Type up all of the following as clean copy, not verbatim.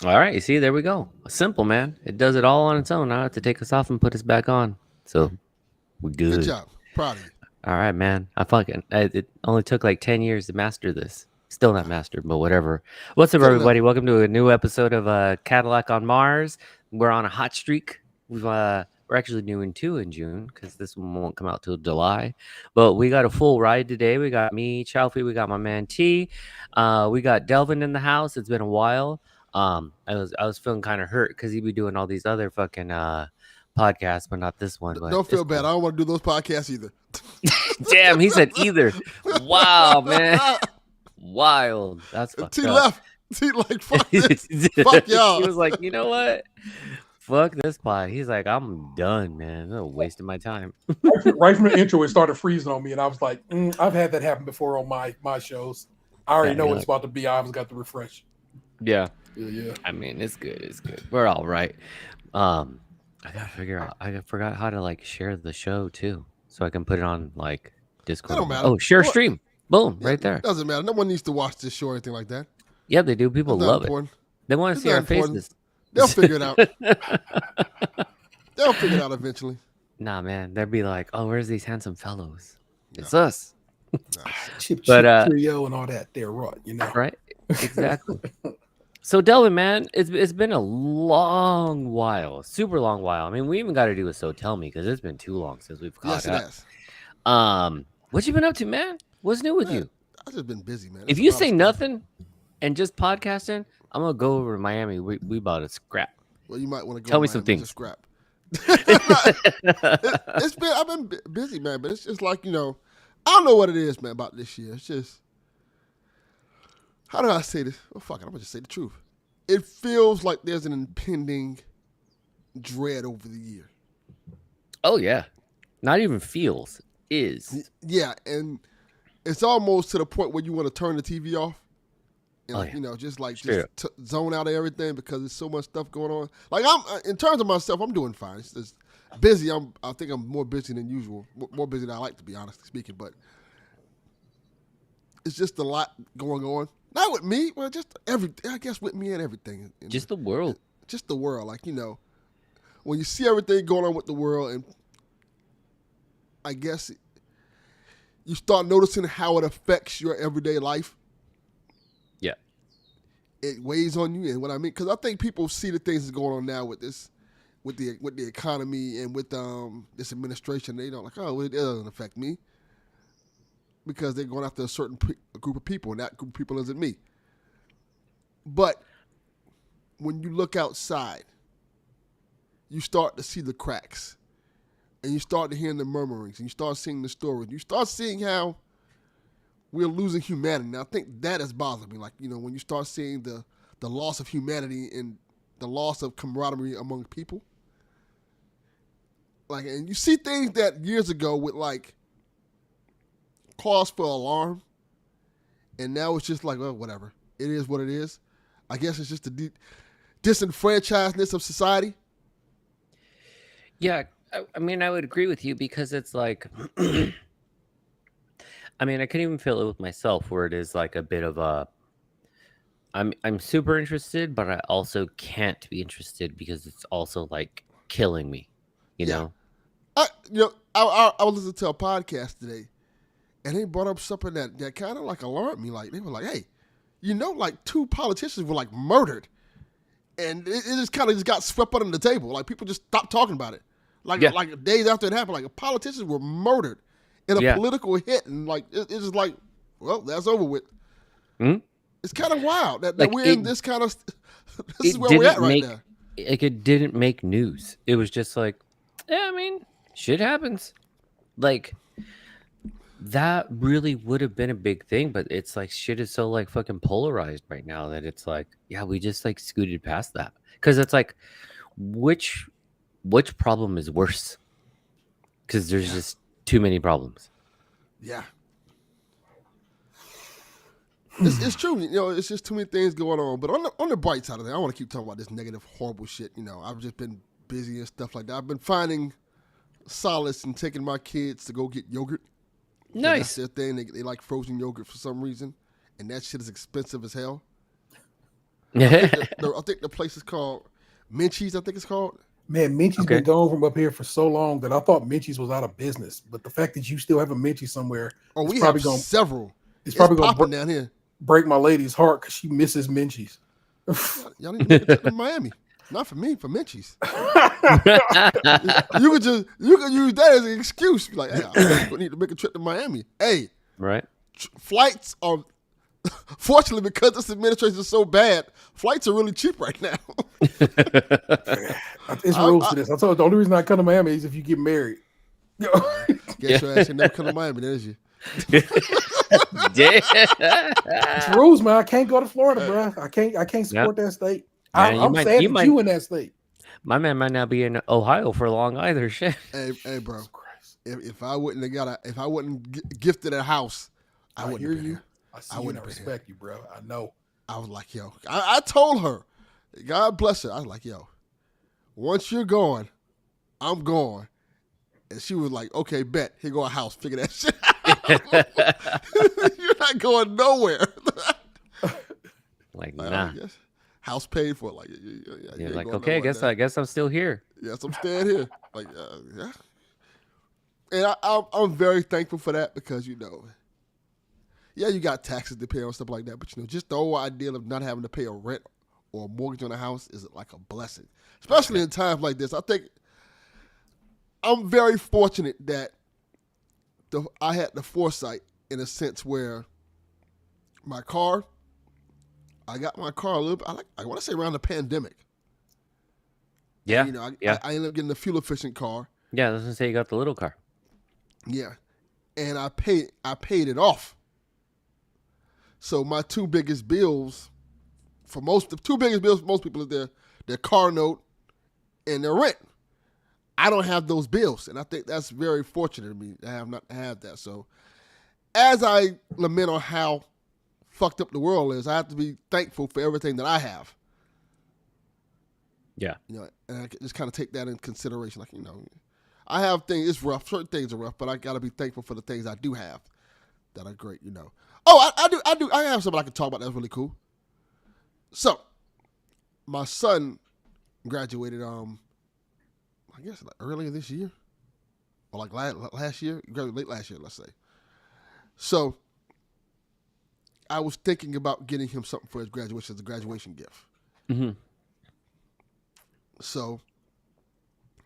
All right, you see, there we go. Simple, man. It does it all on its own. I don't have to take us off and put us back on. So we're Good good. job. Proud of you. All right, man. It only took like 10 years to master this. Still not mastered, but whatever. What's up, Good enough. everybody? Welcome to a new episode of Cadillac on Mars. We're on a hot streak. We're actually doing two in June because this one won't come out till July. But we got a full ride today. We got me, Chalfie. We got my man T. We got Delvin in the house. It's been a while. I was feeling kind of hurt because he'd be doing all these other fucking podcasts, but not this one. But Don't it's feel bad. cool. I don't want to do those podcasts either. Damn, he said either. Wow, man. Wild. That's fucked T up. left. T like, fuck this. Fuck y'all. He was like, you know what? Fuck this pod. He's like, I'm done, man. They're wasting my time. Right from the intro, it started freezing on me, and I was like, I've had that happen before on my shows. I already know what it's about to be. I always got to refresh. Yeah. Yeah. I mean, it's good. It's good. We're all right. I gotta figure out. I forgot how to like share the show too, so I can put it on like Discord. That don't matter. Oh, share Well, stream. Boom, Yeah, right there. Doesn't matter. No one needs to watch this show or anything like that. Yeah, they do. People That's not love it. important. They want to It's see not our important. faces. They'll figure it out. They'll figure it out eventually. Nah, man. They'd be like, "Oh, where's these handsome fellows? It's us." Chip, But, Trio, and all that. They're right, Right? Exactly. So, Delvin, man, it's been a long while, super long while. I mean, we even got to do a So Tell Me because it's been too long since we've caught Yes, it up. has. What you been up to, man? What's new with Man, you? I've just been busy, man. If It's a you lot of say stuff. nothing and just podcasting, I'm gonna go over to Miami. We bought a scrap. Well, you might want to go. Tell me to some Miami to things. Scrap. I've been busy, man, but it's just like, I don't know what it is, man, about this year. It's just, how do I say this? Oh, fuck it, I'm gonna just say the truth. It feels like there's an impending dread over the year. Oh yeah, not even feels is. Yeah, and it's almost to the point where you want to turn the TV off. And Oh, like, yeah. just like Straight zone out of everything because there's so much stuff going on. Like in terms of myself, I'm doing fine. It's just busy. I think I'm more busy than usual. More busy than I like to be, honestly speaking. But it's just a lot going on. Not with me, well, just everything. I guess with me and everything. Just the world. Just the world. Like, when you see everything going on with the world, and I guess you start noticing how it affects your everyday life. Yeah. It weighs on you, and what I mean, because I think people see the things that's going on now with this, with the economy and with this administration. They don't like, oh, well, it doesn't affect me, because they're going after a certain group of people, and that group of people isn't me. But when you look outside, you start to see the cracks, and you start to hear the murmurings, and you start seeing the stories. You start seeing how we're losing humanity. And I think that has bothered me. Like, when you start seeing the loss of humanity and the loss of camaraderie among people. Like, and you see things that years ago would like cause for alarm, and now it's just like, well, whatever. It is what it is. I guess it's just the disenfranchisedness of society. Yeah, I mean, I would agree with you because it's like, I mean, I can even feel it with myself where it is like a bit of a, I'm super interested, but I also can't be interested because it's also like killing me, you Yeah. know? I was listening to a podcast today, and they brought up something that kind of like alarmed me. Like, they were like, hey, like 2 politicians were like murdered, and it just kind of just got swept under the table. Like, people just stopped talking about it. Like, Yeah. like days after it happened, like politicians were murdered in a Yeah. political hit, and like it's just like, well, that's over with. Mhm. It's kind of wild that Like, we're in this kind of. This is It where we're at didn't right make, now. like, it didn't make news. It was just like, yeah, I mean, shit happens. Like, that really would have been a big thing, but it's like shit is so like fucking polarized right now that it's like, yeah, we just like scooted past that. Because it's like, which problem is worse? Because there's just too many problems. Yeah. It's true, it's just too many things going on. But on the bright side of it, I want to keep talking about this negative, horrible shit. I've just been busy and stuff like that. I've been finding solace in taking my kids to go get yogurt. So Nice. That's their thing. They like frozen yogurt for some reason, and that shit is expensive as hell. I think the place is called Minchie's. I think it's called. Man, Minchie's Okay. been gone from up here for so long that I thought Minchie's was out of business. But the fact that you still have a Minchie somewhere, Oh, it's we probably have going several. it's It's probably going popping to down here. break my lady's heart because she misses Minchie's. Y'all need to make a trip to Miami. Not for me, for Minchie's. You could use that as an excuse. Be like, hey, I need to make a trip to Miami. Hey, Right. flights are. Fortunately, because this administration is so bad, flights are really cheap right now. It's rules to this. I told you the only reason I come to Miami is if you get married. Guess your ass ain't never come to Miami, then, is you? It's rules, man. I can't go to Florida, bro. I can't support that state. Man, I'm sad that you in that state. My man might not be in Ohio for long either. Shit. Hey, bro. If I wouldn't have if I wouldn't gifted a house, I wouldn't hear have been you. here. I see you and I respect you, bro. I know. I was like, yo. I told her, God bless her. I was like, yo, once you're gone, I'm gone. And she was like, okay, bet. Here go a house. Figure that shit out. You're not going nowhere. Like, Like, nah. yes. House paid for. Like, You're like, okay, I guess I'm still here. Yes, I'm staying here. Like, yeah. And I'm very thankful for that because, yeah, you got taxes to pay and stuff like that. But, just the whole idea of not having to pay a rent or a mortgage on a house is like a blessing. Especially in times like this. I think I'm very fortunate that I had the foresight in a sense where I got my car a little bit, I want to say around the pandemic. Yeah. And, yeah. I ended up getting a fuel efficient car. Yeah, I was gonna say you got the little car. Yeah. And I paid it off. So my two biggest bills for most people is their car note and their rent. I don't have those bills, and I think that's very fortunate of me to have that. So as I lament on how fucked up the world is, I have to be thankful for everything that I have. Yeah. And I just kind of take that in consideration. Like, I have things, it's rough. Certain things are rough, but I got to be thankful for the things I do have that are great, Oh, I do. I have something I can talk about that's really cool. So, my son graduated, I guess like earlier this year, or like last year, late last year, let's say. So, I was thinking about getting him something for his graduation as a graduation gift. Mm-hmm. So,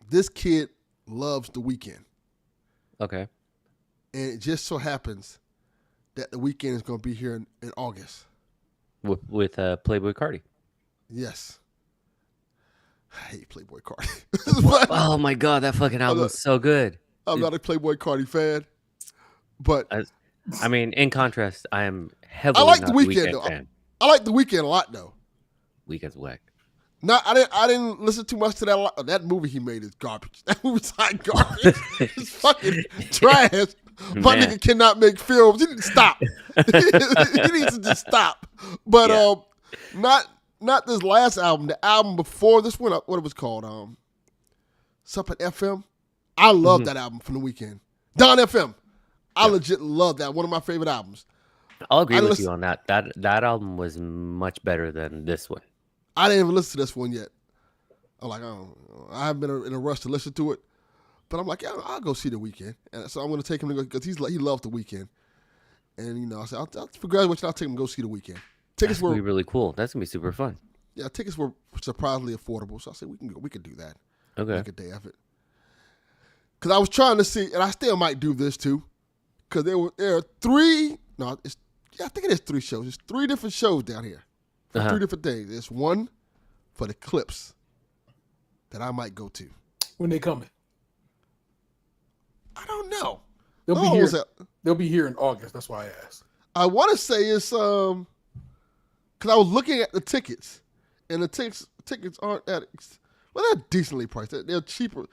this kid loves The Weeknd. Okay. And it just so happens that The Weeknd is going to be here in August. With Playboy Cardi. Yes. I hate Playboy Cardi. Oh my god, that fucking album was so good. I'm not a Playboy Cardi fan, but I mean, in contrast, I am heavily I like not The a Weeknd though. fan. I like The Weeknd a lot though. Weeknd's whack. I didn't listen too much to that movie he made is garbage. That movie's hot garbage. It's fucking trash. My Man. nigga cannot make films. He needs to stop. He needs to just stop. But not this last album. The album before this one, what it was called, something FM. I love that album from The Weeknd. Don FM. I legit love that. One of my favorite albums. I'll agree with you on that. That album was much better than this one. I didn't even listen to this one yet. I'm like, I haven't been in a rush to listen to it. But I'm like, yeah, I'll go see The Weeknd. And so I'm going to take him to go, because he loves The Weeknd. And, I said, for graduation, I'll take him to go see The Weeknd. Tickets That's going to be really cool. That's going to be super fun. Yeah, tickets were surprisingly affordable. So I said, we could do that. Okay. Make a day of it. Because I was trying to see, and I still might do this too, because there are three, I think it is 3 shows. There's 3 different shows down here. For 3 different things. There's one for the Clips that I might go to. When they coming? I don't know. They'll be here. They'll be here in August. That's why I asked. I want to say it's because I was looking at the tickets, and the tickets aren't that. Well, they're decently priced. They're cheaper.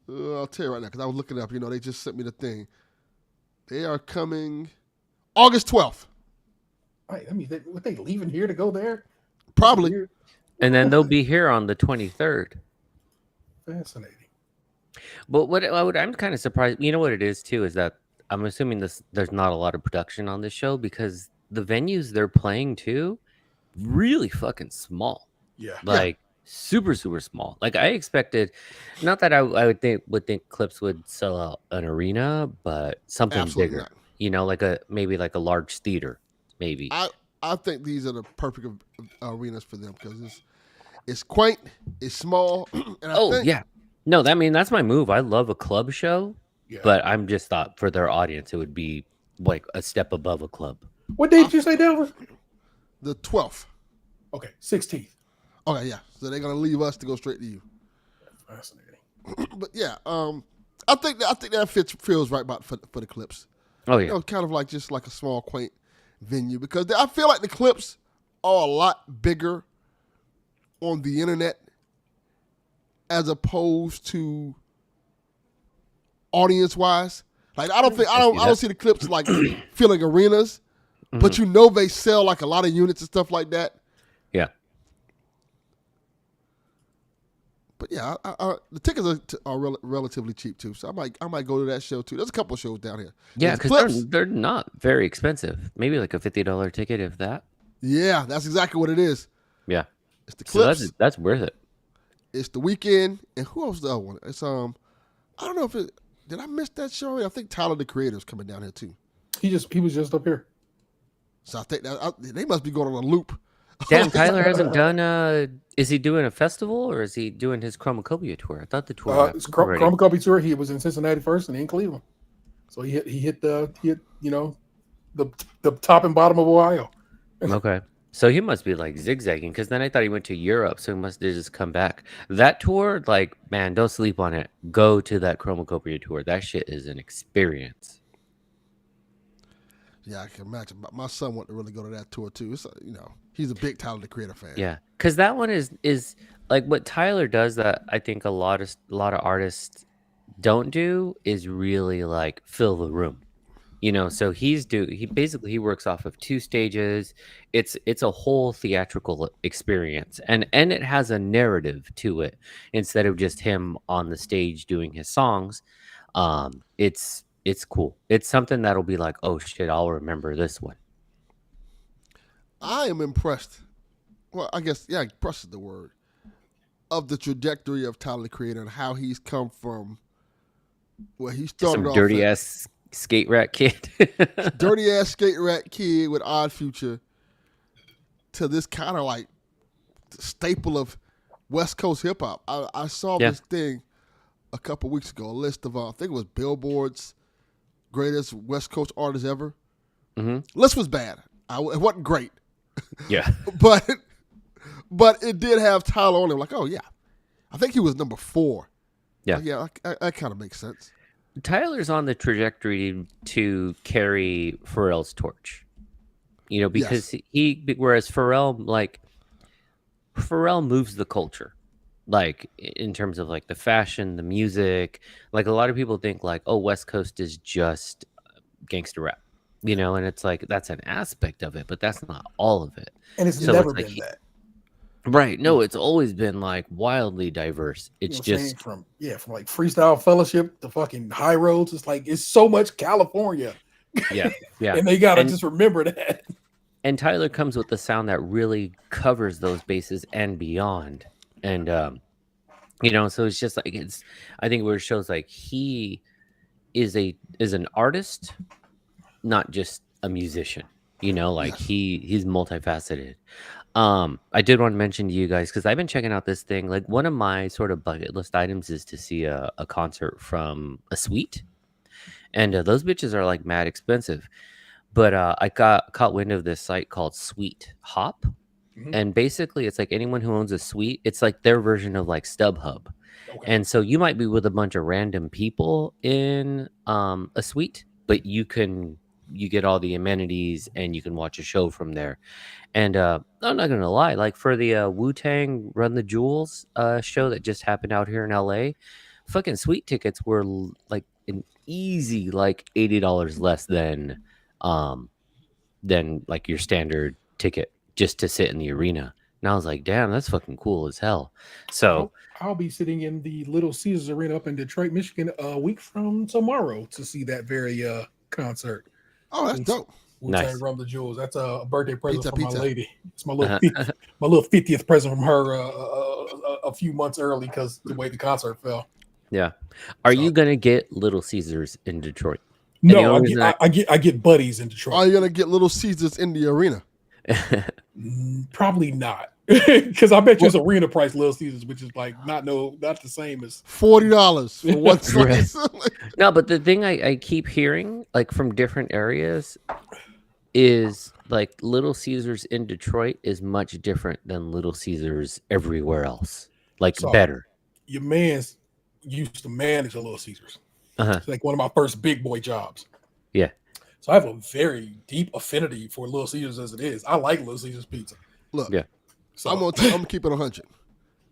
I'll tell you right now because I was looking it up. They just sent me the thing. They are coming August 12th. Right, I mean, what they leaving here to go there? Probably. And then they'll be here on the 23rd. Fascinating. But I'm kind of surprised. You know what it is too is that I'm assuming there's not a lot of production on this show because the venues they're playing to, really fucking small. Yeah. Yeah, Like super super small. Like I expected, not that I would think Clips would sell out an arena, but something absolutely bigger. not. Like a maybe like a large theater, maybe. I I think these are the perfect arenas for them because it's quaint, it's small, and I Oh think yeah. No, that's my move. I love a club show, Yeah. but I'm just thought for their audience it would be like a step above a club. What date I, did you say, Denver? the 12th. Okay, 16th. Okay, yeah. So they're gonna leave us to go straight to you. Fascinating. But yeah, I think that feels right about for the Clips. Oh yeah. Kind of like just like a small quaint venue because I feel like the Clips are a lot bigger on the internet as opposed to audience wise. Like I don't see the Clips like filling arenas, but they sell like a lot of units and stuff like that. Yeah. But yeah, the tickets are relatively cheap too, so I might go to that show too. There's a couple of shows down here. Yeah, It's because Clips. they're not very expensive. Maybe like a $50 ticket, if that. Yeah, that's exactly what it is. Yeah. It's the So that's Clips. that's worth it. It's the Weekend, and who else? The other one? It's I don't know if it. Did I miss that show? I think Tyler the Creator's coming down here too. He was just up here. So I think they must be going on a loop. Damn, Tyler hasn't done. Is he doing a festival or is he doing his Chromacopia tour? I thought the tour happened It's already. Chroma Copy tour. He was in Cincinnati first and then Cleveland. So he hit the the top and bottom of Ohio. Okay. So he must be like zigzagging because then I thought he went to Europe, so he must have just come back. That tour, like, man, don't sleep on it. Go to that Chromacopia tour. That shit is an experience. Yeah, I can imagine. My son wanted to really go to that tour too. It's he's a big Tyler the Creator fan. Yeah, because that one is like what Tyler does that I think a lot of artists don't do is really like fill the room. So he basically he works off of two stages. It's a whole theatrical experience, and it has a narrative to it instead of just him on the stage doing his songs. It's cool. It's something that'll be like, oh shit, I'll remember this one. I am impressed. Well, I guess impressed is the word of the trajectory of Tyler the Creator and how he's come from where he Just started some off dirty at ass skate rat kid. dirty ass skate rat kid with Odd Future to this kind of like staple of West Coast hip hop. I saw Yeah. this thing a couple weeks ago, a list of I think it was Billboard's greatest West Coast artists ever. Hmm. List was bad. It wasn't great, Yeah. but it did have Tyler on it. Like, oh yeah, I think he was number 4. Yeah. Like, yeah, that kind of makes sense. Tyler's on the trajectory to carry Pharrell's torch. Because whereas Pharrell moves the culture, like in terms of like the fashion, the music. Like a lot of people think like, oh, West Coast is just gangster rap, and it's like that's an aspect of it, but that's not all of it. And it's So never it's like been that. right. No, it's always been like wildly diverse. It's You know what I'm saying? just From like Freestyle Fellowship to fucking High Roads. It's like it's so much California. yeah, yeah. And they gotta And- just remember that. And Tyler comes with the sound that really covers those bases and beyond. And so it's just like I think where it shows like he is an artist, not just a musician. Like Yes. he's multifaceted. I did want to mention to you guys because I've been checking out this thing. Like one of my sort of bucket list items is to see a concert from a suite, and those bitches are like mad expensive. But I caught wind of this site called Sweet Hop, Mhm. and basically it's like anyone who owns a suite, it's like their version of like StubHub. Okay. And so you might be with a bunch of random people in a suite, but you get all the amenities and you can watch a show from there. And I'm not gonna lie, like for the Wu-Tang Run the Jewels show that just happened out here in LA, fucking suite tickets were like an easy like $80 less um than like your standard ticket just to sit in the arena. And I was like, damn, that's fucking cool as hell. So I'll be sitting in the Little Caesars Arena up in Detroit, Michigan, a week from tomorrow to see that very concert. Oh, that's dope. Wu-Tang Nice. Rum the Jewels. That's a birthday present from my Pizza. lady. It's my little my little 50th present from her a few months early because the way the concert fell. Yeah. Are So- you gonna get Little Caesars in Detroit? No, only reason I get buddies in Detroit. Are you gonna get Little Caesars in the arena? Probably not, because I bet you it's arena price Little Caesars, which is like not the same as $40 for one Right. slice. No, but the thing I keep hearing, like from different areas, is like Little Caesars in Detroit is much different than Little Caesars everywhere else. Like So- better. your man's used to manage a Little Caesars. Uh-huh. It's like one of my first big boy jobs. Yeah. So I have a very deep affinity for Little Caesars as it is. I like Little Caesars pizza. Look, Yeah. So I'm gonna keep it 100.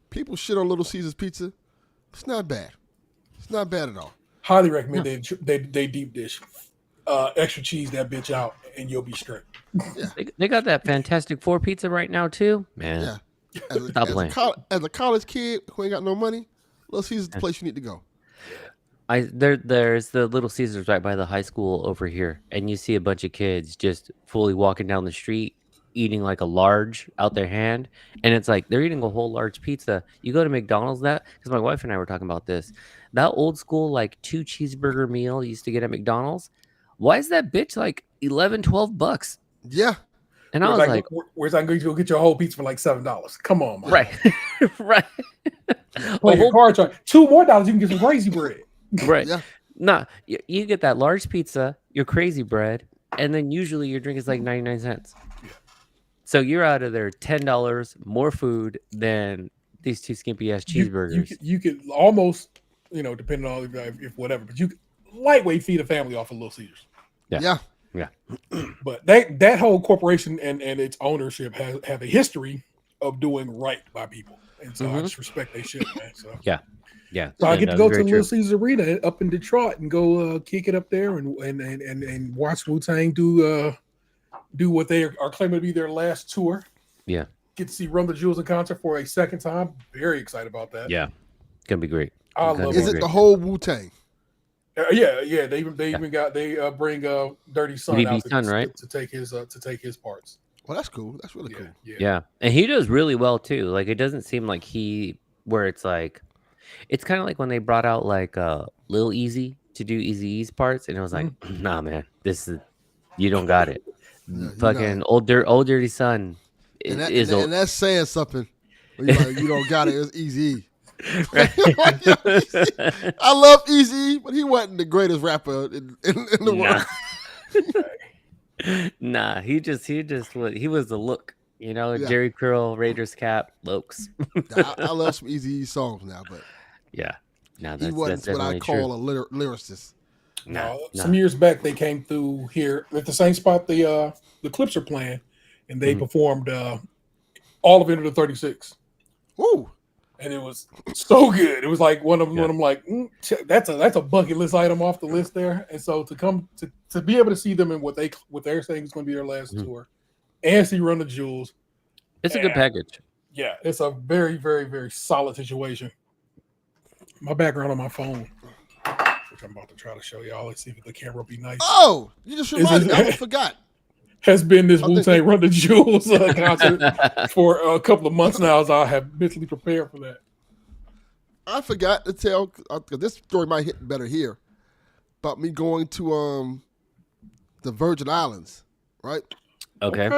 People shit on Little Caesars pizza. It's not bad. It's not bad at all. highly recommend they deep dish. Extra cheese that bitch out, and you'll be straight. They got that Fantastic Four pizza right now too. Man. Yeah. As Stop playing. a college kid who ain't got no money, Little Caesars is the place you need to go. There's the Little Caesars right by the high school over here, and you see a bunch of kids just fully walking down the street eating like a large out their hand, and it's like they're eating a whole large pizza. You go to McDonald's, that because my wife and I were talking about this, that old school like 2 cheeseburger meal you used to get at McDonald's. Why is that bitch like $11-12? Yeah. And I was like, where's I going to go get your whole pizza for like $7? Come on, man. right, right, Play your card charge. $2 more, you can get some crazy bread. right. Yeah. Nah, you get that large pizza, your crazy bread, and then usually your drink is like 99 cents. So you're out of there $10 more food than these 2 skimpy ass cheeseburgers. You could almost, depending on if whatever, but you could lightweight feed a family off of Little Caesars. Yeah. But that whole corporation and its ownership have a history of doing right by people, and so I just respect they shit, man. So yeah. So I get to go to very Little true. Caesars Arena up in Detroit and go kick it up there and watch Wu-Tang do what they are claiming to be their last tour. Yeah. Get to see Run the Jewels in concert for a second time. Very excited about that. Yeah. Gonna be great. I love Is it the whole Wu-Tang? Yeah. They bring Dirty Son BB out Son, right? to take his parts. Well, that's cool. That's really cool. Yeah. And he does really well too. Like it doesn't seem like where it's like it's kind of like when they brought out like Lil Easy to do Eazy-E's parts, and it was like, nah, man, you don't got it. Fucking old Dirty Son And that's saying something. When you're like, you don't got it. It's easy. Right. I love Easy, but he wasn't the greatest rapper in the world. Nah, he was the look, Yeah. Jerry Curl, Raiders cap, Lokes. I love some Easy songs now, but Yeah. No, he that's wasn't what I definitely call true. a lyricist. Nah. Some years back, they came through here at the same spot the Clips are playing, and they performed all of Enter the 36. Woo! And it was so good. It was like one of them like that's a bucket list item off the list there. And so to be able to see them in what they're saying is going to be their last tour, and see Run the Jewels, It's a good package. yeah, it's a very, very, very solid situation. My background on my phone, which I'm about to try to show y'all. Let's see if the camera will be nice. Oh, you just reminded me. I forgot. Has been this Wu-Tang Run the Jewels concert for a couple of months now, as I have mentally prepared for that. I forgot to tell, because this story might hit better here, about me going to the Virgin Islands, right? Okay.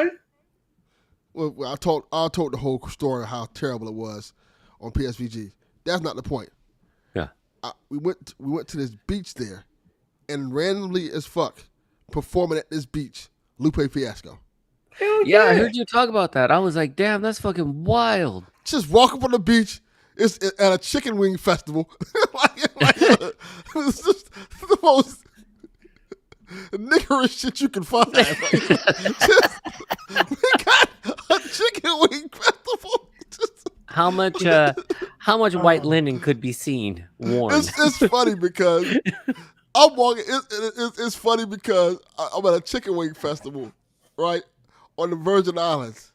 Well, I told the whole story of how terrible it was on PSVG. That's not the point. Yeah. We went to this beach there, and randomly as fuck, performing at this beach, Lupe Fiasco. Yeah, I heard you talk about that. I was like, damn, that's fucking wild. Just walk up on the beach. It's at a chicken wing festival. It's just the most niggerish shit you can find. We got a chicken wing festival. How much white linen could be seen worn? It's funny because I'm walking. It's funny because I'm at a chicken wing festival, right, on the Virgin Islands.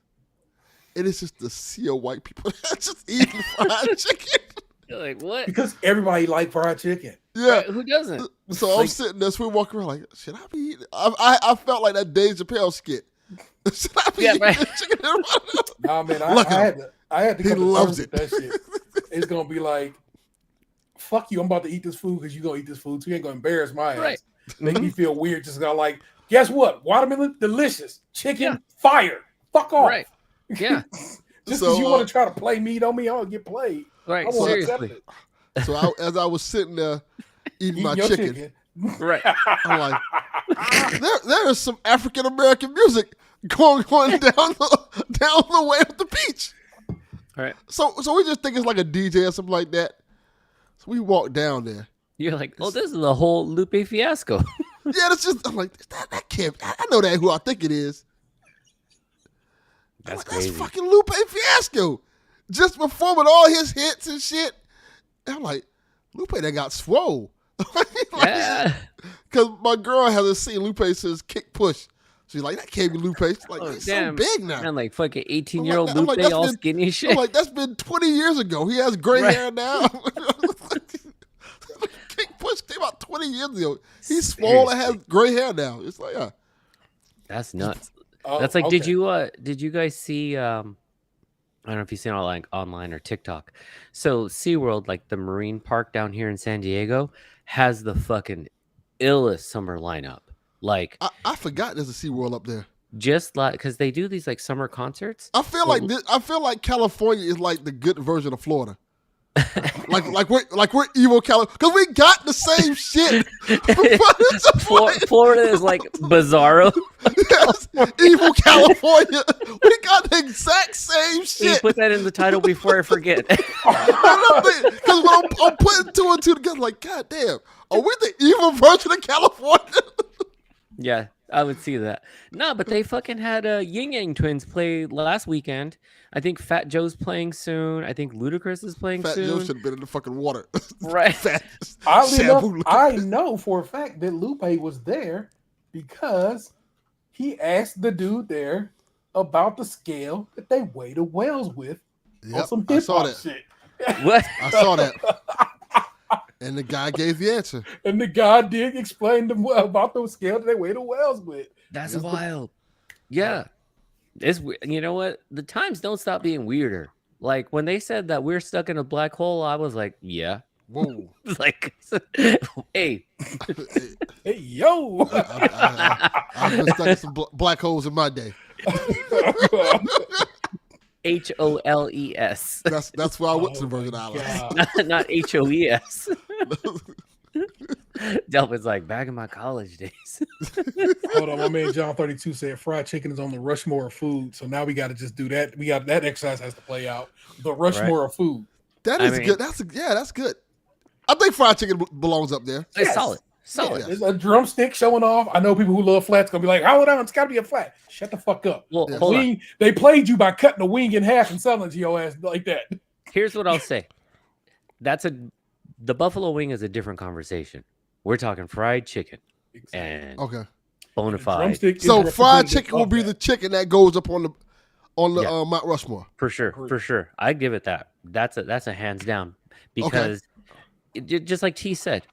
It is just the sea of white people just eating fried chicken. You're like, what? Because everybody like fried chicken. Yeah, Who doesn't? So I'm sitting there, so we walk around like, should I be eating? I felt like that Dave Chappelle skit. Should I be eating this chicken? Nah, man, I had to He come to loves terms with that shit. It's gonna be like, fuck you, I'm about to eat this food because you gonna eat this food, so you ain't gonna embarrass my ass. Make me feel weird. Just got like, guess what? Watermelon, delicious. Chicken, fire. Fuck off. Right. Yeah. Just because you want to try to play meat on me, I'll get played. Right. I won't Seriously. accept it. So as I was sitting there eating my chicken, Right. I'm like, there is some African American music going down the way of the beach. Right. So we just think it's like a DJ or something like that. So we walk down there. You're like, oh, this is the whole Lupe fiasco. Yeah, it's just, I'm like, that can't, I know that who I think it is. That's like, crazy. That's fucking Lupe Fiasco. Just performing all his hits and shit. And I'm like, Lupe that got swole. Yeah. Because my girl hasn't seen Lupe since Kick Push. She's like, that can't be Lupe. She's like, he's so big now. And like fucking 18-year-old Lupe, like, all skinny shit. I'm like, that's been 20 years ago. He has gray hair now. Kick Push came out 20 years ago. He's swole and has gray hair now. It's like, That's nuts. That's like, did you guys see? I don't know if you've seen it online or TikTok. So SeaWorld, like the marine park down here in San Diego, has the fucking illest summer lineup. Like I forgot there's a SeaWorld up there. Just like because they do these like summer concerts. I feel like California is like the good version of Florida. like we're evil California because we got the same shit. Florida is like Bizarro. Yes, evil California. We got the exact same shit. You put that in the title before I forget. Because when I'm putting two and two together, like, God damn, are we the evil version of California? Yeah, I would see that. No, but they fucking had Yin Yang Twins play last weekend. I think Fat Joe's playing soon. I think Ludacris is playing soon. Fat Joe should have been in the fucking water. Right. Oddly enough, I know for a fact that Lupe was there because he asked the dude there about the scale that they weigh the whales with on some hip hop shit. What? I saw that. And the guy gave the answer. And the guy did explain about the scale that they weigh the whales with. That's wild. Yeah. It's, you know what? The times don't stop being weirder. Like when they said that we're stuck in a black hole, I was like, yeah. Whoa. Like, hey. Hey, yo. I've been stuck in some black holes in my day. HOLES. That's why I went to the Virgin Islands. Not HOES. Delvin's like, back in my college days. Hold on, my man John 32 said fried chicken is on the Rushmore of food. So now we got to just do that. We got that exercise has to play out. The Rushmore of food. That is good. That's good. I think fried chicken belongs up there. It's solid. Solid. Yeah, there's a drumstick showing off. I know people who love flats gonna be like, hold on, it's gotta be a flat. Shut the fuck up. Well, hold on. They played you by cutting the wing in half and selling it to your ass like that. Here's what I'll say. The buffalo wing is a different conversation. We're talking fried chicken. And bona fide. So fried chicken will be the chicken that goes up on the Mount Rushmore. For sure. I give it that. That's a hands down. Because just like T said,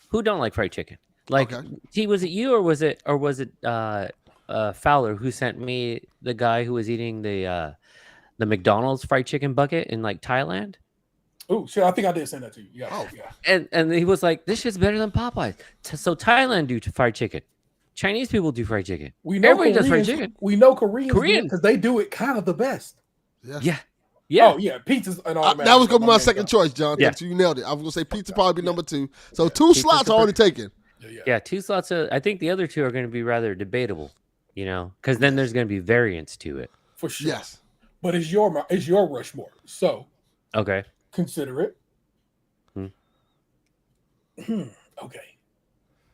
who don't like fried chicken? Like T, was it you or was it Fowler who sent me the guy who was eating the McDonald's fried chicken bucket in like Thailand? Oh shit! I think I did send that to you. Yeah. And he was like, "This shit's better than Popeyes." So Thailand do fried chicken. Chinese people do fried chicken. Everybody does fried chicken. We know Korean because they do it kind of the best. Yeah. Oh yeah, pizza's an automatic. That was gonna be my second choice, John. Yeah. You nailed it. I was gonna say pizza probably be number 2. So 2 slots are already taken. Yeah, 2 slots. I think the other 2 are going to be rather debatable. You know, because then there's going to be variance to it. For sure. Yes. But it's your Rushmore. So consider it. Okay.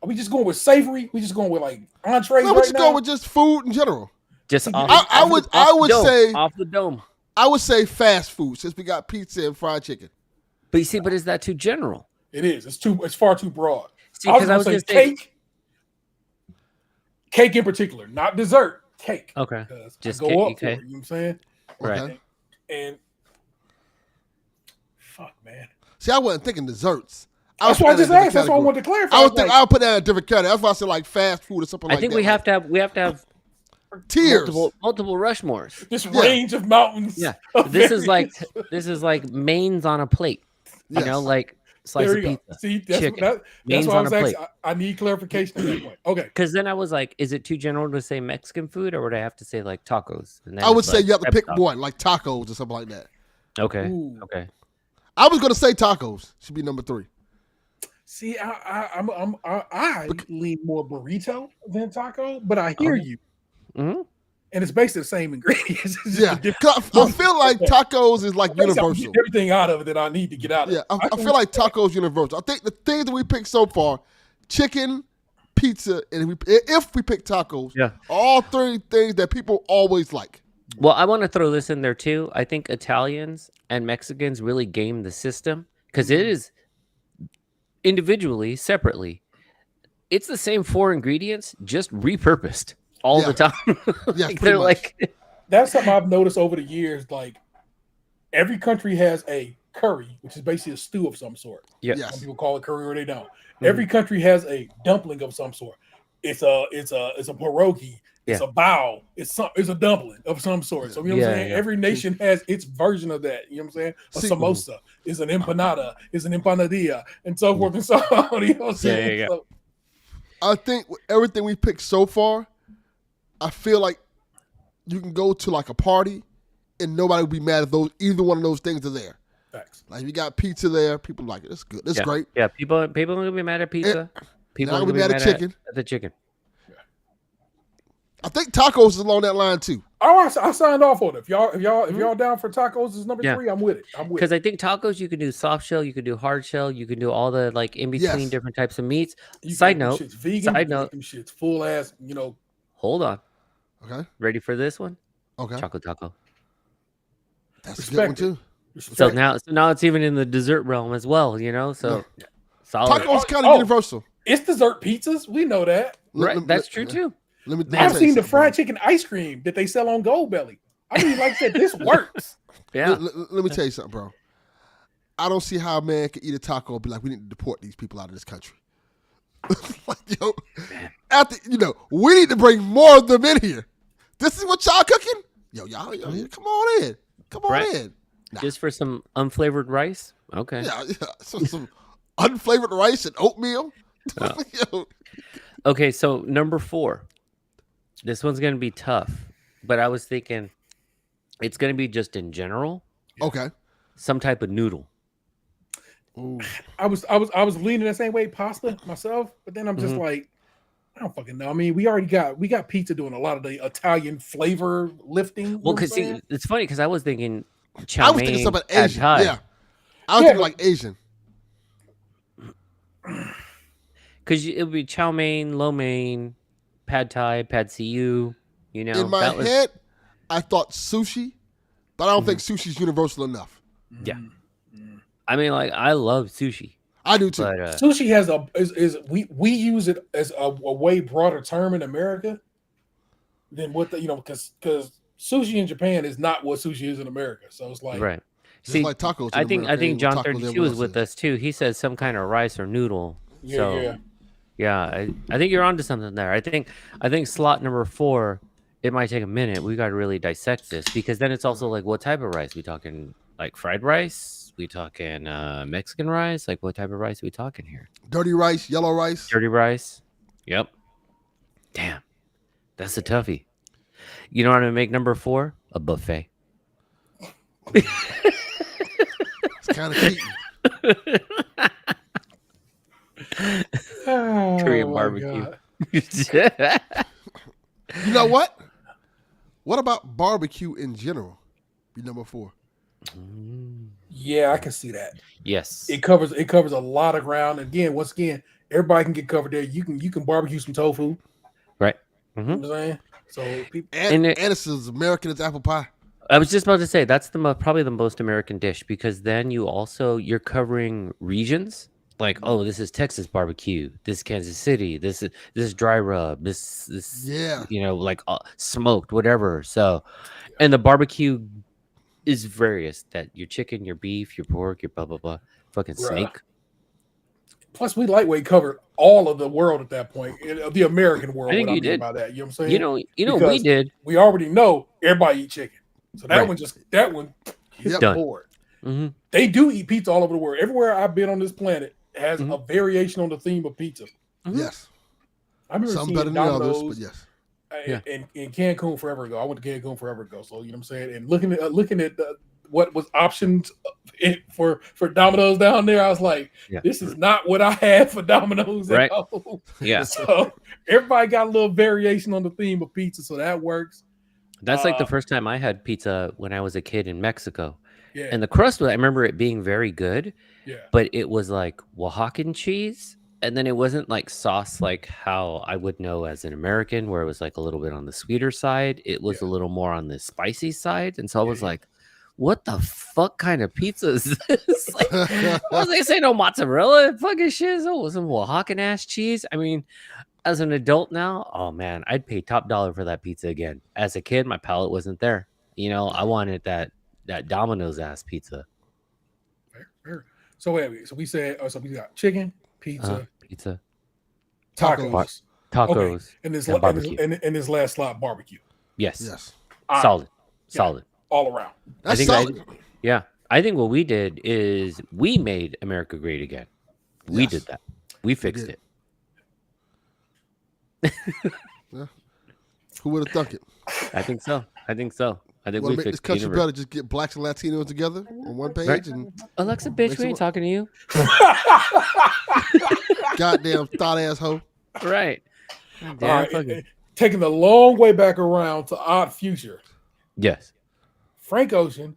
Are we just going with savory? We just going with like entrees? No, we're just going with just food in general. Just I would say off the dome. I would say fast food since we got pizza and fried chicken. But you see, is that too general? It is. It's far too broad. See, because I was going to say cake in particular, not dessert. Cake. Okay. Just go up for it, you know what I'm saying? Right. And fuck, man. See, I wasn't thinking desserts. I That's would put why I that in just a different asked. That's why I category. wanted to clarify. I I would was think like, I'll put that in a different category. That's why I said like fast food or something I like think that. we have to have Tiers. multiple Rushmores. this Yeah. range of mountains. Yeah, Of various. this is like mains on a plate. You know, Yes. like slice There of you go. pizza, See, chicken, that's mains why I on a was plate. asking. I need clarification on that point. Okay. Because then I was like, is it too general to say Mexican food, or would I have to say like tacos? And I then would it's say like you have to type of pick taco. one, like tacos or something like that. Okay, Ooh. okay. I was gonna say tacos should be number 3. See, I lean more burrito than taco, but I hear Okay. you, hmm and it's basically the same ingredients. It's just Yeah, a different. 'cause I feel like tacos is like Basically, I'm universal. getting everything out of it that I need to get out of Yeah, it. I feel like tacos universal. I think the things that we picked so far, chicken, pizza, and if we pick tacos, Yeah. all 3 things that people always like. Well, I want to throw this in there too. I think Italians and Mexicans really game the system because it is individually, separately. It's the same 4 ingredients, just repurposed all Yeah. the time. Yes, Like, pretty they're much. like, That's something I've noticed over the years. Like every country has a curry, which is basically a stew of some sort. yeah, Some Yes. people call it curry or they don't. Every country has a dumpling of some sort. It's a pierogi. It's Yeah. a bao. It's a dumpling of some sort. So you know what I'm Yeah, saying? yeah. Every nation has its version of that. You know what I'm saying? A See- samosa is an empanada, is an empanadilla, and so forth and so on. You know what I'm saying? yeah. So, I think with everything we picked so far, I feel like you can go to like a party and nobody will be mad if either one of those things are there. facts. Like you got pizza there, people like it. It's good. It's yeah. great. Yeah, people are gonna be mad at pizza. People now are we gonna be mad mad at chicken. at the chicken. I think tacos is along that line too. Oh, I signed off on it. If y'all down for tacos is number Yeah. 3, I'm with it. I'm with Because it. I think tacos, you can do soft shell, you can do hard shell, you can do all the like in between Yes. different types of meats. You can Side make them note, shit's vegan. side you can note. make them shit's full ass. You know, Hold on, Okay. ready for this one? Okay. Chocolate taco. That's a good one respect too. So respect. now it's even in the dessert realm as well, you know. So solid, Tacos kind of universal. It's dessert pizzas. We know that. right? That's true too. Let me I've tell seen you the something, fried chicken ice cream that they sell on Gold Belly. I mean, like I said, this works. Yeah, bro. Let me tell you something, bro. I don't see how a man can eat a taco and be like, we need to deport these people out of this country. Like, yo, we need to bring more of them in here. This is what y'all cooking? Yo, come on in. Come on Right. in. Nah. just for some unflavored rice. Okay. Yeah. Some unflavored rice and oatmeal. Yo, Okay, so number 4. This one's gonna be tough, but I was thinking it's gonna be just in general okay. some type of noodle. Ooh. I was leaning the same way, pasta myself, but then I'm just like, I don't fucking know. I mean, we got pizza doing a lot of the Italian flavor lifting. You know Well, what I'm because saying? it's funny because I was thinking chow I was thinking mein, something pad Asian. thai. Yeah. I was Yeah, thinking like Asian. Because it would be chow mein, lo mein, pad thai, pad see. You know, In my that was head, I thought sushi, but I don't think sushi's universal enough. yeah. I mean, like I love sushi, I do too. but Sushi has we use it as a way broader term in America than what because sushi in Japan is not what sushi is in America. So it's like right. Just See, like tacos. I think John Tacos 32 is with us too. He says some kind of rice or noodle. yeah, So yeah. yeah, I think you're onto something there. I think slot number 4. It might take a minute. We got to really dissect this because then it's also like what type of rice we talking? Like fried rice? We talking Mexican rice? Like what type of rice we talking here? Dirty rice, yellow rice. Dirty rice. Yep. Damn, that's a toughie. You know what I'm gonna make number 4? A buffet. It's kind of cheating. Korean Oh, my barbecue. God. You know what? What about barbecue in general? Be number 4. Yeah, I can see that. Yes. It covers a lot of ground. Once again, everybody can get covered there. You can barbecue some tofu. Right. You know what I'm saying? So people, And it's as American as apple pie. I was just about to say that's probably the most American dish because then you're covering regions like this is Texas barbecue, this is Kansas City, this is dry rub, this Yeah. like smoked whatever. So, and the barbecue is various. That your chicken, your beef, your pork, your blah blah blah, fucking Bruh. snake. Plus, we lightweight covered all of the world at that point, the American I world. think What I you mean did. by that, you know what I'm You saying? know, we Because did. we already know everybody eat chicken, so that Right. one hit Yep. the Done. board. Mm-hmm. They do eat pizza all over the world. Everywhere I've been on this planet has Mhm. a variation on the theme of pizza. Mm-hmm. Yes. I remember Some seeing better than others, Domino's but yes. Yeah. in Cancun forever ago. I went to Cancun forever ago, so you know what I'm saying. And looking at what was options for Domino's down there, I was like, Yeah. this is not what I had for Domino's Right. at home. Yeah. So everybody got a little variation on the theme of pizza, so that works. That's like the first time I had pizza when I was a kid in Mexico. Yeah, And the crust, I remember it being very good, yeah, but it was like Oaxacan cheese. And then it wasn't like sauce like how I would know as an American, where it was like a little bit on the sweeter side. It was a yeah, little more on the spicy side. And so I was yeah. like, what the fuck kind of pizza is this? Like, I was like, say no mozzarella, fucking shit. Oh, some Oaxacan ass cheese. I mean, as an adult now, oh man, I'd pay top dollar for that pizza again. As a kid, my palate wasn't there. You know, I wanted that Domino's ass pizza. Fair. So wait, so we said, so we got chicken, pizza, Pizza, tacos. tacos, Okay, and and barbecue. and this last slot barbecue. Yes, Yes. All right, solid, solid. all around. That's think solid. Yeah, I think what we did is we made America great again. We Yes. did that. We fixed did. it. Who would have thunk it? I think so. I think Want we to make this fixed the country universe. better? Just get blacks and Latinos together on one page Right. and Alexa, bitch, Makes we it ain't work. talking to you. goddamn thought asshole. Right. All Damn, right, fucking- taking the long way back around to Odd Future. Yes. Frank Ocean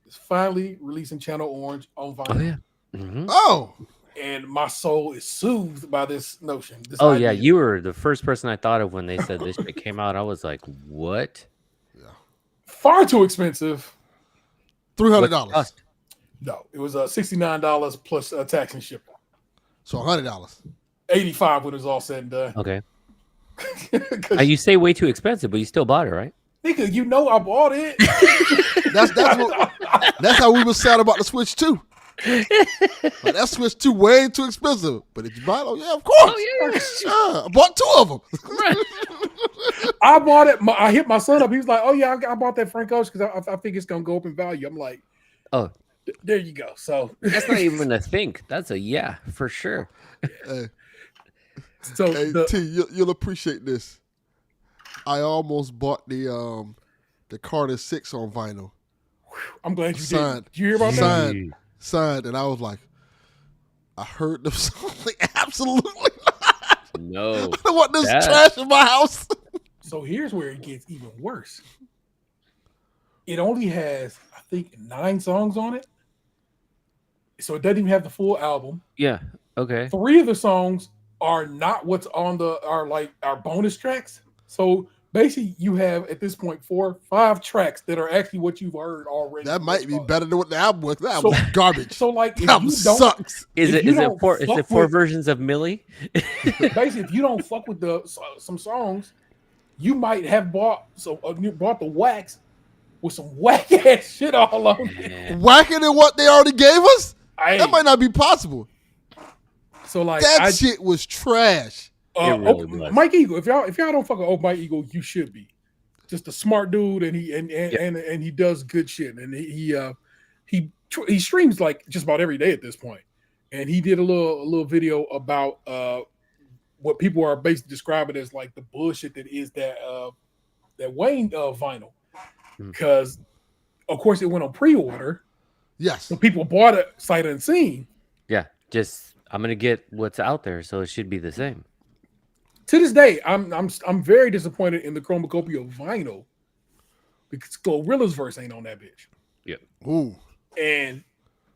is finally releasing Channel Orange on vinyl. Oh yeah. Mhm. Oh, And my soul is soothed by this notion. This Oh yeah, idea. you were the first person I thought of when they said this shit came out. I was like, what? Far too expensive. $300. Cost? No, it was $69 plus tax and shipping. So $100. 85 when it was all said and done. Okay. 'Cause, You say way too expensive, but you still bought it, right? nigga, you know I bought it. That's how we were sad about the Switch 2. Like, that Switch 2 way too expensive. But if you buy it, oh yeah, of course. Oh I bought 2 of them. I bought it. I hit my son up. He was like, "Oh yeah, I bought that Frank Ocean because I think it's gonna go up in value." I'm like, Oh, there you go. So that's not even a think. That's a yeah for sure. Hey, so T, you'll appreciate this. I almost bought the Carter 6 on vinyl. I'm glad you Signed. did. Did you hear about that? Signed, and I was like, I heard the song. Absolutely not. No. I don't want this That- trash in my house. So here's where it gets even worse. It only has, I think, 9 songs on it. So it doesn't even have the full album. Yeah. Okay. 3 of the songs are not what's on our bonus tracks. So basically you have at this point 5 tracks that are actually what you've heard already. That might be better than what the album was. That album was garbage. So like if That album you don't sucks. Is If it you is it don't four is fuck it 4 with- versions of Millie? basically if you don't fuck with some songs, you might have bought the wax with some whack ass shit all on it. Yeah. Whacker than what they already gave us? Hey, That might not be possible. so like That shit was trash. It really was. Mike Eagle, if y'all don't fuck with Mike Eagle, you should be. Just a smart dude, and he does good shit, and he streams like just about every day at this point. And he did a little video about what people are basically describing as like the bullshit that is that Wayne vinyl, because of course it went on pre-order, Yes. so people bought it sight unseen. Yeah. Just I'm gonna get what's out there, so it should be the same. To this day, I'm very disappointed in the Chromacopia vinyl because Glorilla's verse ain't on that bitch, Ooh. and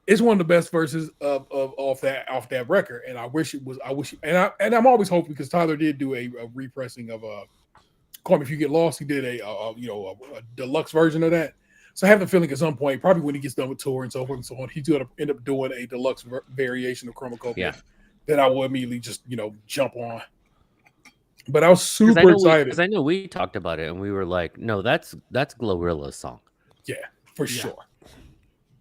it's one of the best verses of off that record. And I wish it was. And I'm always hoping because Tyler did do a repressing of Call Me If You Get Lost. He did a deluxe version of that. So I have the feeling at some point, probably when he gets done with tour and so forth and so on, he's going to end up doing a deluxe variation of Chromacopia that I will immediately just jump on. But I was super excited because I know we talked about it and we were like, no, that's Glorilla's song. Yeah, for sure.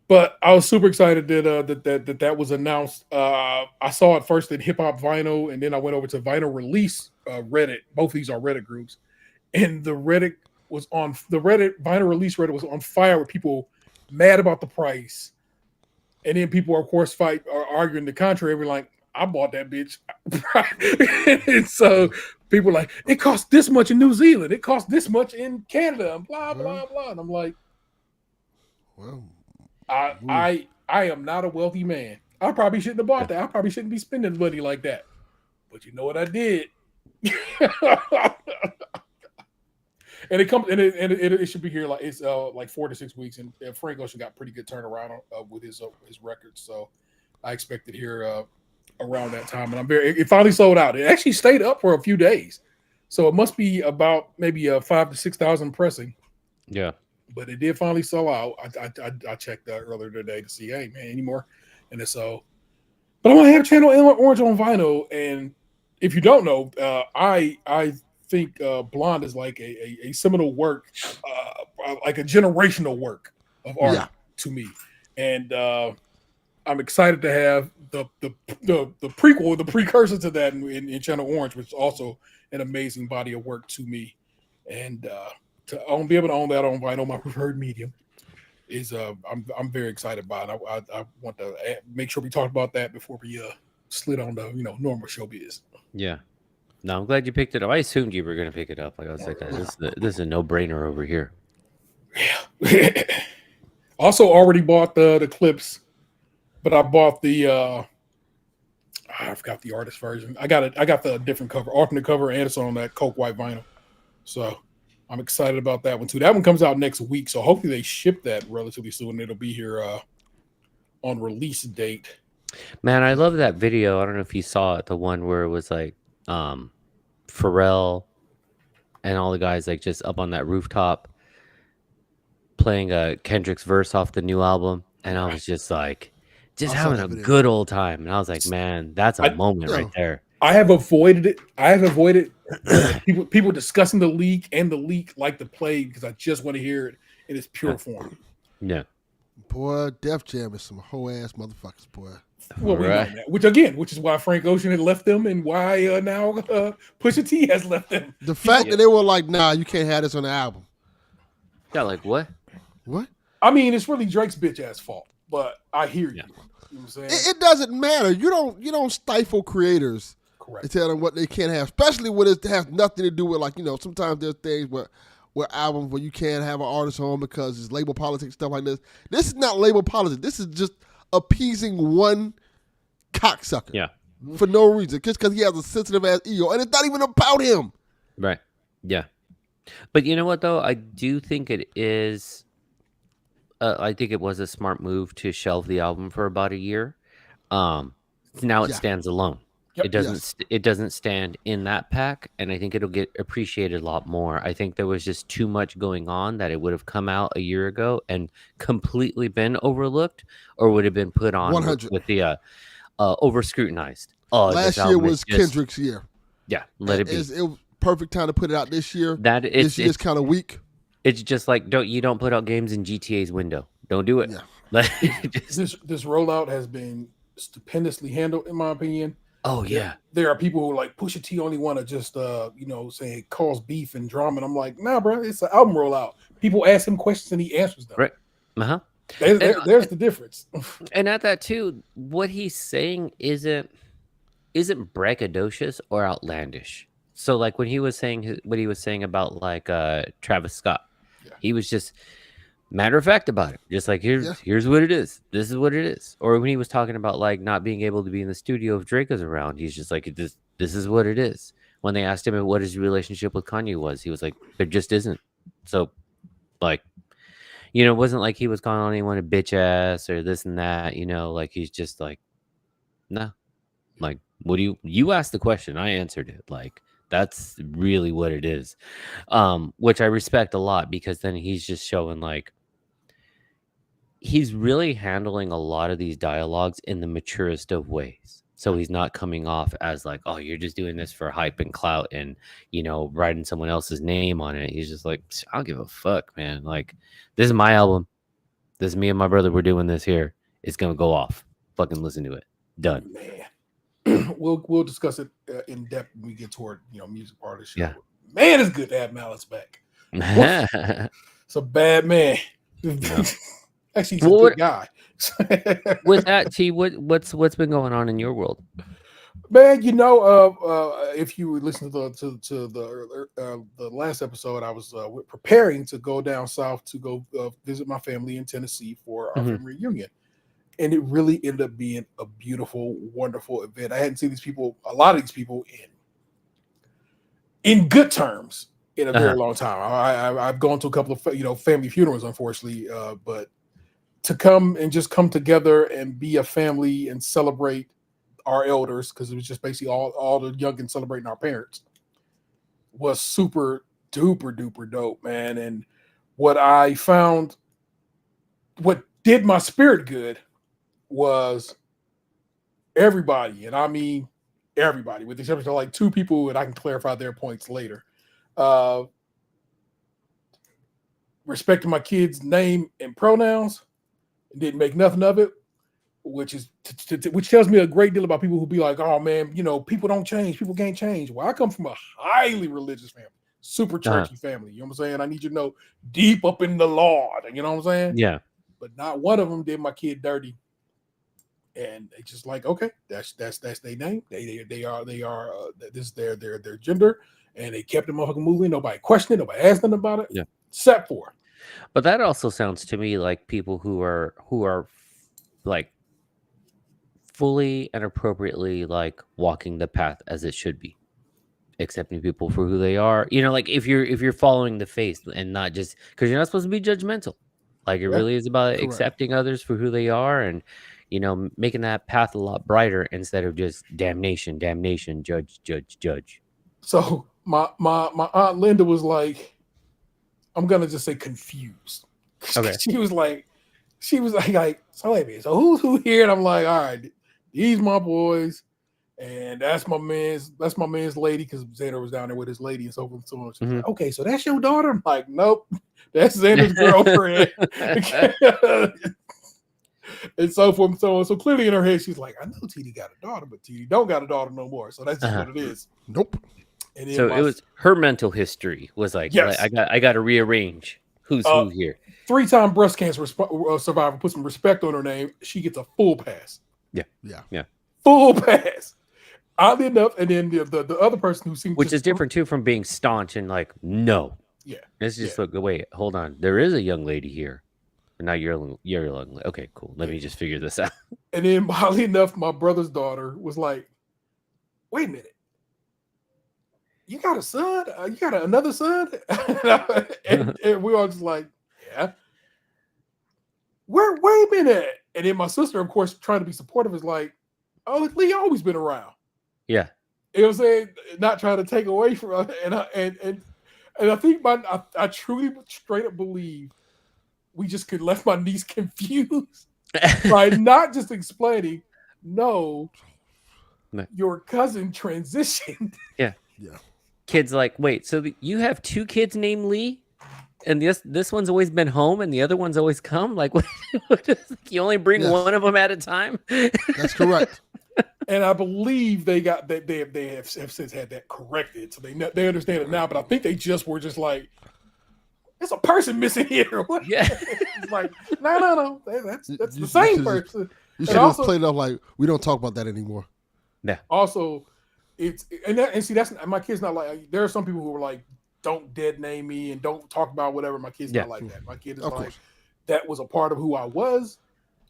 But I was super excited that was announced. I saw it first in Hip Hop Vinyl, and then I went over to Vinyl Release Reddit. Both of these are Reddit groups, and the Reddit Vinyl Release Reddit was on fire with people mad about the price, and then people, of course, are arguing the contrary. We're like, I bought that bitch, and so people are like, it costs this much in New Zealand, it costs this much in Canada, and blah blah blah. And I'm like, well, I am not a wealthy man. I probably shouldn't have bought that. I probably shouldn't be spending money like that. But you know what I did? And it should be here like it's like 4 to 6 weeks, and Frank Ocean got pretty good turnaround with his records, so I expect it here around that time. And it finally sold out. It actually stayed up for a few days, so it must be about maybe 5 to 6,000 pressing. Yeah, but it did finally sell out. I checked earlier today to see, hey man, anymore, and it's so. But I'm gonna have Channel Orange on vinyl, and if you don't know, I think Blonde is like a seminal work, like a generational work of art to me, and I'm excited to have the prequel, the precursor to that in Channel Orange, which is also an amazing body of work to me, and to be able to own that on vinyl, my preferred medium, is I'm very excited about it. I want to make sure we talked about that before we slid on the normal showbiz. Yeah. No, I'm glad you picked it up. I assumed you were going to pick it up. Like I was like, this is a no-brainer over here. Yeah. Also, already bought the clips, but I bought the I forgot the artist version. I got the different cover, alternate cover, and it's on that Coke White vinyl. So I'm excited about that one too. That one comes out next week, so hopefully they ship that relatively soon. It'll be here on release date. Man, I love that video. I don't know if you saw it, the one where it was like Pharrell and all the guys like just up on that rooftop playing Kendrick's verse off the new album, and I was just like, having a good old time. And I was like, man, that's a moment right there. I have avoided it. People discussing the leak and the leak like the plague because I just want to hear it in its pure form. Yeah. Boy, Def Jam is some hoe ass motherfuckers, boy. Well, we know that. Which is why Frank Ocean had left them, and why now Pusha T has left them. The fact that they were like, "Nah, you can't have this on the album." Yeah, like what? What? I mean, it's really Drake's bitch ass fault, but I hear you. Yeah. You know what I'm saying? It doesn't matter. You don't stifle creators. Correct. And tell them what they can't have, especially when it has nothing to do with sometimes there's things where albums where you can't have an artist on because it's label politics, stuff like this. This is not label politics. This is just appeasing one cocksucker. Yeah. For no reason. Just because he has a sensitive ass ego. And it's not even about him. Right. Yeah. But you know what though? I do think it is I think it was a smart move to shelve the album for about a year. Now it stands alone. Yep. It doesn't stand in that pack, and I think it'll get appreciated a lot more. I think there was just too much going on that it would have come out a year ago and completely been overlooked, or would have been put on 100 with the over scrutinized. Last year was Kendrick's year. Yeah, let it be. It was perfect time to put it out this year. This year's kind of weak. It's just like don't put out games in GTA's window. Don't do it. Yeah. This rollout has been stupendously handled, in my opinion. Oh yeah, there are people who like Pusha T only want to just say cause beef and drama, and I'm like, nah, bro, it's an album rollout. People ask him questions and he answers them. Right. There's the difference. And at that too, what he's saying isn't braggadocious or outlandish. So like when he was saying what he was saying about like Travis Scott, he was just matter of fact about it. Just like here's what it is. This is what it is. Or when he was talking about like not being able to be in the studio if Drake is around, he's just like this is what it is. When they asked him what his relationship with Kanye was, he was like, there just isn't. So like, it wasn't like he was calling anyone a bitch ass or this and that, like he's just like, no. Like, what do you asked the question, I answered it. Like, that's really what it is. Which I respect a lot, because then he's just showing like he's really handling a lot of these dialogues in the maturest of ways. So he's not coming off as like, oh, you're just doing this for hype and clout and, writing someone else's name on it. He's just like, I don't give a fuck, man. Like, this is my album. This is me and my brother. We're doing this here. It's gonna go off. Fucking listen to it. Done. Man, we'll discuss it in depth when we get toward music part of the show. Yeah. Man, it's good to have Malice back. It's a bad man. Actually, he's a good guy. With that, T, what's been going on in your world? Man, if you listen to the last episode, I was preparing to go down south to go visit my family in Tennessee for our family reunion, and it really ended up being a beautiful, wonderful event. I hadn't seen a lot of these people in good terms in a very long time. I've gone to a couple of family funerals, unfortunately, but to come together and be a family and celebrate our elders, because it was just basically all the youngins celebrating our parents, was super duper duper dope, man. And what I found, what did my spirit good, was everybody, and I mean everybody, with the exception of like two people, and I can clarify their points later, respecting my kids' name and pronouns, didn't make nothing of it, which tells me a great deal about people who be like, oh man, people don't change, people can't change. Well, I come from a highly religious family, super churchy family. You know what I'm saying? I need you to know, deep up in the Lord. You know what I'm saying? Yeah. But not one of them did my kid dirty. And they just like, okay, that's their name. They are this is their gender, and they kept the motherfucking moving. Nobody questioned it. Nobody asked them about it. Yeah. Except for. But that also sounds to me like people who are like fully and appropriately like walking the path as it should be, accepting people for who they are. Like if you're following the faith and not just because you're not supposed to be judgmental. Like it really is about accepting others for who they are and making that path a lot brighter instead of just damnation, judge. So my aunt Linda was like, I'm gonna just say confused. Okay. She was like, so wait a minute, so who's who here? And I'm like, all right, these my boys, and that's my man's lady, because Xander was down there with his lady and so forth and so on. She's like, okay, so that's your daughter? I'm like, nope, that's Xander's girlfriend. And so forth and so on. So clearly in her head, she's like, I know TD got a daughter, but TD don't got a daughter no more. So that's just what it is. Nope. And so it was her mental history was like, yes. I got to rearrange who's who here. 3-time breast cancer survivor, put some respect on her name. She gets a full pass. Yeah. Full pass. Oddly enough, and then the other person who seemed, which is different too from being staunch and like, no. Yeah. It's just like, wait, hold on. There is a young lady here. Not your young lady. Okay, cool. Let me just figure this out. And then oddly enough, my brother's daughter was like, wait a minute. You got a son? You got another son? and we all just like, yeah. Wait a minute. And then my sister, of course, trying to be supportive, is like, oh, Lee always been around. Yeah. You know what I'm saying? Not trying to take away from her. And I think I truly straight up believe we just could left my niece confused by not just explaining, no, your cousin transitioned. Yeah. Kids like, wait, so you have two kids named Lee, and this one's always been home, and the other one's always come. Like, what? You only bring one of them at a time. That's correct. And I believe they have since had that corrected, so they understand it now. But I think they were just like, there's a person missing here. Yeah, it's like no, that's the same person. You should have played it off like we don't talk about that anymore. Yeah. Also, that's my kid's not like. There are some people who are like, don't dead name me and don't talk about whatever. My kid's not like that. My kid is like, that was a part of who I was,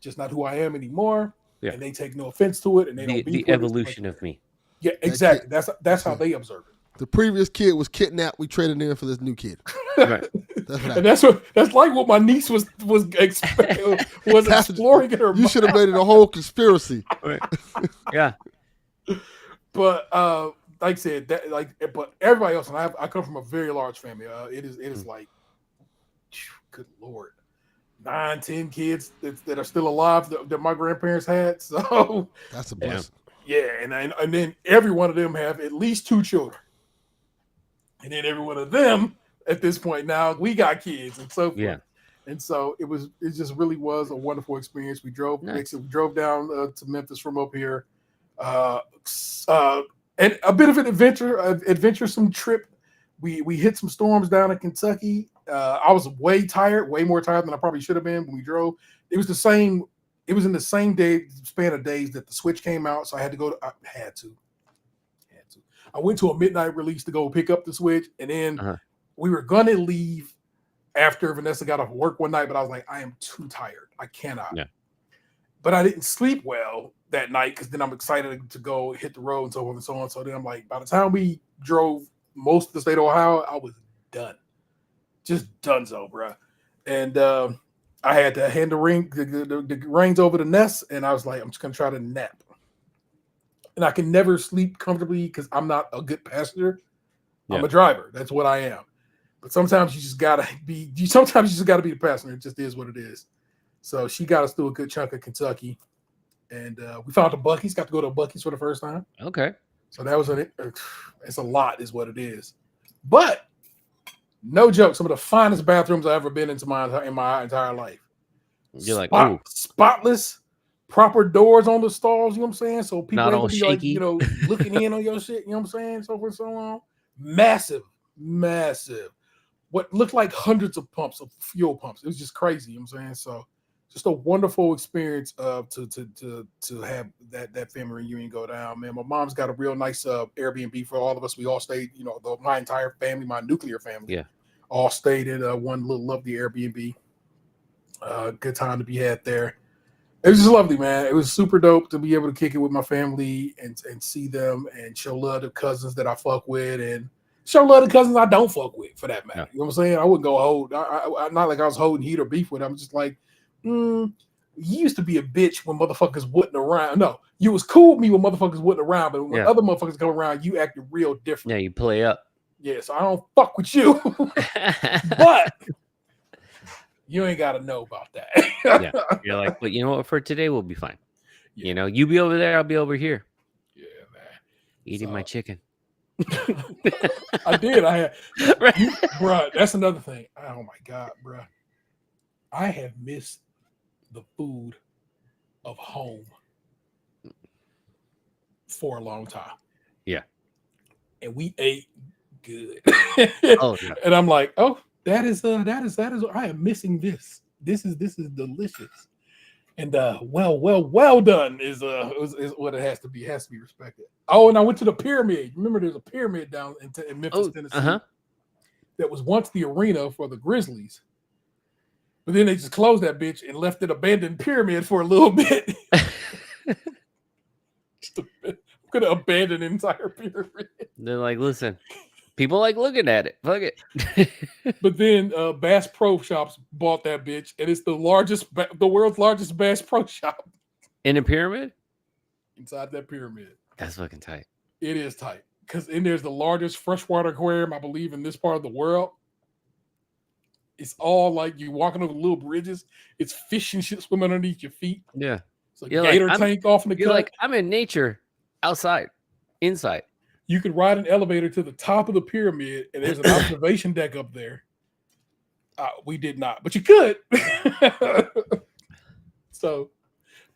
just not who I am anymore. Yeah. And they take no offense to it, and they don't be the evolution of me. Yeah, exactly. That's how they observe it. The previous kid was kidnapped. We traded in for this new kid. Right. That's like what my niece was exploring in her mind. You should have made it a whole conspiracy. Right. Yeah. But like I said, but everybody else, and I come from a very large family. It is like, good Lord, 9-10 kids that are still alive that my grandparents had. So that's a blessing. Yeah, and then every one of them have at least 2 children. And then every one of them, at this point now, we got kids and so forth. Yeah. And so it just really was a wonderful experience. We drove, Nice. we drove down to Memphis from up here, uh, and a bit of an adventuresome trip. We hit some storms down in Kentucky. I was way tired, way more tired than I probably should have been when we drove. It was the same. It was in the same span of days that the Switch came out, so I had to go. I had to. I went to a midnight release to go pick up the Switch, and then we were gonna leave after Vanessa got off work one night, but I was like, I am too tired. I cannot. Yeah. But I didn't sleep well that night because then I'm excited to go hit the road and so on and so on. So then I'm like, by the time we drove most of the state of Ohio, I was done. Just donezo, bro. And I had to hand the reins over to Ness, and I was like, I'm just gonna try to nap. And I can never sleep comfortably because I'm not a good passenger. I'm a driver. That's what I am. But sometimes you just gotta be. Sometimes you just gotta be the passenger. It just is what it is. So she got us through a good chunk of Kentucky, and we found the Buc-ee's. Got to go to a Buc-ee's for the first time. Okay. So that was it's a lot, is what it is. But no joke, some of the finest bathrooms I've ever been into in my entire life. You're like, ooh. Spotless, proper doors on the stalls. You know what I'm saying? So people Not ain't all gonna be shaky. like, looking in on your shit. You know what I'm saying? So for so long, massive. What looked like hundreds of pumps of fuel pumps. It was just crazy. You know what I'm saying? So just a wonderful experience to have that family reunion go down, man. My mom's got a real nice Airbnb for all of us. We all stayed, my entire family, my nuclear family, all stayed in one little lovely Airbnb. Good time to be had there. It was just lovely, man. It was super dope to be able to kick it with my family and see them and show love to cousins that I fuck with and show love to cousins I don't fuck with, for that matter. Yeah. You know what I'm saying? I wouldn't go hold. I not like I was holding heat or beef with. I'm just like, you used to be a bitch when motherfuckers wasn't around. No, you was cool with me when motherfuckers wasn't around, but when other motherfuckers come around, you acted real different. Yeah, you play up. Yeah, so I don't fuck with you. But you ain't got to know about that. Yeah, you're like, but you know what? For today, we'll be fine. Yeah. You be over there, I'll be over here. Yeah, man. Eating my chicken. I did. Bruh, that's another thing. Oh my God, bruh. I have missed the food of home for a long time. Yeah. And we ate good. Oh, yeah. And I'm like, oh, that is I am missing this. This is delicious. And well done is what it has to be. It has to be respected. Oh, and I went to the pyramid. Remember, there's a pyramid down in Memphis, Tennessee, that was once the arena for the Grizzlies. But then they just closed that bitch and left it abandoned pyramid for a little bit. I'm gonna abandon the entire pyramid. They're like, listen, people like looking at it. Fuck it. But then Bass Pro Shops bought that bitch, and it's the world's largest Bass Pro Shop. In a pyramid? Inside that pyramid. That's fucking tight. It is tight. Because there's the largest freshwater aquarium, I believe, in this part of the world. It's all like you walking over little bridges. It's fish and shit swimming underneath your feet. Yeah. It's a gator tank off in the You're cut. like, I'm in nature, outside, inside. You could ride an elevator to the top of the pyramid, and there's an observation deck up there. We did not, but you could. So,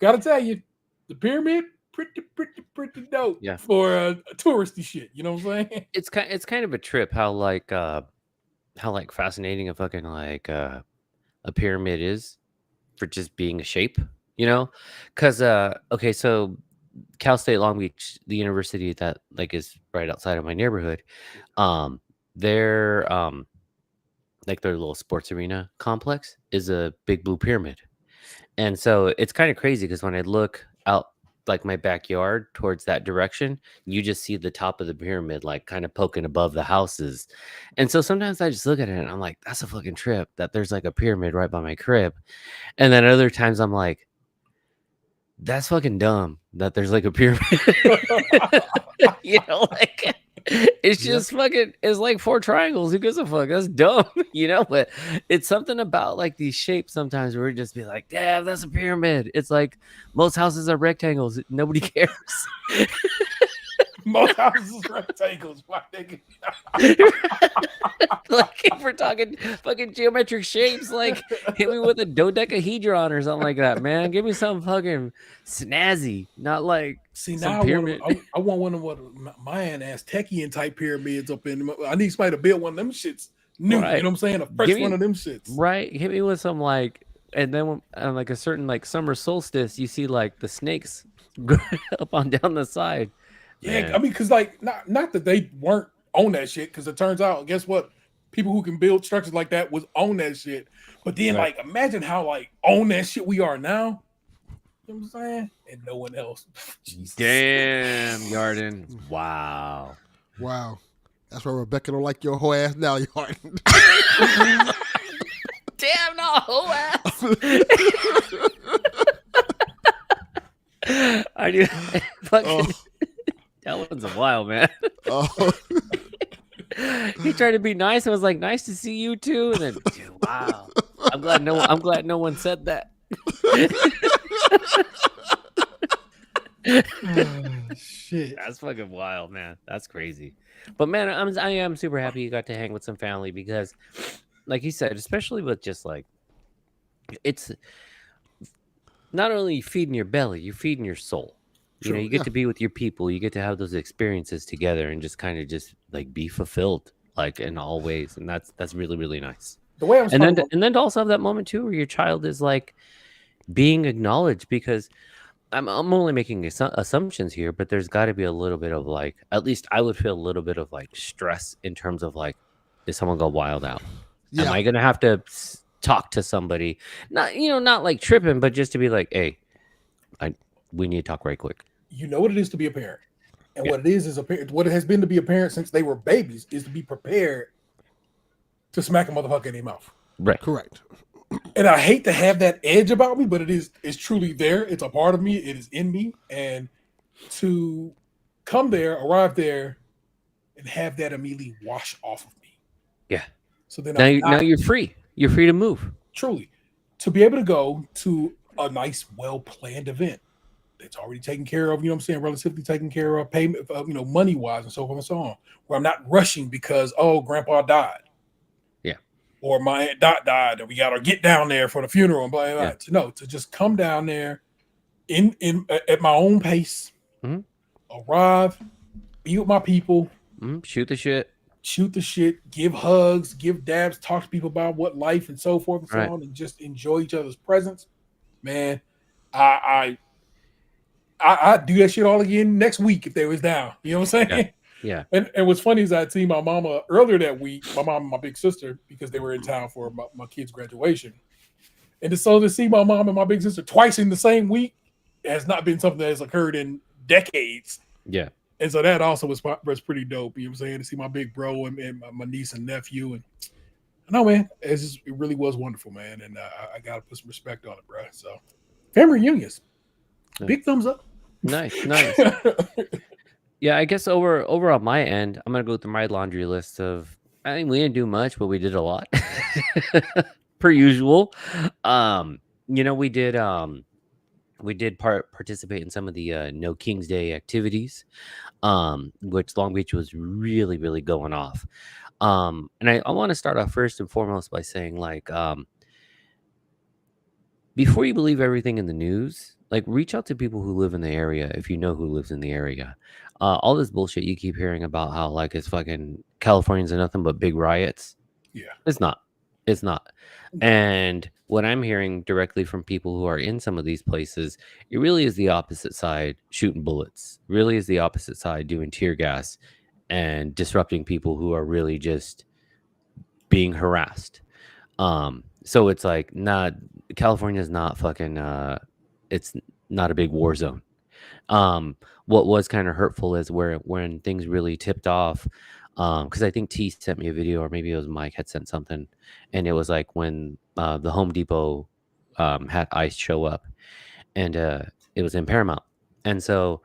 gotta tell you, the pyramid, pretty dope for touristy shit. You know what I'm saying? It's kind of a trip how fascinating a fucking a pyramid is for just being a shape, because okay, so Cal State Long Beach, the university that is right outside of my neighborhood, their little sports arena complex is a big blue pyramid. And so it's kind of crazy because when I look out my backyard towards that direction, you just see the top of the pyramid kind of poking above the houses. And so sometimes I just look at it and I'm like, that's a fucking trip that there's a pyramid right by my crib. And then other times I'm like, that's fucking dumb that there's a pyramid. It's just fucking, it's like 4 triangles. Who gives a fuck? That's dumb, but it's something about these shapes sometimes where we just be like, damn, that's a pyramid. It's like most houses are rectangles. Nobody cares. Most houses is rectangles, my nigga. Like if we're talking fucking geometric shapes, like hit me with a dodecahedron or something like that, man. Give me something fucking snazzy, not like See, some now pyramid. I want one of what Mayan Aztecian type pyramids up in. I need somebody to build one of them shits new. You Right. know what I'm saying? A Give fresh one me of them shits. right. Hit me with some like, and then on like a certain like summer solstice, you see like the snakes go up on down the side. Yeah, Man, I mean, because like not that they weren't on that shit. Because it turns out, guess what? People who can build structures like that was on that shit. But then, right. like, imagine how like on that shit we are now. You know what I'm saying? And no one else. Jesus. Damn, Yarden. Wow. Wow. That's why Rebecca don't like your whole ass now, Yarden. Damn, no whole ass. I do. Fucking. That one's a while, man. Oh. He tried to be nice and was like, "Nice to see you too." And then, dude, wow. I'm glad no one said that. Shit. That's fucking wild, man. That's crazy. But man, I am super happy you got to hang with some family because, like you said, especially with just like, it's not only feeding your belly, you're feeding your soul. You know, True, you get yeah. to be with your people, you get to have those experiences together, and just kind of just like be fulfilled, like in all ways, and that's really really nice. The way I was And talking then about, and then to also have that moment too, where your child is like being acknowledged because I'm only making assumptions here, but there's got to be a little bit of like, at least I would feel a little bit of like stress in terms of like, did someone go wild out? Am Yeah. I gonna have to talk to somebody? Not not like tripping, but just to be like, hey, we need to talk right quick. you know what it is to be a parent, and Yeah. what it is a parent. What it has been to be a parent since they were babies is to be prepared to smack a motherfucker in their mouth. Right. Correct. And I hate to have that edge about me, but it's truly there. It's a part of me. It is in me, and to arrive there, and have that immediately wash off of me. Yeah. So then Now you're free. You're free to move. truly to be able to go to a nice, well planned event that's already taken care of. You know what I'm saying? Relatively taken care of, payment, money wise, and so forth and so on. Where I'm not rushing because grandpa died. Yeah. Or my aunt Dot died, and we got to get down there for the funeral and blah blah blah. Yeah. No, to just come down there in at my own pace, Mhm. arrive, be with my people, Shoot the shit. shoot the shit, give hugs, give dabs, talk to people about what life and so forth and so Right. on, and just enjoy each other's presence. Man, I do that shit all again next week if they was down. You know what I'm saying? Yeah. And what's funny is I'd seen my mama earlier that week, my mom and my big sister, because they were in town for my kid's graduation. And so to see my mom and my big sister twice in the same week has not been something that has occurred in decades. Yeah. And so that also was pretty dope. You know what I'm saying? To see my big bro and my niece and nephew. And I know, man, it really was wonderful, man. And I got to put some respect on it, bro. So family reunions, Yeah. big thumbs up. Nice. Yeah, I guess over on my end, I'm gonna go through my laundry list of. I mean, we didn't do much, but we did a lot, per usual. We did participate in some of the No King's Day activities, which Long Beach was really really going off. And I want to start off first and foremost by saying like, before you believe everything in the news, like reach out to people who live in the area if you know who lives in the area. All this bullshit you keep hearing about how like it's fucking Californians are nothing but big riots. Yeah. It's not. It's not. And what I'm hearing directly from people who are in some of these places, it really is the opposite side shooting bullets. Really is the opposite side doing tear gas and disrupting people who are really just being harassed. So it's like not California is not fucking it's not a big war zone. What was kind of hurtful is when things really tipped off, because I think T sent me a video, or maybe it was Mike had sent something, and it was like when the Home Depot had ICE show up, and it was in Paramount, and so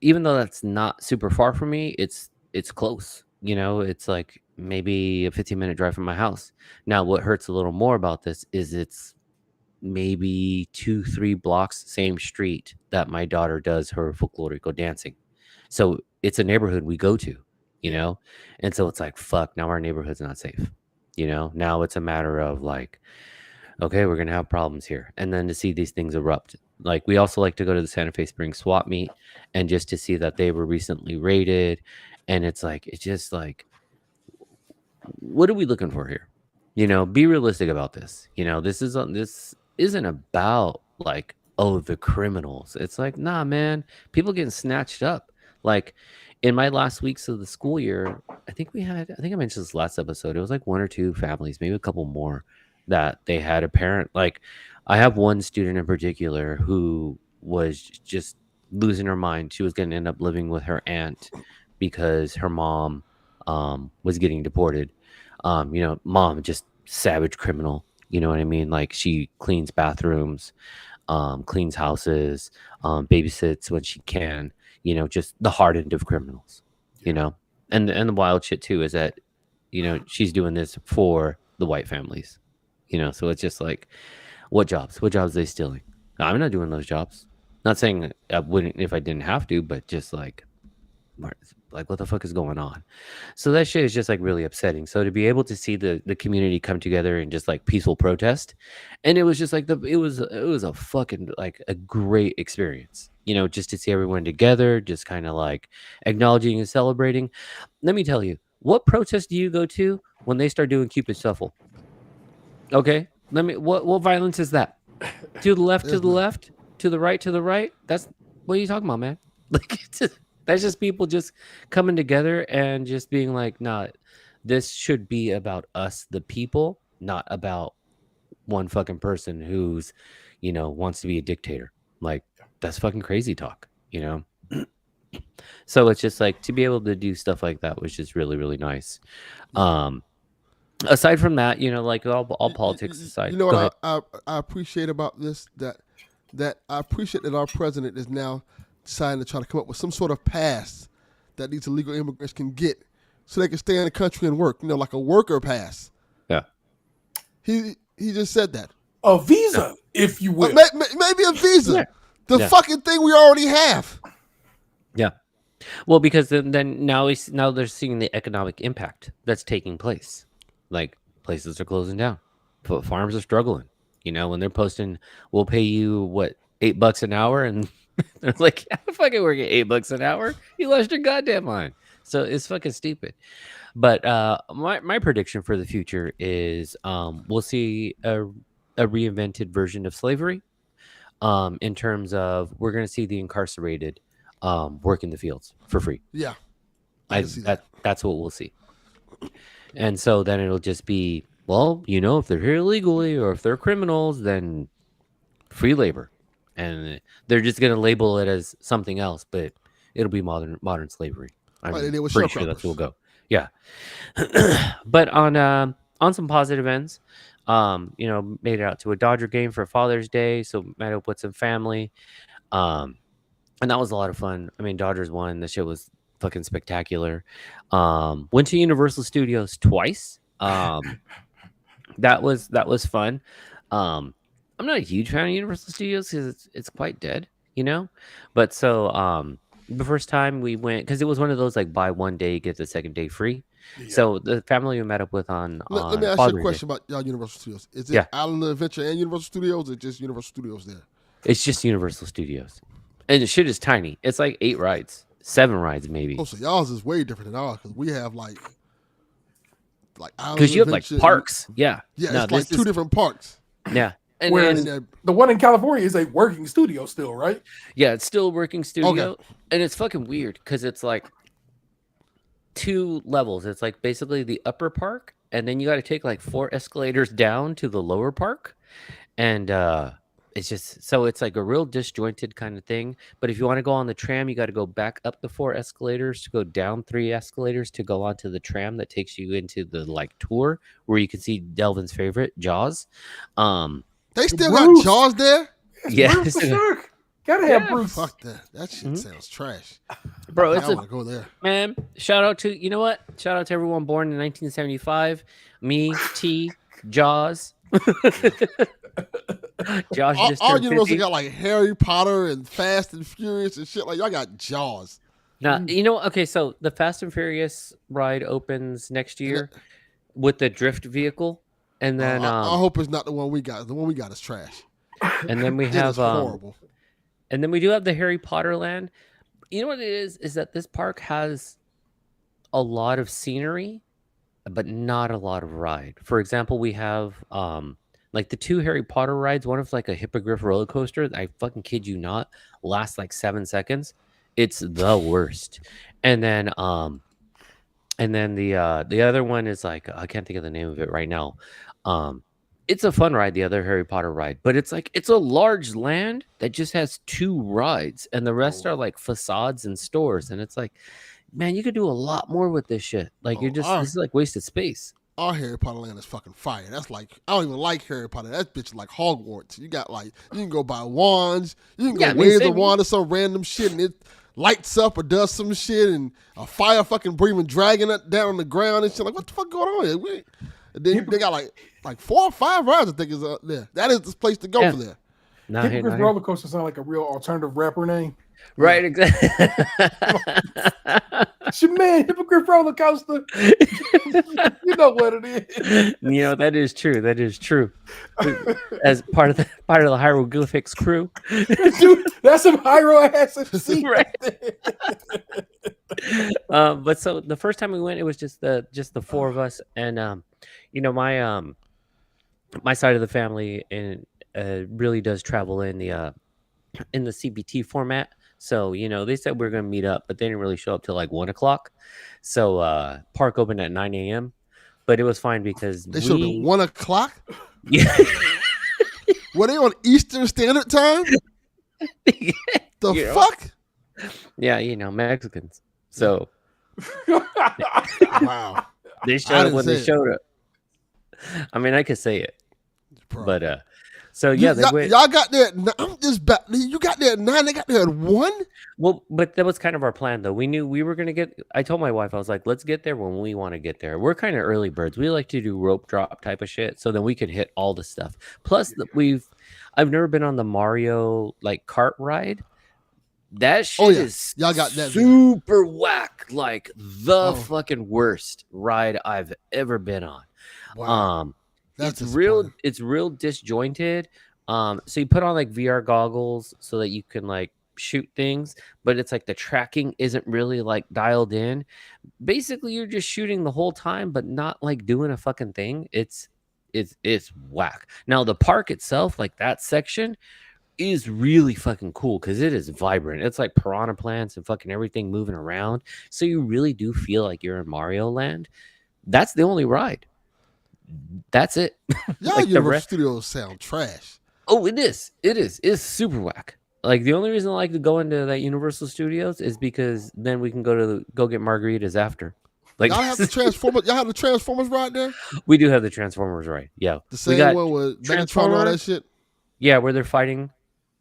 even though that's not super far from me, it's close. It's like maybe a 15-minute drive from my house. Now, what hurts a little more about this is it's maybe 2-3 blocks, same street that my daughter does her folklorico dancing. So it's a neighborhood we go to, you Yeah. know? And so it's like, fuck, now our neighborhood's not safe. Now it's a matter of like, okay, we're gonna have problems here. And then to see these things erupt. Like we also like to go to the Santa Fe Springs swap meet and just to see that they were recently raided. And it's just like, what are we looking for here? Be realistic about this. This isn't about like, oh, the criminals. It's like, nah, man, people getting snatched up. Like in my last weeks of the school year, I think I mentioned this last episode. It was like one or two families, maybe a couple more, that they had a parent. Like I have one student in particular who was just losing her mind. She was going to end up living with her aunt because her mom was getting deported. Mom, just savage criminal. You know what I mean? Like she cleans bathrooms, cleans houses, babysits when she can. Just the hard end of criminals. You Yeah. know, and the wild shit too is that she's doing this for the white families. So it's just like, what jobs? What jobs are they stealing? I'm not doing those jobs. Not saying I wouldn't if I didn't have to, but just like what the fuck is going on? So that shit is just like really upsetting. So to be able to see the community come together and just like peaceful protest, and it was just like it was a fucking like a great experience. Just to see everyone together, just kind of like acknowledging and celebrating. Let me tell you, what protest do you go to when they start doing Cupid shuffle? Okay, what violence is that? To the left, to There's the none. left, to the right, to the right. That's what are you talking about, man? Like that's just people just coming together and just being like, nah, this should be about us, the people, not about one fucking person who's, wants to be a dictator. Like that's fucking crazy talk. So it's just like to be able to do stuff like that was just really, really nice. Yeah. Um, aside from that, like all You, you, politics you aside, you know what go ahead. I appreciate about this, that I appreciate that our president is now deciding to try to come up with some sort of pass that these illegal immigrants can get so they can stay in the country and work. Like a worker pass. Yeah. He just said that. A visa, if you will. Maybe a visa. Yeah. The Yeah. fucking thing we already have. Yeah. Well, because then now they're seeing the economic impact that's taking place. Like places are closing down, farms are struggling. When they're posting, we'll pay you what $8 an hour, and they're like, "How the fucking working $8 an hour? You lost your goddamn mind." So it's fucking stupid. But my prediction for the future is we'll see a reinvented version of slavery. In terms of we're going to see the incarcerated work in the fields for free. Yeah, I can see that. That's what we'll see. And so then it'll just be, well, if they're here illegally or if they're criminals, then free labor. And they're just going to label it as something else, but it'll be modern slavery. I'm Like they did with pretty sure that's sharecroppers. where we'll go. Yeah. But on some positive ends, made it out to a Dodger game for Father's Day, so met up with some family. And that was a lot of fun. I mean, Dodgers won. The shit was fucking spectacular. Went to Universal Studios twice. That was fun. I'm not a huge fan of Universal Studios because it's quite dead, But so the first time we went, because it was one of those like buy one day get the second day free. Yeah. So the family we met up with on Let me ask you a Father's Day, question about y'all Universal Studios. Is it Yeah. Island of Adventure and Universal Studios, or just Universal Studios there? it's just Universal Studios, and the shit is tiny. It's like 8 rides, 7 rides maybe. Oh, so y'all's is way different than ours because we have like Island Because of you have like Adventure. parks, yeah. Yeah, No, it's like this two is- different parks. Yeah, and Whereas- And they're- The one in California is a working studio still, right? yeah, it's still a working studio, and it's fucking weird because it's like 2 levels. It's like basically the upper park, and then you got to take like 4 escalators down to the lower park, and it's just so it's like a real disjointed kind of thing. But if you want to go on the tram, you got to go back up the 4 escalators to go down 3 escalators to go onto the tram that takes you into the like tour where you can see Delvin's favorite, Jaws. they still Bruce. got Jaws there. Yeah, Bruce the Shark. Gotta have Yeah. Bruce. Fuck that. That shit Mhm. sounds trash. bro, I it's want a to go there. man. Shout out to Shout out to everyone born in 1975. Me, T, Jaws. Josh just Our turned Universal 50. got like Harry Potter and Fast and Furious and shit. Like y'all got Jaws. Now, okay, so the Fast and Furious ride opens next And year with the drift vehicle, and then I hope it's not the one we got. The one we got is trash. and then we It is have horrible. and then we do have the Harry Potter land. You know what it is that this park has a lot of scenery, but not a lot of ride. For example, we have like the two Harry Potter rides. One is like a hippogriff roller coaster. I fucking kid you not, lasts like 7 seconds. It's the worst. And then the other one is like I can't think of the name of it right now. It's a fun ride, the other Harry Potter ride, but it's like it's a large land that just has two rides, and the rest are like facades and stores, and it's like, man, you could do a lot more with this shit. Like this is like wasted space. Our Harry Potter land is fucking fire. That's like I don't even like Harry Potter. That bitch is like Hogwarts. You got like you can go buy wands. You can go wave the wand or some random shit and it lights up or does some shit and a fire fucking breathing dragon down on the ground and shit. Like what the fuck going on here? Then they got like 4 or 5 rides I think is up there. That is the place to go for there. Hippogriff roller coaster sound like a real alternative rapper name. Right, exactly. It's your man, Hippogriff roller coaster. You know what it is. That is true. That is true. As part of the hieroglyphics crew. Dude, that's some Hyro ass MC. Right. But so the first time we went, it was just the 4 of us, and my side of the family and really does travel in the CBT format. So, they said we are going to meet up, but they didn't really show up till like 1 o'clock. So, park opened at 9 a.m., but it was fine because they showed at 1 o'clock? Yeah. Were they on Eastern Standard Time? The fuck? Yeah, Mexicans. So, wow. They showed up when they showed up. I mean, I could say it. Bro. But, so yeah, y'all got there. I'm just back. You got there at 9. They got there at 1. Well, but that was kind of our plan, though. We knew we were gonna get. I told my wife, I was like, "Let's get there when we want to get there." We're kind of early birds. We like to do rope drop type of shit, so then we could hit all the stuff. Plus, I've never been on the Mario like kart ride. That shit is y'all got that super whack, like the fucking worst ride I've ever been on. Wow. It's real disjointed. So you put on like VR goggles so that you can like shoot things, but it's like the tracking isn't really like dialed in. Basically, you're just shooting the whole time, but not like doing a fucking thing. It's whack. Now the park itself, like that section, is really fucking cool because it is vibrant. It's like piranha plants and fucking everything moving around. So you really do feel like you're in Mario Land. That's the only ride. That's it. Y'all like Universal Studios sound trash. Oh, it is. It's super whack. Like the only reason I like to go into that Universal Studios is because then we can go get margaritas after. Like y'all have the Transformers. Y'all have the Transformers ride there. We do have the Transformers ride. Yeah, the same one with Megatron and all that shit. Yeah, where they're fighting,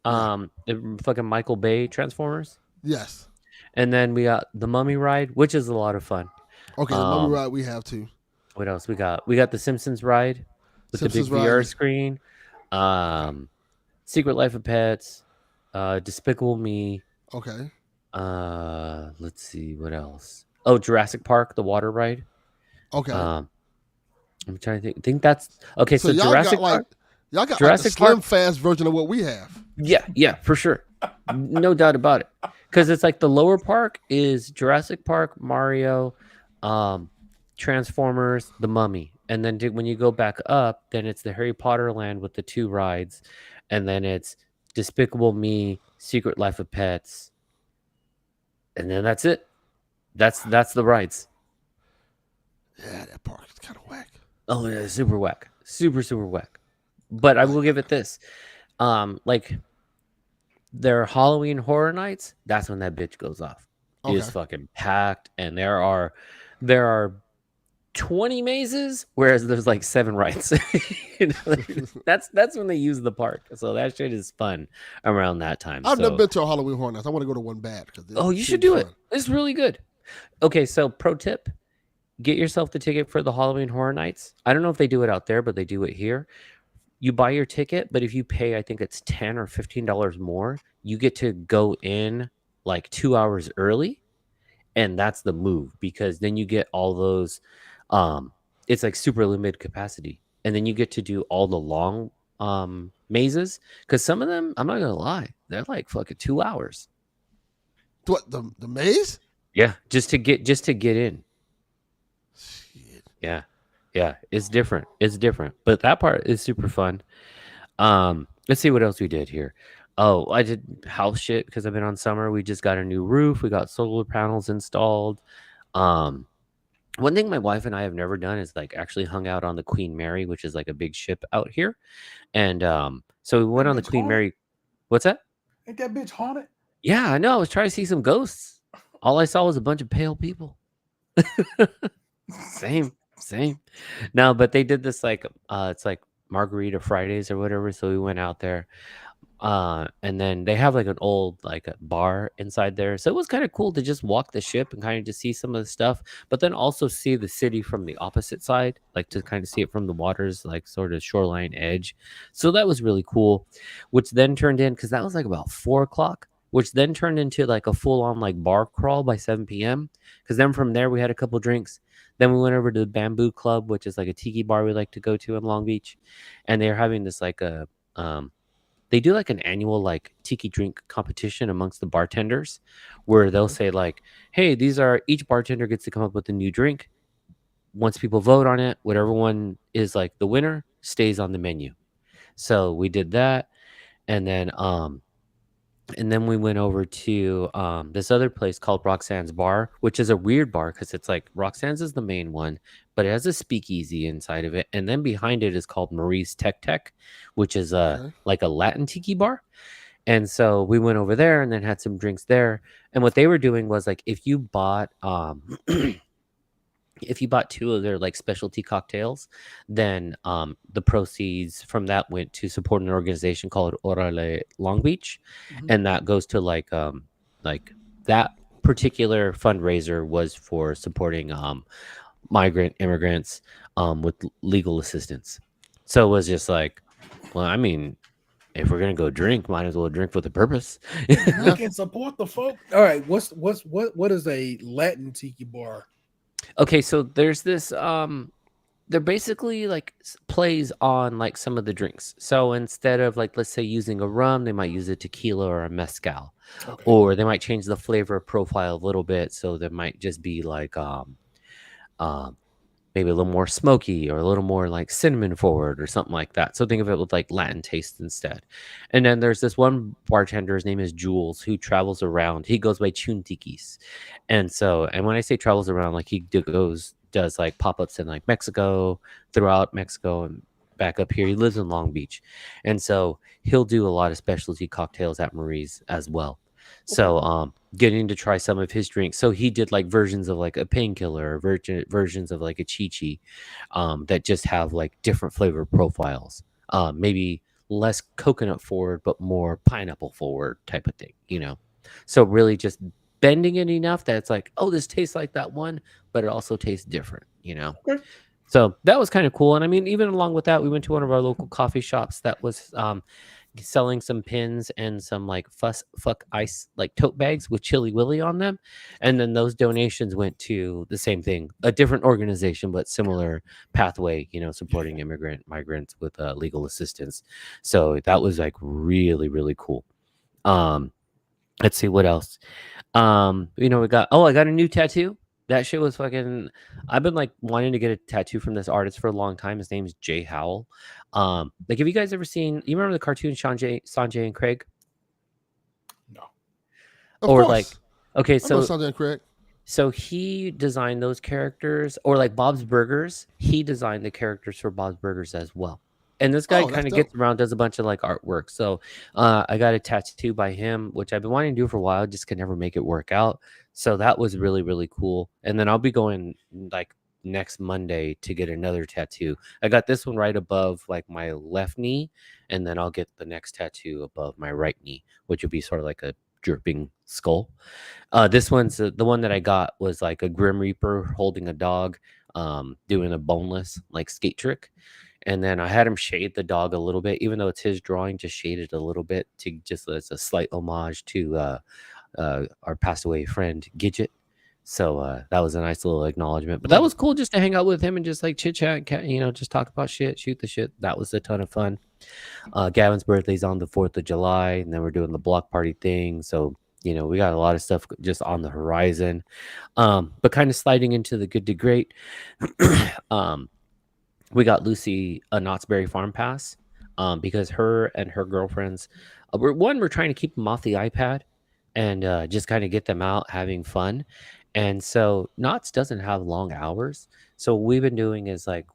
the fucking Michael Bay Transformers. Yes. And then we got the Mummy ride, which is a lot of fun. Okay, the Mummy ride we have too. What else we got? We got the Simpsons ride with the big VR screen. Secret Life of Pets. Despicable Me. Okay. Let's see what else. Oh, Jurassic Park, the water ride. Okay. I'm trying to think that's okay. So Jurassic Park. Y'all got Jurassic like the slim fast version of what we have. Yeah, for sure. No doubt about it. Because it's like the lower park is Jurassic Park, Mario, Transformers, the Mummy. And then when you go back up, then it's the Harry Potter land with the 2 rides. And then it's Despicable Me, Secret Life of Pets. And then that's it. That's the rides. Yeah, that park is kind of whack. Oh, yeah, super whack. Super, super whack. But I will give it this. Like their Halloween Horror Nights, that's when that bitch goes off. Okay. It is fucking packed, and there are 20 mazes, whereas there's like 7 rides. That's when they use the park. So that shit is fun around that time. I've never been to a Halloween Horror Nights. I want to go to one bad. You should do it. It's really good. Okay, so pro tip. Get yourself the ticket for the Halloween Horror Nights. I don't know if they do it out there, but they do it here. You buy your ticket, but if you pay, I think it's $10 or $15 more, you get to go in like 2 hours early. and that's the move because then you get all those it's like super limited capacity, and then you get to do all the long mazes because some of them, I'm not gonna lie, they're like fucking 2 hours. What the maze? Yeah, just to get in. Shit. Yeah. Yeah, it's different. It's different. But that part is super fun. Let's see what else we did here. Oh, I did house shit because I've been on summer. We just got a new roof. We got solar panels installed. Um, one thing my wife and I have never done is like actually hung out on the Queen Mary, which is like a big ship out here. And so we went That on the bitch Queen haunted. Mary. What's that? Ain't that bitch haunted? Yeah, I know. I was trying to see some ghosts. All I saw was a bunch of pale people. Same, same. No, but they did this like it's like Margarita Fridays or whatever. So we went out there. And then they have like an old like a bar inside there. So it was kind of cool to just walk the ship and kind of just see some of the stuff, but then also see the city from the opposite side, like to kind of see it from the water's like sort of shoreline edge. So that was really cool, which then turned in because that was like about 4 o'clock. Which then turned into like a full on like bar crawl by 7 p.m. Because then from there we had a couple drinks. Then we went over to the Bamboo Club, which is like a tiki bar we like to go to in Long Beach, and they're having this like a they do like an annual like tiki drink competition amongst the bartenders where they'll Okay. say like, hey, these are each bartender gets to come up with a new drink. Once people vote on it, whatever one is like the winner stays on the menu. So we did that, and then we went over to this other place called Roxanne's Bar, which is a weird bar because it's like Roxanne's is the main one, but it has a speakeasy inside of it, and then behind it is called Marie's Tech, which is a Okay. like a Latin tiki bar. And so we went over there and then had some drinks there. And what they were doing was like if you bought if you bought two of their like specialty cocktails, then the proceeds from that went to support an organization called Orale Long Beach, Hmm. and that goes to like that particular fundraiser was for supporting migrant immigrants with legal assistance. So it was just like, well, I mean, if we're gonna go drink, might as well drink with a purpose. Yeah. Drink and support the folk. All right, what is a Latin tiki bar? Okay, so there's this they're basically like plays on like some of the drinks. So instead of like let's say using a rum, they might use a tequila or a mezcal, Okay, or they might change the flavor profile a little bit. So there might just be like um maybe a little more smoky or a little more like cinnamon forward or something like that. So think of it with like Latin taste instead. And then there's this one bartender, his name is Jules, who travels around. He goes by Chuntikis. And when I say travels around, like does like pop-ups in like Mexico, throughout Mexico and back up here. He lives in Long Beach. And so he'll do a lot of specialty cocktails at Marie's as well. okay, So getting to try some of his drinks. So he did like versions of like a painkiller, versions of like a chi that just have like different flavor profiles. Maybe less coconut forward, but more pineapple forward type of thing. So really just bending it enough that it's like, oh, this tastes like that one, but it also tastes different. okay. So that was kind of cool. And I mean, even along with that, we went to one of our local coffee shops that was selling some pins and some like fuck ice like tote bags with Chili Willy on them. And then those donations went to the same thing, a different organization, but similar pathway, supporting migrants with legal assistance. So that was like really, really cool. Um, let's see what else. I got a new tattoo. That shit was fucking. I've been like wanting to get a tattoo from this artist for a long time. His name's Jay Howell. Like, have you guys ever seen? You remember the cartoon Sanjay and Craig? No, Of Or like, course. okay, I know so Sanjay and Craig. so he designed those characters, or like Bob's Burgers. He designed the characters for Bob's Burgers as well. And this guy Oh, that's kind of dope. gets around, does a bunch of like artwork. So I got a tattoo by him, which I've been wanting to do for a while, just could never make it work out. So that was really, really cool. And then I'll be going like next Monday to get another tattoo. I got this one right above like my left knee, and then I'll get the next tattoo above my right knee, which would be sort of like a dripping skull. This one's the one that I got was like a Grim Reaper holding a dog, doing a boneless like skate trick. And then I had him shade the dog a little bit, even though it's his drawing, just shaded a little bit to just as a slight homage to our passed away friend Gidget, So that was a nice little acknowledgement. But that Love it. was cool just to hang out with him and just like chit chat, just talk about shit, shoot the shit. That was a ton of fun. Gavin's birthday's on the 4th of July, and then we're doing the block party thing. So, we got a lot of stuff just on the horizon. But kind of sliding into the good to great. um, we got Lucy a Knott's Berry Farm pass because her and her girlfriends, we're trying to keep them off the iPad and just kind of get them out having fun. And so Knott's doesn't have long hours. So what we've been doing is like,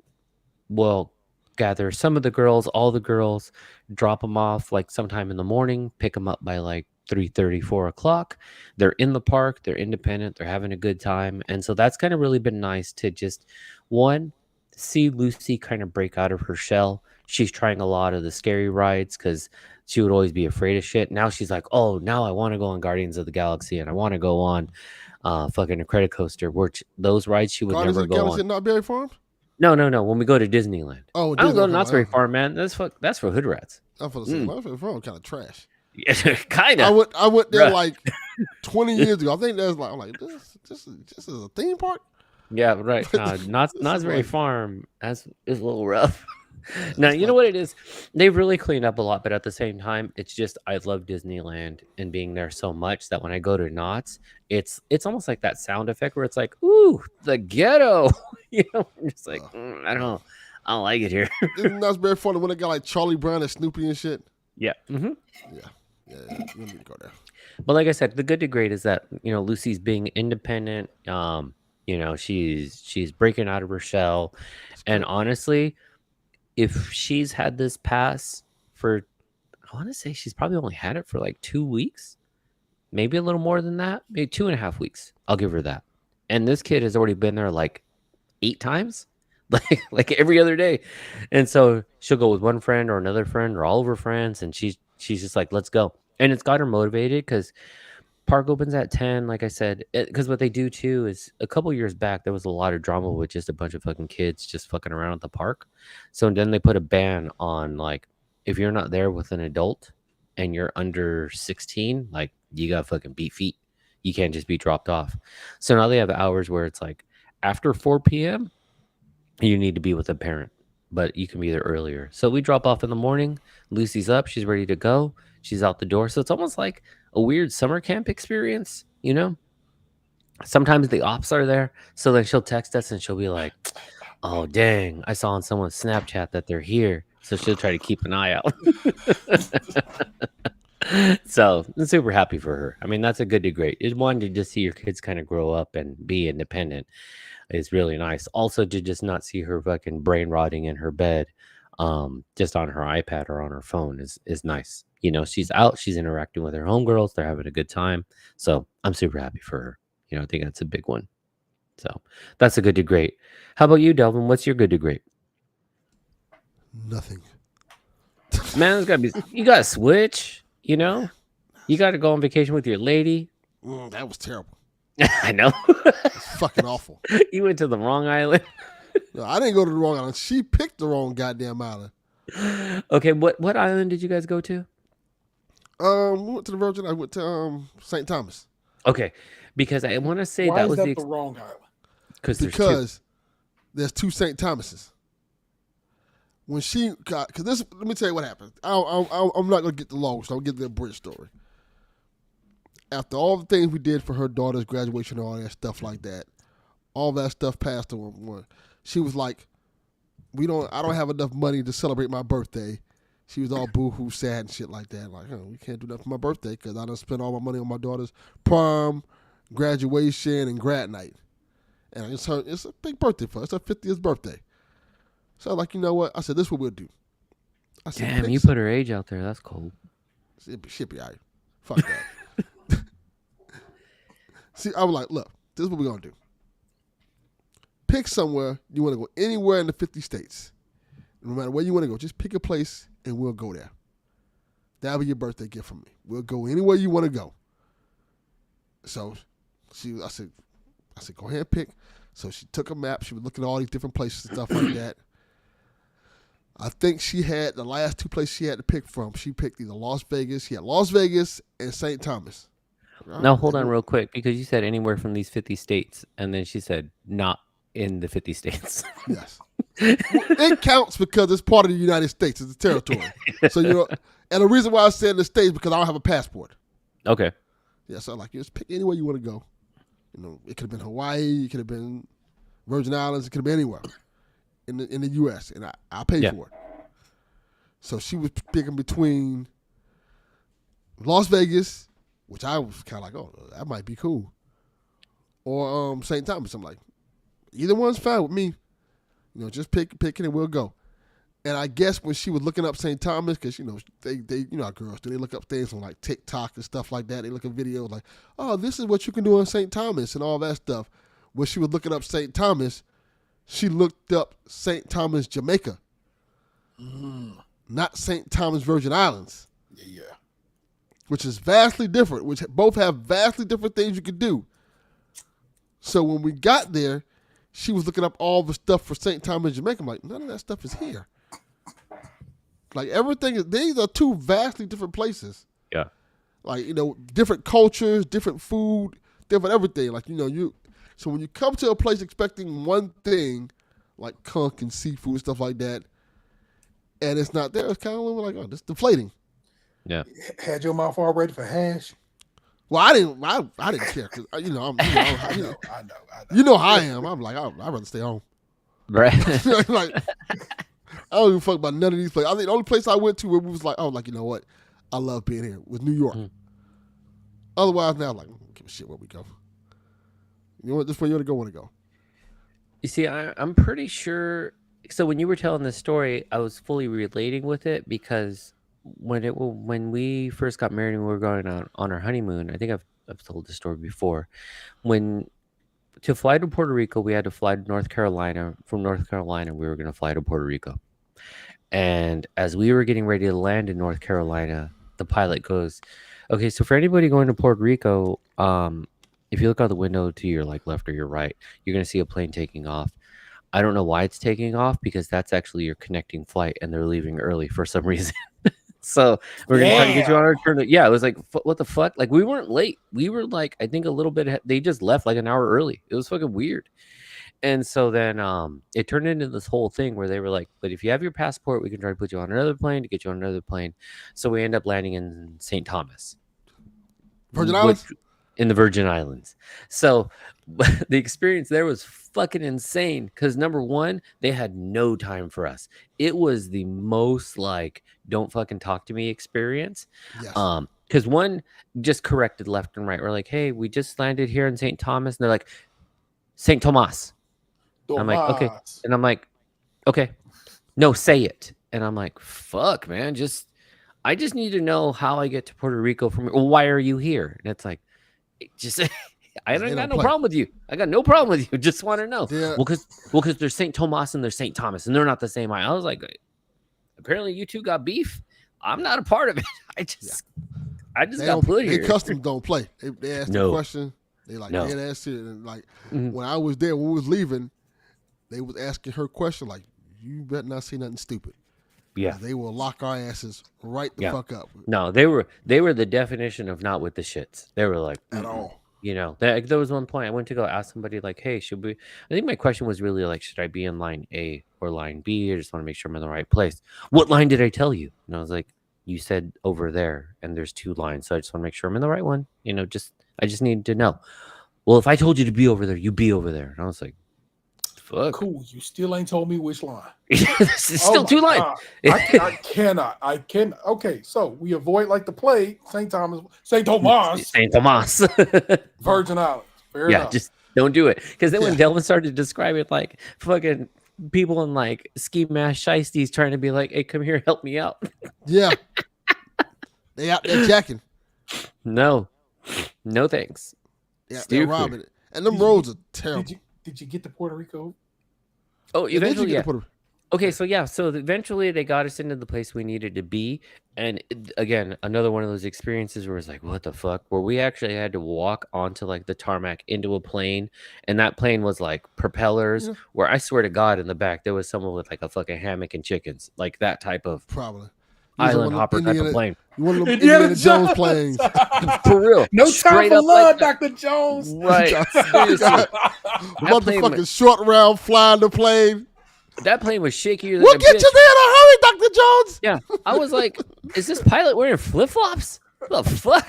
we'll gather some of the girls, all the girls, drop them off like sometime in the morning, pick them up by like 3:30, 4 o'clock. They're in the park, they're independent, they're having a good time. And so that's kind of really been nice to just, one, see Lucy kind of break out of her shell. She's trying a lot of the scary rides because she would always be afraid of shit. Now she's like, oh, now I want to go on Guardians of the Galaxy and I want to go on fucking a credit coaster, which those rides she would Guardians never of the go Galaxy on. at Not Berry Farms? No, no, no. When we go to Disneyland, Oh, I don't go to Disney. Knott's Berry Farm, man. That's for hood rats. I'm for the same. Not Berry Farm kind of trash. Kind I of. went there Bruh. like 20 years ago. I think there's like I'm like this is a theme park. Yeah, right. Knott's is Berry like- Farm is a little rough. Now, it's you know like- what it is? They've really cleaned up a lot, but at the same time, it's just I love Disneyland and being there so much that when I go to Knott's, it's almost like that sound effect where it's like, ooh, the ghetto. I'm just like, I don't like it here. Isn't Knott's Berry Farm the one that got like Charlie Brown and Snoopy and shit? Yeah. Mm-hmm. Yeah. You need to go there. But like I said, the good to great is that Lucy's being independent. She's breaking out of her shell, and honestly, if she's had this pass for, I want to say she's probably only had it for like 2 weeks, maybe a little more than that, maybe 2.5 weeks. I'll give her that. And this kid has already been there like 8 times, like every other day, and so she'll go with one friend or another friend or all of her friends, and she's just like, let's go. And it's got her motivated because park opens at 10, like I said, because what they do too is a couple years back, there was a lot of drama with just a bunch of fucking kids just fucking around at the park. So then they put a ban on, like, if you're not there with an adult and you're under 16, like, you got fucking beat feet. You can't just be dropped off. So now they have hours where it's like after 4 p.m., you need to be with a parent, but you can be there earlier. So we drop off in the morning. Lucy's up. She's ready to go. She's out the door. So it's almost like a weird summer camp experience, Sometimes the ops are there. So then she'll text us and she'll be like, oh, dang, I saw on someone's Snapchat that they're here. So she'll try to keep an eye out. So I'm super happy for her. I mean, that's a good to great. It's one to just see your kids kind of grow up and be independent is really nice. Also to just not see her fucking brain rotting in her bed, just on her iPad or on her phone is nice. She's out, she's interacting with her homegirls, they're having a good time. So I'm super happy for her. I think that's a big one. So that's a good to great. How about you, Delvin? What's your good to great? Nothing. Man, you gotta switch, you gotta go on vacation with your lady. That was terrible. I know. It's fucking awful. You went to the wrong island. No, I didn't go to the wrong island. She picked the wrong goddamn island. Okay, what island did you guys go to? We went to the Virgin. I went to St. Thomas. Okay, because I want to say Why that is was that the wrong island? Because there's 2 St. Thomases. When she got, let me tell you what happened. I'm not gonna get the long, so I'll get the bridge story. After all the things we did for her daughter's graduation and all that stuff like that, all that stuff passed on. She was like, I don't have enough money to celebrate my birthday. She was all boo-hoo sad and shit like that. Like, we can't do that for my birthday because I done spent all my money on my daughter's prom, graduation, and grad night. And it's a big birthday for her. It's her 50th birthday. So I was like, you know what? I said, this is what we'll do. I said, Damn, you put her age out there. That's cold. She'll be all right. Fuck that. See, I was like, look, this is what we're going to do. Pick somewhere you want to go, anywhere in the 50 states. No matter where you want to go, just pick a place and we'll go there. That'll be your birthday gift from me. We'll go anywhere you want to go. So I said, go ahead and pick. So she took a map. She was looking at all these different places and stuff like that. I think she had the last 2 places she had to pick from. She picked either Las Vegas. She had Las Vegas and St. Thomas. All right, Now hold on real quick because you said anywhere from these 50 states, and then she said not in the 50 states. yes. Well, it counts because it's part of the United States. It's a territory. So and the reason why I said in the states because I don't have a passport. Okay. Yeah, so like just pick anywhere you want to go. It could have been Hawaii, it could have been Virgin Islands, it could have been anywhere in the U.S. and I paid for it. So she was picking between Las Vegas, which I was kind of like, oh, that might be cool, or St. Thomas. I'm like, either one's fine with me. Just pick it and we'll go. And I guess when she was looking up St. Thomas, because they how girls do, they look up things on like TikTok and stuff like that. They look at videos like, oh, this is what you can do in St. Thomas and all that stuff. When she was looking up St. Thomas, she looked up St. Thomas, Jamaica, not St. Thomas, Virgin Islands. Yeah. Which is vastly different. Which both have vastly different things you can do. So when we got there, she was looking up all the stuff for St. Thomas, Jamaica. I'm like, none of that stuff is here. Like everything these are two vastly different places. Yeah. Like, different cultures, different food, different everything. Like, so when you come to a place expecting one thing, like conch and seafood and stuff like that, and it's not there, it's kind of like, oh, this is deflating. Yeah. Had your mouth all ready for hash? Well, I didn't care because I know. You know how I am. I'm like, I'd rather stay home. Right. Like, I don't even fuck about none of these places. I think the only place I went to where we was like, oh, like, you know what? I love being here was New York. Otherwise, now, like, I don't give a shit where we go. You know what? This way you want to go. You see, I'm pretty sure. So when you were telling this story, I was fully relating with it because when we first got married and we were going on our honeymoon, I think I've told this story before. To fly to Puerto Rico, we had to fly to North Carolina. From North Carolina, we were going to fly to Puerto Rico. And as we were getting ready to land in North Carolina, the pilot goes, okay, so for anybody going to Puerto Rico, if you look out the window to your left or your right, you're going to see a plane taking off. I don't know why it's taking off because that's actually your connecting flight and they're leaving early for some reason. So we're going to try to get you on our turn. Yeah, it was like, what the fuck? Like, we weren't late. We were like, I think a little bit, they just left like an hour early. It was fucking weird. And so then it turned into this whole thing where they were like, but if you have your passport, we can try to put you on another plane to get you on another plane. So we end up landing in St. Thomas. Virgin Islands? In the Virgin Islands. So the experience there was fucking insane because number one, they had no time for us. It was the most like, don't fucking talk to me experience. Yes. Because one just corrected left and right. We're like, hey, we just landed here in St. Thomas. And they're like, St. Thomas. I'm like, okay. And I'm like, okay, no, say it. And I'm like, fuck, man, I just need to know how I get to Puerto Rico from. Well, why are you here? And it's like, just I don't got no problem with you. I got no problem with you. Just want to know. Yeah. Well, because there's St. Thomas and there's St. Thomas, and they're not the same. I was like, apparently you two got beef. I'm not a part of it. I just got put here. They customs don't play. They ask the question. They like, yeah, that's it. And like when I was there, when we was leaving, they was asking her question like, you better not say nothing stupid. Yeah. They will lock our asses right the fuck up. No, they were the definition of not with the shits. They were like, at all. There was one point I went to go ask somebody like, hey, should we? I think my question was really like, should I be in line A or line B? I just want to make sure I'm in the right place. What line did I tell you? And I was like, you said over there, and there's 2 lines, so I just want to make sure I'm in the right one. I just need to know. Well, if I told you to be over there, you be over there. And I was like, fuck. Cool. You still ain't told me which line. It's still 2 lines. I cannot. Okay, so we avoid like the plague. St. Thomas. Virgin Islands. Fair enough. Just don't do it. Because then when Delvin started to describe it like fucking people in like ski mask shiesties trying to be like, hey, come here, help me out. Yeah. They out there jacking. No thanks. Yeah, they're robbing it. And them roads are terrible. Did you get to Puerto Rico? Oh, eventually, yeah. Okay, so eventually they got us into the place we needed to be. And again, another one of those experiences where it's like, what the fuck? Where we actually had to walk onto like the tarmac into a plane. And that plane was like propellers, where I swear to God in the back, there was someone with like a fucking hammock and chickens. Like that type of. Probably. Island hopper type of plane. One of them Indiana Jones planes. For real. No time Straight for up love, like Dr. Jones. Right. Seriously. Motherfucking short round flying the plane. That plane was shakier than We'll a get bitch. you there in a hurry, Dr. Jones. Yeah. I was like, is this pilot wearing flip-flops? What the fuck?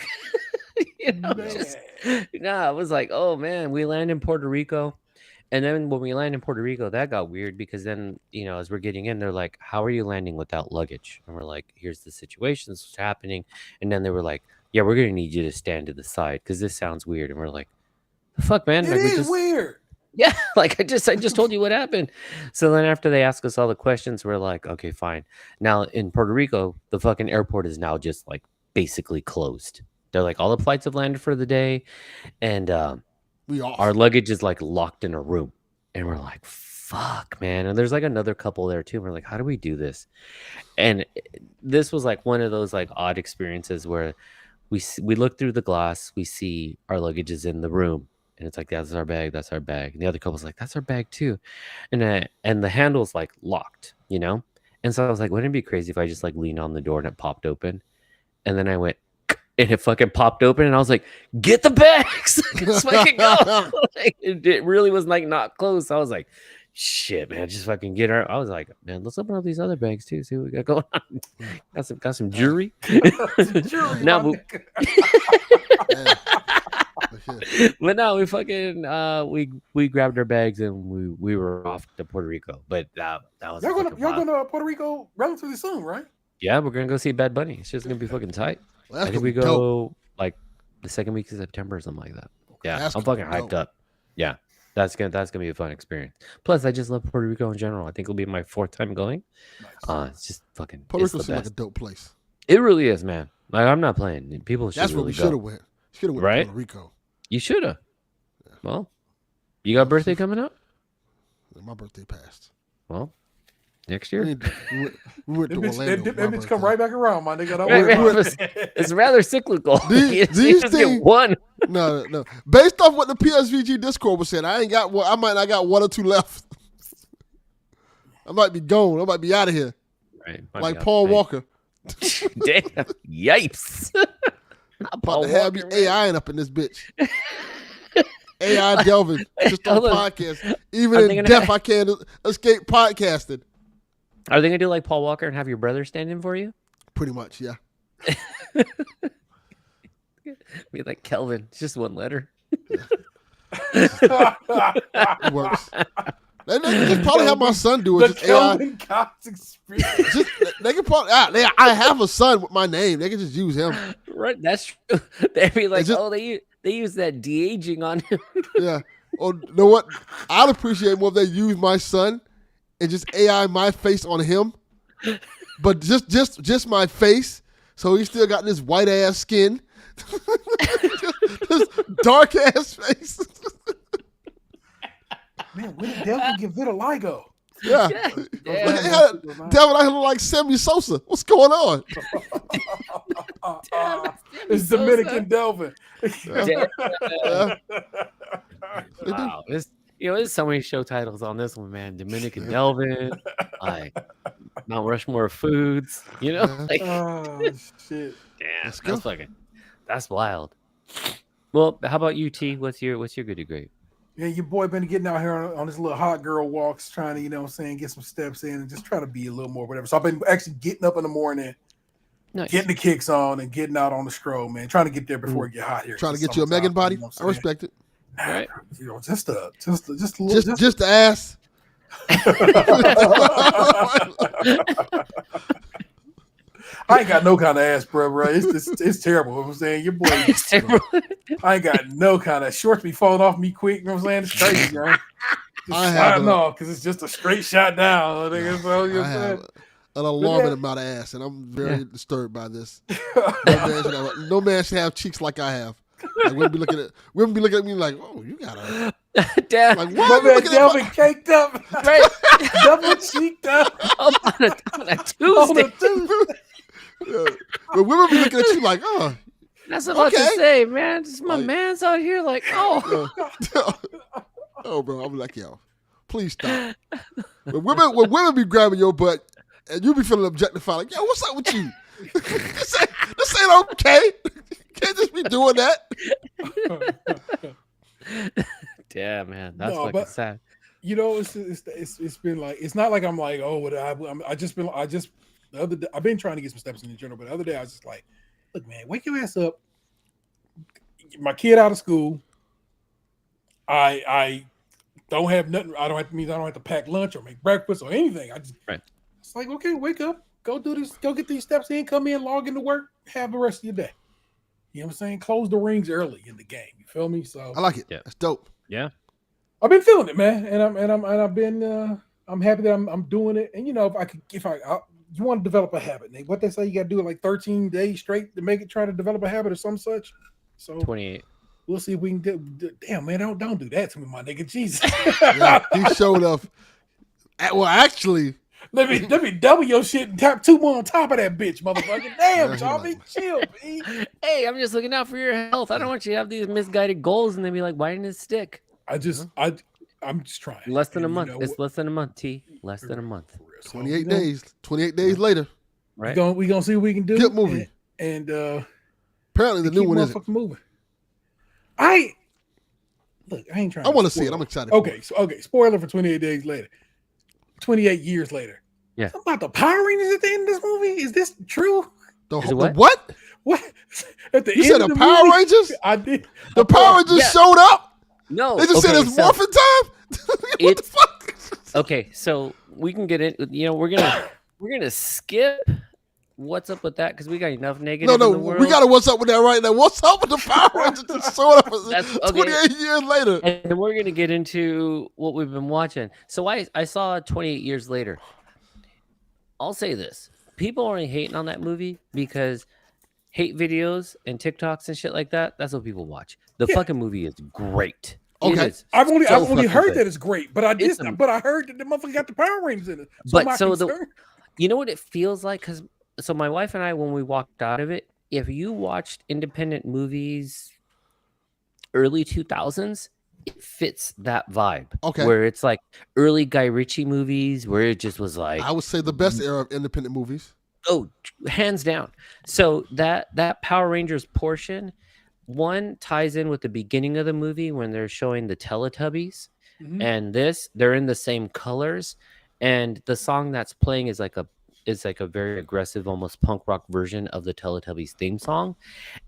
I was like, oh man, we land in Puerto Rico. And then when we land in Puerto Rico, that got weird because then, as we're getting in, they're like, how are you landing without luggage? And we're like, here's the situation, this is what's happening. And then they were like, yeah, we're going to need you to stand to the side because this sounds weird. And we're like, the fuck, man? It is weird. Yeah, like I just told you what happened. So then after they ask us all the questions, we're like, okay, fine. Now in Puerto Rico, the fucking airport is now just like basically closed. They're like, all the flights have landed for the day. And our luggage is like locked in a room. And we're like, fuck, man. And there's like another couple there too. And we're like, how do we do this? And this was like one of those like odd experiences where we look through the glass, we see our luggage is in the room. And it's like, that's our bag, that's our bag. And the other couple's like, that's our bag too. And the handle's like locked, And so I was like, wouldn't it be crazy if I just like leaned on the door and it popped open? And then I went, and it fucking popped open. And I was like, get the bags. Let's fucking go. Like, it really was like not closed. So I was like, shit, man, just fucking get her. I was like, man, let's open up these other bags too. See what we got going on. Got some jewelry. Now, but no, we fucking we grabbed our bags and we were off to Puerto Rico. But that was y'all going to Puerto Rico relatively soon, right? Yeah, we're gonna go see Bad Bunny. It's just gonna be fucking tight. Well, I think we go like the second week of September or something like that. Yeah, I'm fucking hyped up. Yeah, that's gonna be a fun experience. Plus, I just love Puerto Rico in general. I think it'll be my 4th time going. Nice. It's just fucking Puerto Rico seems like a dope place. It really is, man. Like I'm not playing. People should. That's where we should have went. Should have went to Puerto Rico. You should have. Yeah. Well, you got a birthday coming up? My birthday passed. Well, next year. We went to Orlando. That come right back around, my nigga. It's rather cyclical. These things get one. No. Based off what the PSVG Discord was saying, I might not got 1 or 2 left. I might be gone. I might be out of here. Right. Like Paul Walker. Damn. Yipes. About to have me AIing up in this bitch. AI Delvin, just on the podcast. Even in death, I can't escape podcasting. Are they going to do like Paul Walker and have your brother stand in for you? Pretty much, yeah. Be like Kelvin. It's just 1 letter. It works. They probably have my son do it. The Kelvin Cox experience. They can probably. I have a son with my name. They can just use him. Right, that's true. They'd be like, they use that de-aging on him. Yeah. Or you know what? I'd appreciate more if they use my son and just AI my face on him, but just my face, so he still got this white ass skin, this dark ass face. Man, when did Delvin get vitiligo? Yeah. Devin, I look like Sammy Sosa. What's going on? It's Dominican Delvin. Wow. There's so many show titles on this one, man. Dominican Delvin, like Mount Rushmore Foods, like, oh shit. Damn, that's wild. Well, how about you, T? What's your goody great? Yeah, your boy been getting out here on this little hot girl walks, trying to, get some steps in and just trying to be a little more whatever. So I've been actually getting up in the morning, getting the kicks on and getting out on the stroll, man. Trying to get there before it get hot here. Trying to get you a Megan body. I respect it. Right. Just a little, just the ass. I ain't got no kind of ass, bro. It's terrible. You know what I'm saying, your boy. I ain't got no kind of shorts be falling off me quick. You know what I'm saying? It's crazy, bro. I know, because it's just a straight shot down. I have an alarming amount of ass, and I'm very disturbed by this. No man should have cheeks like I have. Like, women be looking at me like, oh, you got a damn. Like, my man Delvin caked up, right? Double cheeked up on a Tuesday. Yeah. But women be looking at you like, oh, that's what I was to say, man. Just my man's out here like, oh, oh, bro. I'm like, yo, please stop. When women be grabbing your butt and you be feeling objectified, like, yo, what's up with you? this ain't okay. Can't just be doing that. Damn, man, that's No, fucking but sad. it's been like it's not like I'm like oh what I just been I just the other day, I've been trying to get some steps in general, but the other day I was just like, look, man, wake your ass up. Get my kid out of school. I don't have nothing. I don't have to pack lunch or make breakfast or anything. Right. It's like okay, wake up, go do this, go get these steps in, come in, log into work, have the rest of your day. You know what I'm saying? Close the rings early in the game. You feel me? So I like it. Yeah. That's dope. Yeah. I've been feeling it, man, and I've been I'm happy that I'm doing it. And you know, if I you want to develop a habit, Nate, what they say you got to do it like 13 days straight to make it. Try to develop a habit or some such. So 28. we'll see if we can do. Damn, man, don't do that to me, my nigga. Jesus, Yeah, he showed up. Well, actually, let me double your shit and tap 2 more on top of that bitch, motherfucker. Damn, Yeah, Charlie, chill, B. Hey, I'm just looking out for your health. I don't want you to have these misguided goals and then be like, why didn't it stick? I'm just trying. Less than a And you month. know It's what? less than a month, T. Less than a For month. real. So 28 days. 28 days later. Right? We gonna see what we can do. Good movie. And Apparently, the new keep one is. motherfucking moving. I ain't trying. I to want to see it. spoil I'm excited. For Okay, it. so spoiler for 28 days later. 28 years later. Yeah. Something about the Power Rangers at the end of this movie? Is this true? Is it what? What? What? At the You end said of the the Power movie? Rangers? I did. The Power Rangers Yeah. showed up? No. They just said okay, it's so- morphin' time? What the It's- fuck? Okay, so we can get it. You know, we're gonna skip. What's up with that? Because we got enough negative No, in the world. we got to what's up with that right now. What's up with the Power Rangers just showing up That's- okay. 28 years later? And then we're gonna get into what we've been watching. So I saw 28 years later. I'll say this: people are hating on that movie because hate videos and TikToks and shit like that. That's what people watch. The Yeah. fucking movie is great. Okay. It is I've only fucking heard good. that it's great, but I heard that the motherfucker got the Power Rangers in it. So But my so concern, you know what it feels like? Because so my wife and I, when we walked out of it, if you watched independent movies early 2000s, it fits that vibe. Okay. Where it's like early Guy Ritchie movies where it just was like, I would say the best era of independent movies. oh, hands down. So that Power Rangers portion, one ties in with the beginning of the movie when they're showing the Teletubbies, Mhm. and they're in the same colors, and the song that's playing is like a very aggressive, almost punk rock version of the Teletubbies theme song,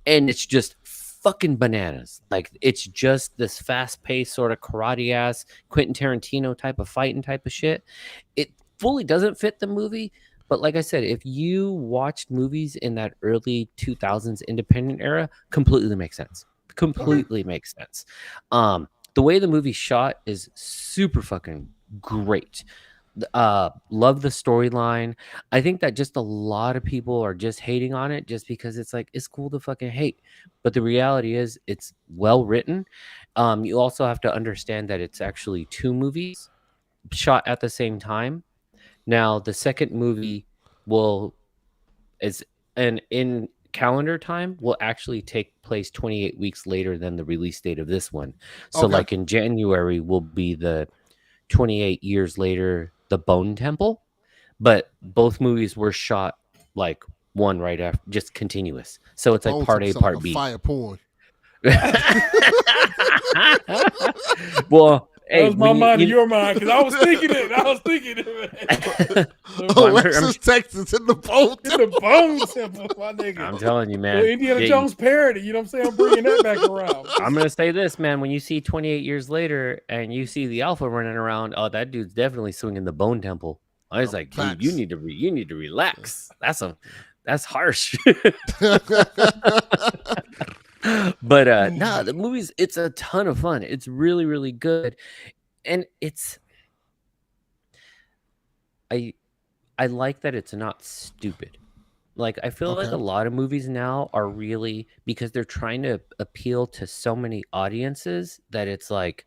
and it's just fucking bananas. Like it's just this fast paced sort of karate ass Quentin Tarantino type of fighting type of shit. It fully doesn't fit the movie. But like I said, if you watched movies in that early 2000s independent era, completely makes sense. Completely makes sense. The way the movie shot is super fucking great. Love the storyline. I think that just a lot of people are just hating on it just because it's like it's cool to fucking hate. But the reality is it's well written. You also have to understand that it's actually 2 movies shot at the same time. Now, the second movie is and in calendar time will actually take place 28 weeks later than the release date of this one. So Okay. like in January will be the 28 years later, the Bone Temple, but both movies were shot like one right after, just continuous. So it's like Bones part A, sound like part a B. Fire porn. Well, that hey, was my when mind you- and your mind because I was thinking it. Oh, I'm Texas, Texas, in the boat. It's the Bone Temple, my nigga. I'm telling you, The man. Indiana Yeah, Jones parody. You know what I'm saying? I'm bringing that back around. I'm gonna say this, man. When you see 28 years later and you see the Alpha running around, oh, that dude's definitely swinging the Bone Temple. I was like, dude, you facts. need to relax. That's harsh. But nah, the movie's it's a ton of fun. It's really, really good, and I like that it's not stupid. Like I feel like Okay. a lot of movies now are really because they're trying to appeal to so many audiences that it's like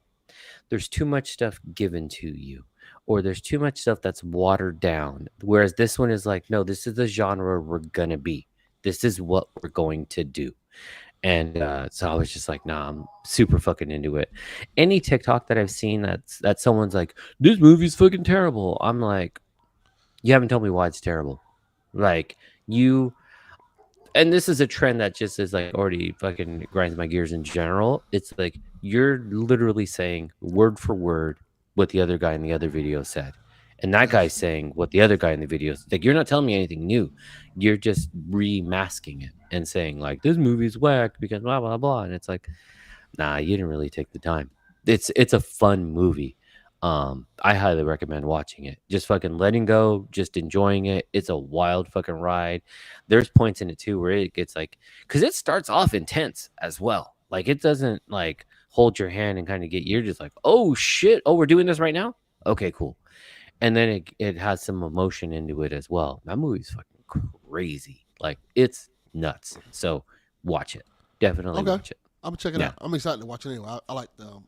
there's too much stuff given to you or there's too much stuff that's watered down. Whereas this one is like, no, this is the genre we're gonna be. This is what we're going to do. And so I was just like, nah, I'm super fucking into it. Any TikTok that I've seen that someone's like, this movie's fucking terrible. I'm like, you haven't told me why it's terrible. Like and this is a trend that just is like already fucking grinds my gears in general. It's like you're literally saying word for word what the other guy in the other video said. And that guy's Yes. saying what the other guy in the video is like, you're not telling me anything new. You're just remasking it and saying, like, this movie's whack because blah blah blah. And it's like, nah, you didn't really take the time. It's a fun movie. I highly recommend watching it. Just fucking letting go, just enjoying it. It's a wild fucking ride. There's points in it too where it gets like, because it starts off intense as well. Like it doesn't like hold your hand and kind of get you're just like, oh shit, oh we're doing this right now. Okay, cool. And then it has some emotion into it as well. That movie's fucking crazy. Like it's nuts. So watch it. Definitely Okay. watch it. I'm gonna check it Yeah. out. I'm excited to watch it anyway. I like the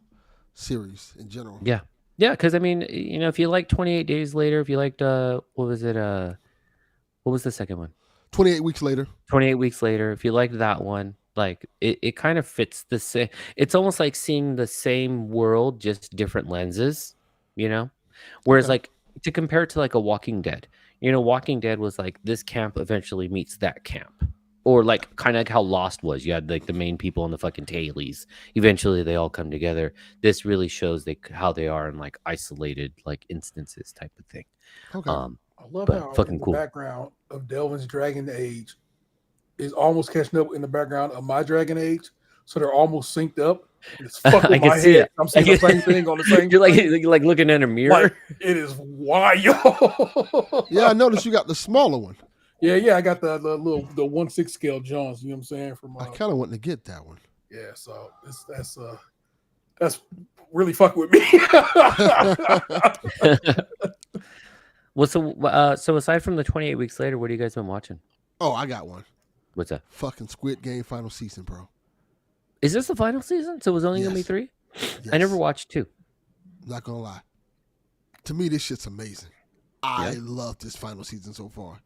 series in general. Yeah. Yeah, because I mean, if you like 28 Days Later, if you liked what was it? What was the second one? 28 weeks later. 28 Weeks Later. If you liked that one, like it kind of fits the same. It's almost like seeing the same world, just different lenses, you know? Whereas Okay. like to compare it to like a Walking Dead, Walking Dead was like this camp eventually meets that camp. Or like kind of like how Lost was. You had like the main people in the fucking tailies. Eventually they all come together. This really shows how they are in like isolated like instances type of thing. Okay. I love But how in fucking the cool. background of Delvin's Dragon Age is almost catching up in the background of my Dragon Age. So they're almost synced up. It's fucking I can my see head. it. I'm seeing the same thing on the same You're screen. like looking in a mirror. Like, it is wild. Yeah, I noticed you got the smaller one. Yeah. I got the little 1/6 scale Jones. You know what I'm saying? From I kind of want to get that one. yeah. So that's really fucking with me. Well, so aside from the 28 Weeks Later, what have you guys been watching? Oh, I got one. What's that? Fucking Squid Game final season, bro. Is this the final season? So it was only gonna be Yes. 3? Yes. I never watched 2. Not gonna lie. To me, this shit's amazing. I love this final season so far.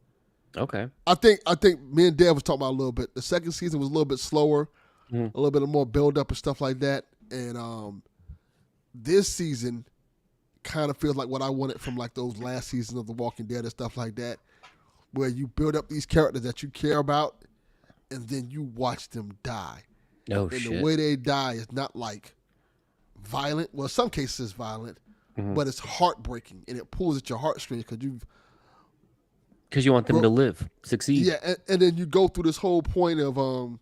Okay. I think me and Dad was talking about a little bit. The second season was a little bit slower, Mhm. a little bit more build up and stuff like that. And this season kind of feels like what I wanted from like those last seasons of The Walking Dead and stuff like that, where you build up these characters that you care about, and then you watch them die. Oh And shit. the way they die is not like violent. Well, in some cases it's violent, Mhm. but it's heartbreaking and it pulls at your heartstrings because you've Because you want them to live, succeed. yeah, and then you go through this whole point of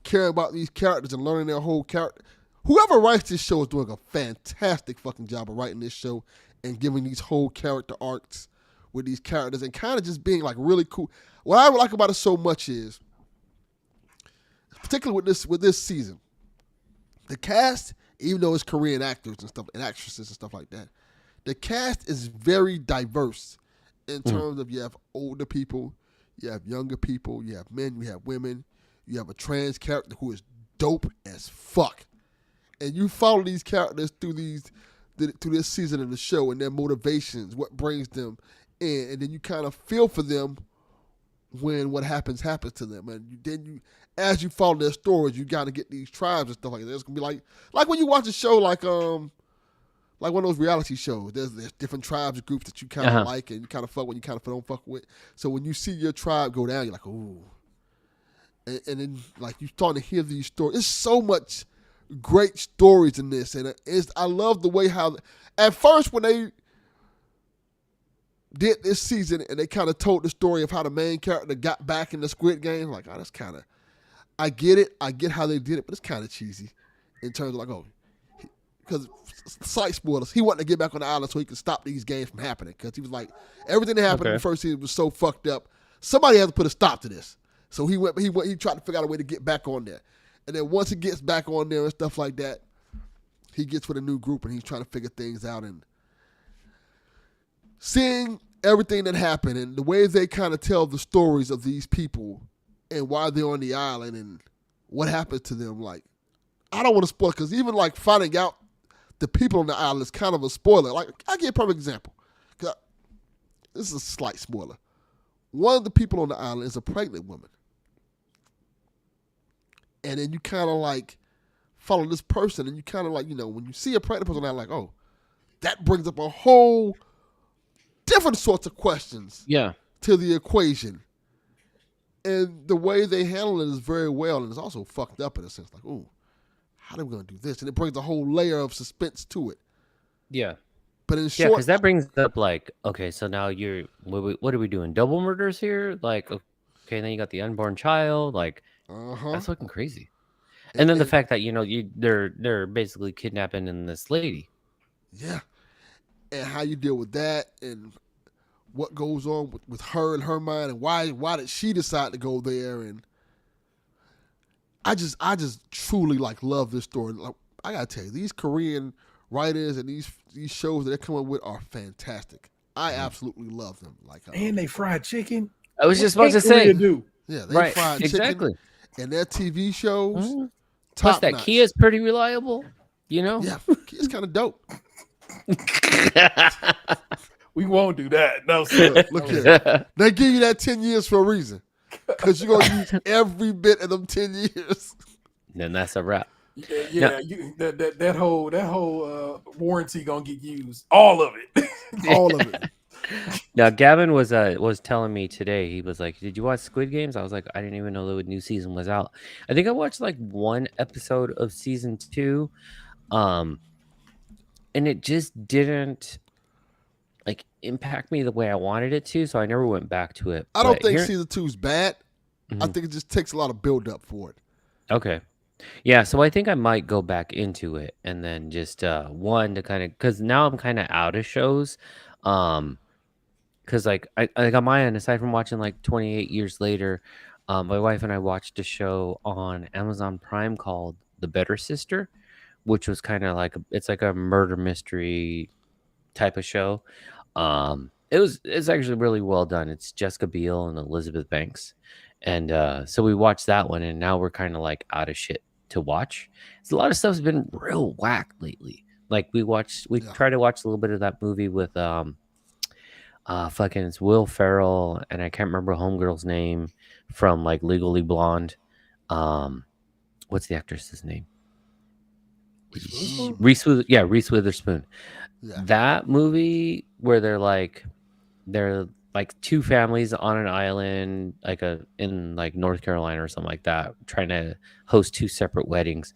caring about these characters and learning their whole character. Whoever writes this show is doing a fantastic fucking job of writing this show and giving these whole character arcs with these characters and kind of just being like really cool. What I like about it so much is, particularly with this season, the cast, even though it's Korean actors and stuff and actresses and stuff like that, the cast is very diverse in terms of you have older people, you have younger people, you have men, you have women, you have a trans character who is dope as fuck. And you follow these characters through this season of the show and their motivations, what brings them in, and then you kind of feel for them when what happens to them, and as you follow their stories, you got to get these tribes and stuff like that. It's gonna be like when you watch a show like one of those reality shows. There's different tribes and groups that you kind of like and you kind of fuck with, you kind of don't fuck with. So when you see your tribe go down, you're like, ooh, and then like you starting to hear these stories. There's so much great stories in this, and I love the way how at first when they did this season and they kind of told the story of how the main character got back in the Squid Game, like, oh, that's kind of, I get it, I get how they did it, but it's kind of cheesy in terms of like, oh, because slight spoilers, he wanted to get back on the island so he could stop these games from happening, because he was like, everything that happened in the first season was so fucked up, somebody had to put a stop to this. So he tried to figure out a way to get back on there. And then once he gets back on there and stuff like that, he gets with a new group and he's trying to figure things out. And seeing everything that happened and the way they kind of tell the stories of these people and why they're on the island and what happens to them, like, I don't want to spoil it, because even like finding out the people on the island is kind of a spoiler. Like, I'll give you a perfect example. This is a slight spoiler. One of the people on the island is a pregnant woman. And then you kind of like follow this person and you kind of like, when you see a pregnant person, I'm like, oh, that brings up a whole different sorts of questions Yeah. to the equation. And the way they handle it is very well, and it's also fucked up in a sense. Like, ooh, how are we gonna do this? And it brings a whole layer of suspense to it. Yeah. But in Yeah, short, because that brings up like, okay, so now what are we doing? Double murders here? Like, okay, then you got the unborn child. Like, uh-huh. that's looking crazy. And, And then the and fact that they're basically kidnapping in this lady. yeah, and how you deal with that, and what goes on with her and her mind, and why did she decide to go there? And I just truly like love this story. Like, I gotta tell you, these Korean writers and these shows that they're coming with are fantastic. I absolutely love them. Like, And they fried chicken. I was What just about can't to Korea say, do? yeah, they right? fried chicken Exactly. and their TV shows Mhm. Plus, top that notch. Kia is pretty reliable. You know. Yeah, it's kind of dope. We won't do that. No, sir. Look here, they give you that 10 years for a reason, because you're gonna use every bit of them 10 years. Then that's a wrap. Yeah, that whole warranty gonna get used, all of it. All of it. Now, Gavin was telling me today. He was like, "Did you watch Squid Games?" I was like, "I didn't even know the new season was out." I think I watched like one episode of season 2, um, and it just didn't like impact me the way I wanted it to. So I never went back to it. I don't But think here, season 2 is bad. I Mhm. think it just takes a lot of build up for it. Okay, yeah. So I think I might go back into it and then just one to kind of because now I'm kind of out of shows. Um, Because like like on my end, aside from watching like 28 years later, my wife and I watched a show on Amazon Prime called The Better Sister, which was kind of like it's like a murder mystery type of show. It's actually really well done. It's Jessica Biel and Elizabeth Banks, and so we watched that one, and now we're kind of like out of shit to watch. So a lot of stuff's been real whack lately. Like we Yeah. tried to watch a little bit of that movie with fucking it's Will Ferrell and I can't remember homegirl's name from like Legally Blonde. Um, what's the actress's name? Reese Witherspoon. Yeah. That movie where they're like two families on an island, like in like North Carolina or something like that, trying to host two separate weddings.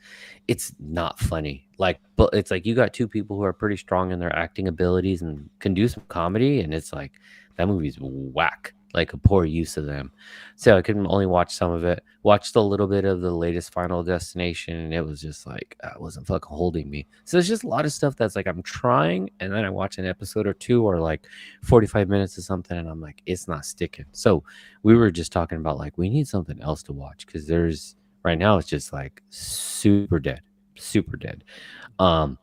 It's not funny. Like, but it's like you got two people who are pretty strong in their acting abilities and can do some comedy, and it's like that movie's whack, like a poor use of them. So I could only watch some of it. Watched a little bit of the latest Final Destination, and it was just like it wasn't fucking holding me. So there's just a lot of stuff that's like I'm trying, and then I watch an episode or two, or like 45 minutes of something, and I'm like, it's not sticking. So we were just talking about like we need something else to watch because there's right now it's just like super dead, super dead. Um,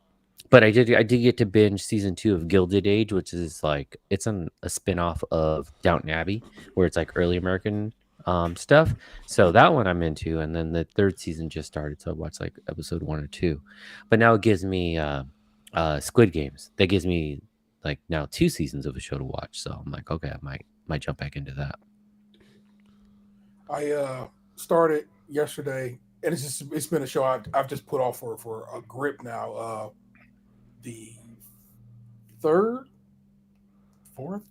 but I did get to binge season 2 of Gilded Age, which is like it's a spin-off of Downton Abbey, where it's like early American stuff. So that one I'm into, and then the third season just started, so I watched like episode 1 or 2. But now it gives me Squid Games. That gives me like now 2 seasons of a show to watch. So I'm like, okay, I might jump back into that. I started yesterday, and it's been a show I've just put off for a grip now. The third, fourth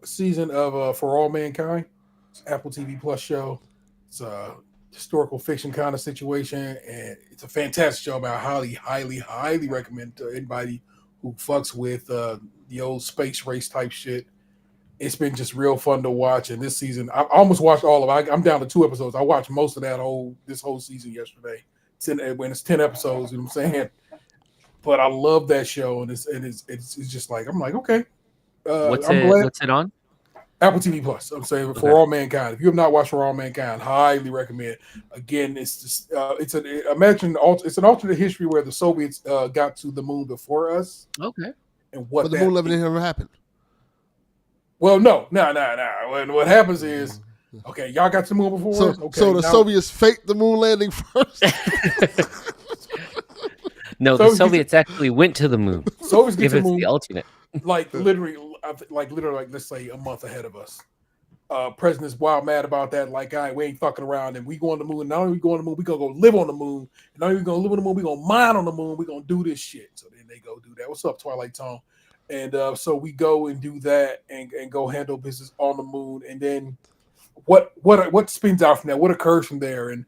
season of For All Mankind. It's an Apple TV Plus show. It's a historical fiction kind of situation, and it's a fantastic show. About highly recommend to anybody who fucks with the old space race type shit. It's been just real fun to watch. And this season, I almost watched all of it. I'm down to 2 episodes. I watched most of this whole season yesterday. When it's 10 episodes, you know what I'm saying? But I love that show, and it's just like I'm like, okay. I'm glad What's it on? Apple TV Plus. I'm saying Okay. For All Mankind. If you have not watched For All Mankind, highly recommend. Again, it's just it's an alternate history where the Soviets got to the moon before us, Okay. and what But the that moon landing never happened. Well, no. What happens is, okay, y'all got to the moon before So, us. Okay, so the now, Soviets faked the moon landing first. No, the Soviets actually went to the moon. Soviets get If to the it's moon the alternate. like literally, let's say a month ahead of us. President's wild mad about that. Like, all right, we ain't fucking around, and we go on the moon. Not only we go on the moon, we gonna go live on the moon. And not only we gonna live on the moon, we gonna mine on the moon. We gonna do this shit. So then they go do that. What's up, Twilight Tone? And so we go and do that and go handle business on the moon. And then what spins out from that, what occurs from there, and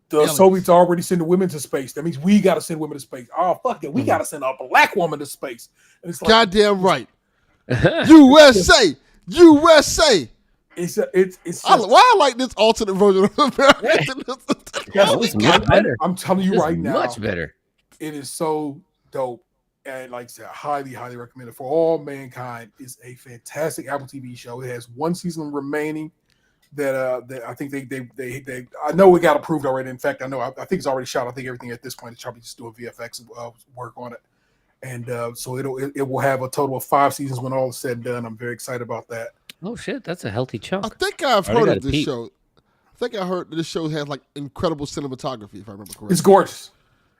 the Aliens. Soviets already send women to space. That means we got to send women to space. Oh fuck it, we Mhm. got to send a black woman to space. And it's like Goddamn right. USA, USA. it's just, Why I like this alternate version of America? Oh, it's much better. I'm telling you It's right now, much better. it is so dope. And like I said, highly, highly recommend it for all mankind. It's a fantastic Apple TV show. It has one season remaining. That I think they I know it got approved already. In fact, I think it's already shot. I think everything at this point is probably just doing VFX work on it, and so it will have a total of 5 seasons when all is said and done. I'm very excited about that. Oh shit, that's a healthy chunk. I think I've Already heard got of a this peek. show. I think I heard that this show has like incredible cinematography, if I remember correctly. It's gorgeous.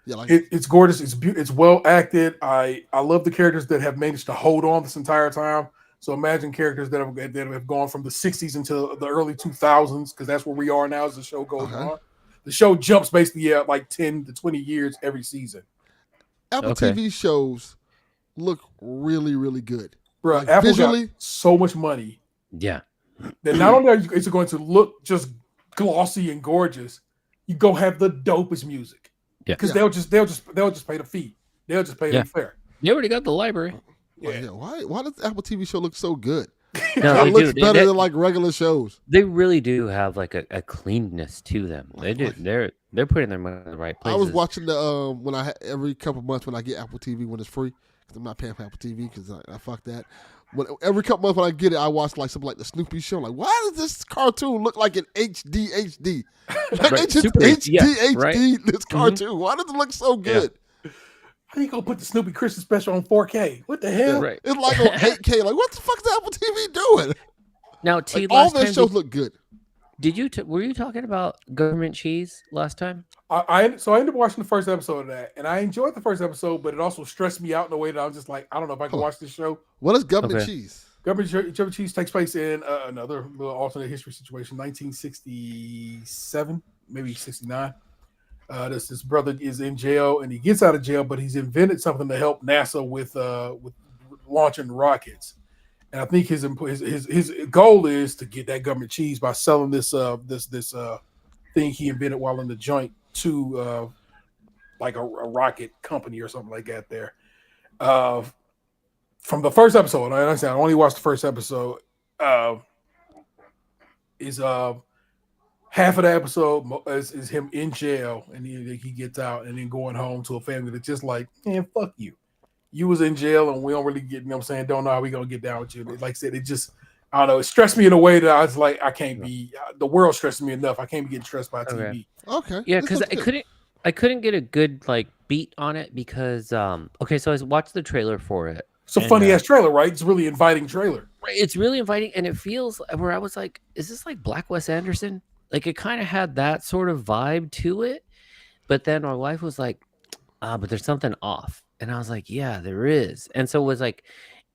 Yeah, like It's gorgeous. It's well acted. I love the characters that have managed to hold on this entire time. So imagine characters that have gone from the 60s into the early 2000s, because that's where we are now as the show goes on. The show jumps basically like 10 to 20 years every season. Apple Okay. TV shows look really, really good. Bro, Like, Apple visually- got so much money Yeah. that not only is it going to look just glossy and gorgeous, you go have the dopest music. Yeah. Because Yeah. they'll just pay the fee. They'll just pay Yeah. the fair. You already got the library. Like, yeah, why does the Apple TV show look so good? No, It they looks do. better They- than like regular shows. They really do have like a cleanness to them. They do. Like- They're putting their money in the right I places. was watching the when I every couple months when I get Apple TV when it's free, because I'm not paying for Apple TV because I fuck that. Every couple months when I get it, I watch like something like the Snoopy show. Like, why does this cartoon look like an HD? Like Right, it's just Super HD HD, right. this cartoon. Why does it look so good? How you gonna put the Snoopy Christmas special on 4K? What the hell? Right. It's like on 8K. Like, what the fuck is Apple TV doing? Now, T, Like, all last their time shows look good. did you were you talking about government cheese last time? I ended up watching the first episode of that, and I enjoyed the first episode, but it also stressed me out in a way that I was just like, I don't know if I can Huh. watch this show. What is government Okay. cheese? Government Cheese takes place in another little alternate history situation, 1967, maybe 69. This brother is in jail, and he gets out of jail, but he's invented something to help NASA with launching rockets. And I think his goal is to get that government cheese by selling this thing he invented while in the joint to like a rocket company or something like that. There, from the first episode, I understand. I only watched the first episode. Is half of the episode is him in jail, and he gets out, and then going home to a family that's just like, man, fuck you. You was in jail, and we don't really get, you know what I'm saying, don't know how we gonna get down with you. Like I said, it just, I don't know, it stressed me in a way that I was like, I can't be, the world stressed me enough. I can't be getting stressed by TV. Okay. Yeah, this because looks good. I couldn't get a good like beat on it because okay, so I watched the trailer for it. It's a And, funny ass trailer, right? It's a really inviting trailer. It's really inviting, and it feels where I was like, is this like Black Wes Anderson? Like it kind of had that sort of vibe to it, but then my wife was like, but there's something off, and I was like, yeah, there is, and so it was like,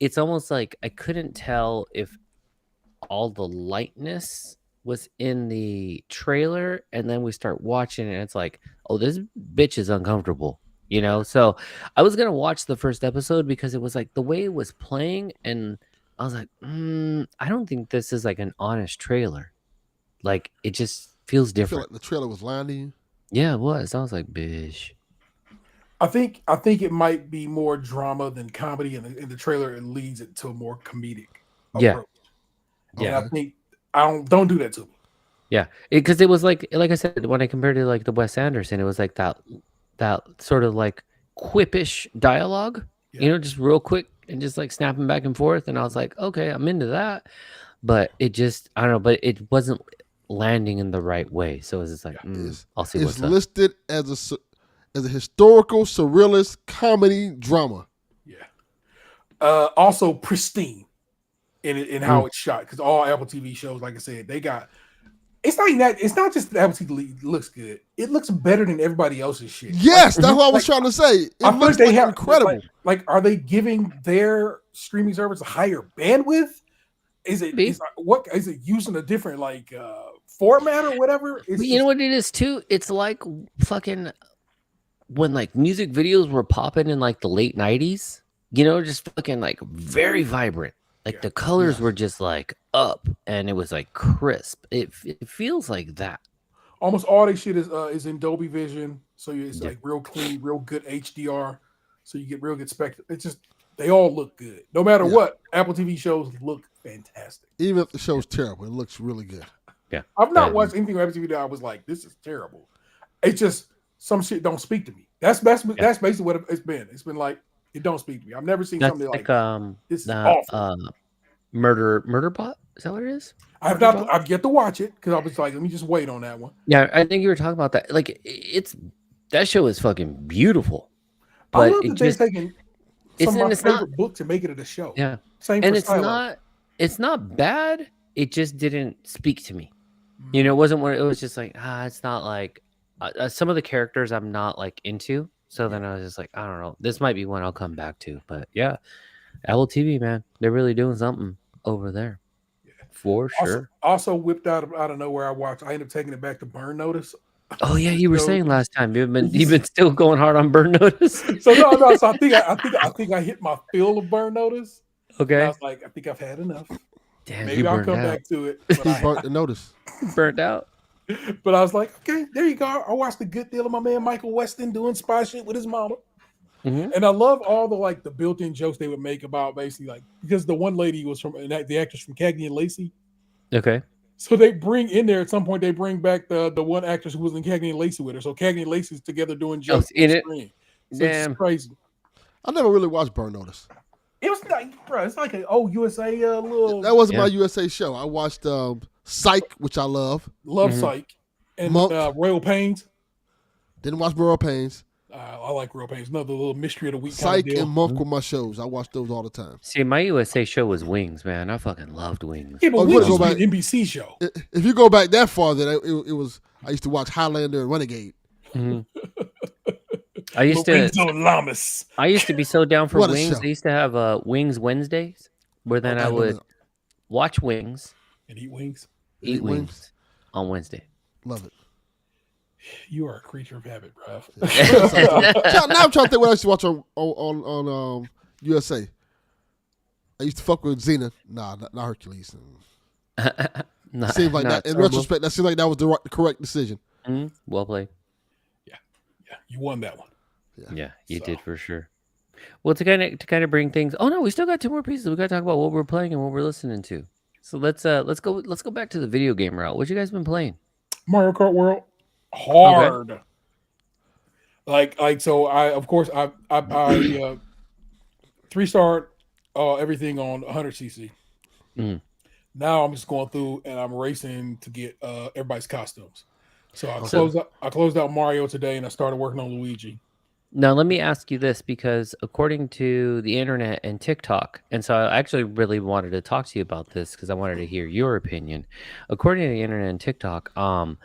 it's almost like I couldn't tell if all the lightness was in the trailer, and then we start watching and it's like, oh, this bitch is uncomfortable, you know. So I was gonna watch the first episode because it was like the way it was playing, and I was like, I don't think this is like an honest trailer. Like it just feels I feel different. like the trailer was lying to you. Yeah, it was. I was like, bitch. I think it might be more drama than comedy, and in the trailer it leads it to a more comedic Yeah. approach. Yeah. And I think don't do that to me. Yeah, because it was like I said, when I compared it to like the Wes Anderson, it was like that sort of like quippish dialogue, Yeah. you know, just real quick and just like snapping back and forth. And I was like, okay, I'm into that. But it just, I don't know, but it wasn't landing in the right way. So it was just like, I'll see It's what's up. listed as a historical surrealist comedy drama. Yeah. Also pristine in how it's shot, because all Apple TV shows, like I said, they got. It's not even that. It's not just that Apple TV looks good. It looks better than everybody else's shit. Yes, that's what I was trying to say. It I feel looks they like have incredible. Like, are they giving their streaming service a higher bandwidth? Is it using a different like format or whatever? It's But you know what it is too? It's like fucking when like music videos were popping in like the late 90s, you know, just fucking like very vibrant. Like the colors were just like, up and it was like crisp. It feels like that. Almost all their shit is in Dolby Vision, so it's Yeah. like real clean, real good HDR, so you get real good spectrum. It's just they all look good, no matter what. Apple TV shows look fantastic. Even if the show's terrible, it looks really good. Yeah. I've not watched anything on Apple TV that I was like, this is terrible. It's just some shit don't speak to me. That's basically what it's been. It's been like it don't speak to me. I've never seen something like this is awful. Murder Bot. Is that what it is? I've yet to watch it because I was like, let me just wait on that one. Yeah, I think you were talking about that. Like that show is fucking beautiful. But I love that they're taking some of my favorite books and making it a show. Yeah. Same and for it's not bad. It just didn't speak to me. You know, it wasn't where it was just like, it's not like some of the characters I'm not like into. So then I was just like, I don't know. This might be one I'll come back to. But yeah, Apple TV, man, they're really doing something over there. Yeah. For sure. Also whipped out of nowhere. I ended up taking it back to Burn Notice. Oh yeah, you were saying last time you've been still going hard on Burn Notice. So no. So I think I hit my fill of Burn Notice. Okay. And I was like, I think I've had enough. Damn, maybe I'll come back to it. But he burnt the notice. Burnt out. But I was like, okay, there you go. I watched a good deal of my man Michael Weston doing spy shit with his mama. Mm-hmm. And I love all the built-in jokes they would make about basically like because the one lady was from the actress from Cagney and Lacey. Okay. So they bring in there at some point. They bring back the one actress who was in Cagney and Lacey with her. So Cagney and Lacey's together doing jokes in it. So damn, it's crazy. I never really watched Burn Notice. It was like, bro, it's like an USA little. That wasn't my USA show. I watched Psych, which I love. Psych, and Royal Pains. Didn't watch Royal Pains. I like Royal Pains. Another little mystery of the week. Psych and Monk were my shows. I watched those all the time. See, my USA show was Wings, man. I fucking loved Wings. Yeah, but Wings was an NBC show. If you go back that far, then it was. I used to watch Highlander and Renegade. Mm-hmm. I used to be so down for Wings. I used to have Wings Wednesdays, where then I would watch Wings and eat wings. Eat wings on Wednesday. Love it. You are a creature of habit, bro. Now I'm trying to think what I used to watch on USA. I used to fuck with Xena. Nah, not Hercules. Seems like that. In retrospect, that seems like that was the correct decision. Mm-hmm. Well played. Yeah, you won that one. Yeah, you did for sure. Well, to kind of bring things. Oh no, we still got 2 more pieces. We got to talk about what we're playing and what we're listening to. So let's go back to the video game route. What you guys been playing? Mario Kart World. Hard. Okay. Like so I 3-star everything on 100cc. Mm. Now I'm just going through and I'm racing to get everybody's costumes. So I closed out Mario today and I started working on Luigi. Now let me ask you this, because according to the internet and TikTok, and so I actually really wanted to talk to you about this because I wanted to hear your opinion. According to the internet and TikTok, Mario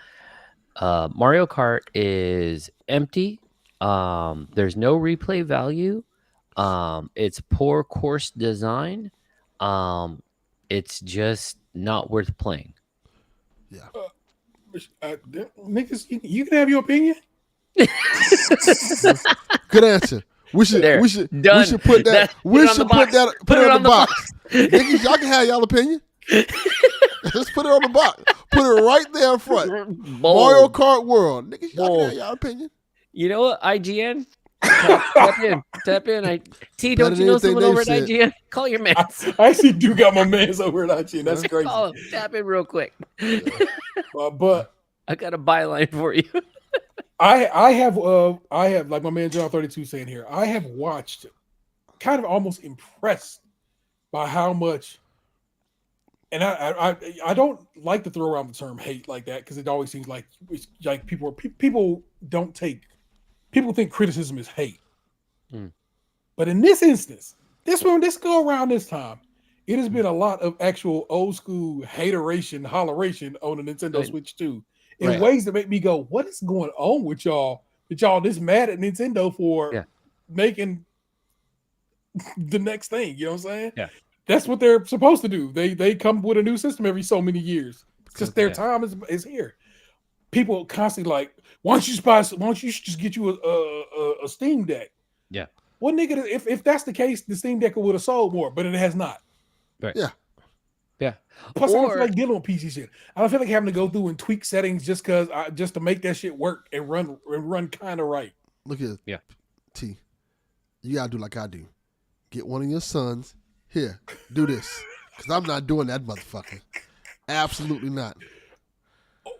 Kart is empty. There's no replay value. It's poor course design. It's just not worth playing. Yeah. Niggas, you can have your opinion. Good answer. We should put that. Put it on the box. Niggas, y'all can have y'all opinion. Just put it on the box. Put it right there in front. Mario Kart World. Niggas, y'all can have y'all opinion. You know what? IGN. Tap in. Don't you know someone over at IGN? Call your man. I actually do got my mans over at IGN. That's crazy. Call him. Tap in real quick. But I got a byline for you. I have like my man John 32 saying here. I have watched, kind of almost impressed by how much. And I don't like to throw around the term hate like that because it always seems like people think criticism is hate. Mm. But in this instance, this go around this time, it has been a lot of actual old school hateration, holleration on the Nintendo Switch 2 in ways that make me go, what is going on with y'all? That y'all this mad at Nintendo for making the next thing? You know what I'm saying? Yeah. That's what they're supposed to do. They come with a new system every so many years. It's just their time is here. People constantly like, why don't you just get you a Steam Deck? Yeah. Well, nigga, if that's the case, the Steam Deck would have sold more, but it has not. Right. Yeah. Yeah. Plus, I don't feel Or like dealing with PC shit. I don't feel like having to go through and tweak settings just to make that shit work and run kind of right. Look at Yeah. T. You gotta do like I do. Get one of your sons here. Do this, because I'm not doing that, motherfucker. Absolutely not.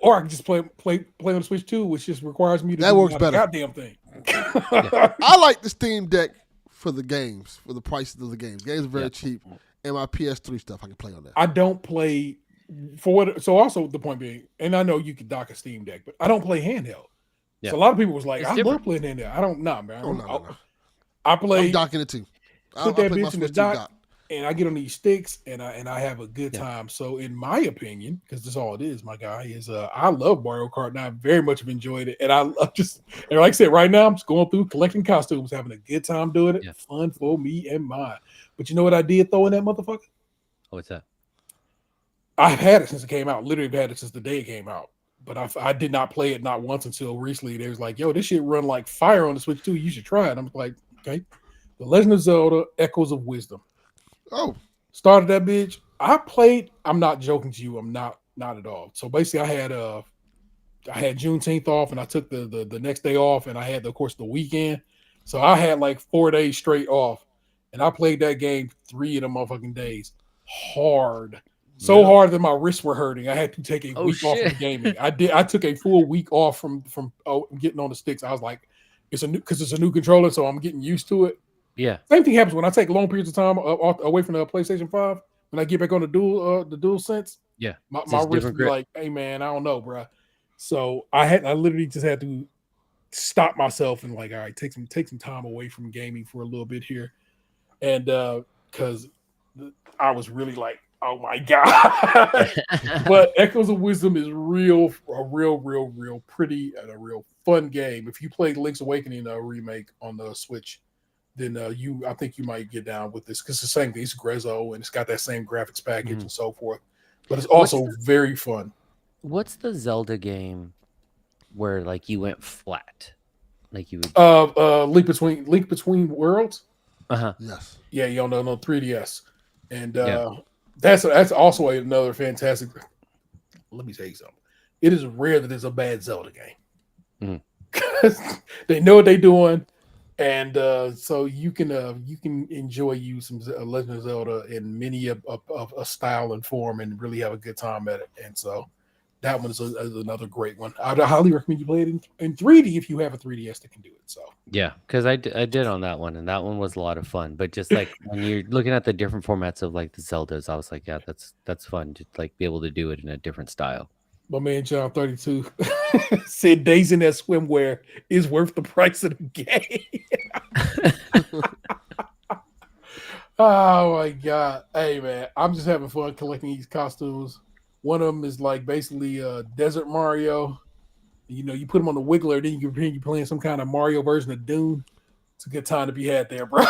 Or I can just play on the Switch too, which just requires me to That do works not better. a goddamn thing. I like the Steam Deck for the games, for the prices of the games. Games are very cheap, and my PS3 stuff I can play on that. I don't play for what. So also the point being, and I know you can dock a Steam Deck, but I don't play handheld. Yeah. So a lot of people was like, It's I different. love playing handheld. I don't know, man. No. I play. I'm docking it too. Put I that play my bitch in the Switch 2 dock, and I get on these sticks, and I have a good time. So in my opinion, because that's all it is, my guy is I love Mario Kart, and I very much have enjoyed it. And and like I said, right now I'm just going through collecting costumes, having a good time doing it. Yeah. Fun for me and mine. But you know what I did throw in that motherfucker? What's that? I've had it since it came out. Literally, I've had it since the day it came out. But I did not play it not once until recently. They was like, "Yo, this shit run like fire on the Switch too. You should try it." I'm like, "Okay." The Legend of Zelda: Echoes of Wisdom. Oh, Started that bitch. I played. I'm not joking to you. I'm not at all. So basically, I had Juneteenth off, and I took the next day off, and I had of course the weekend. So I had like 4 days straight off, and I played that game 3 of the motherfucking days hard. So hard that my wrists were hurting. I had to take a week off from gaming. I took a full week off from getting on the sticks. I was like, it's a new controller, so I'm getting used to it. Yeah. Same thing happens when I take long periods of time away from the PlayStation 5. When I get back on the dual sense, Yeah. my wrist would be like, "Hey man, I don't know, bro." So I literally just had to stop myself and like, all right, take some time away from gaming for a little bit here, and because I was really like, oh my god. But Echoes of Wisdom is a real pretty and a real fun game. If you played Link's Awakening remake on the Switch, then I think you might get down with this because it's the same thing. It's Grezzo and it's got that same graphics package and so forth. But it's also very fun. What's the Zelda game where like you went flat? Like you would Link Between Worlds. yes. Yeah, you don't know 3DS. And that's also another fantastic. Let me tell you something. It is rare that there's a bad Zelda game because they know what they're doing, and so you can enjoy some Legend of Zelda in many a style and form, and really have a good time at it. And so that one is another great one. I'd highly recommend you play it in 3D if you have a 3DS that can do it. So yeah, because I did on that one, and that one was a lot of fun. But just like when you're looking at the different formats of like the Zeldas, I was like, yeah, that's fun to like be able to do it in a different style. My man John 32 said days in that swimwear is worth the price of the game. Oh my god. Hey man, I'm just having fun collecting these costumes. One of them is like basically Desert Mario. You know, you put them on the Wiggler, then you can pretend you're playing some kind of Mario version of Dune. It's a good time to be had there, bro.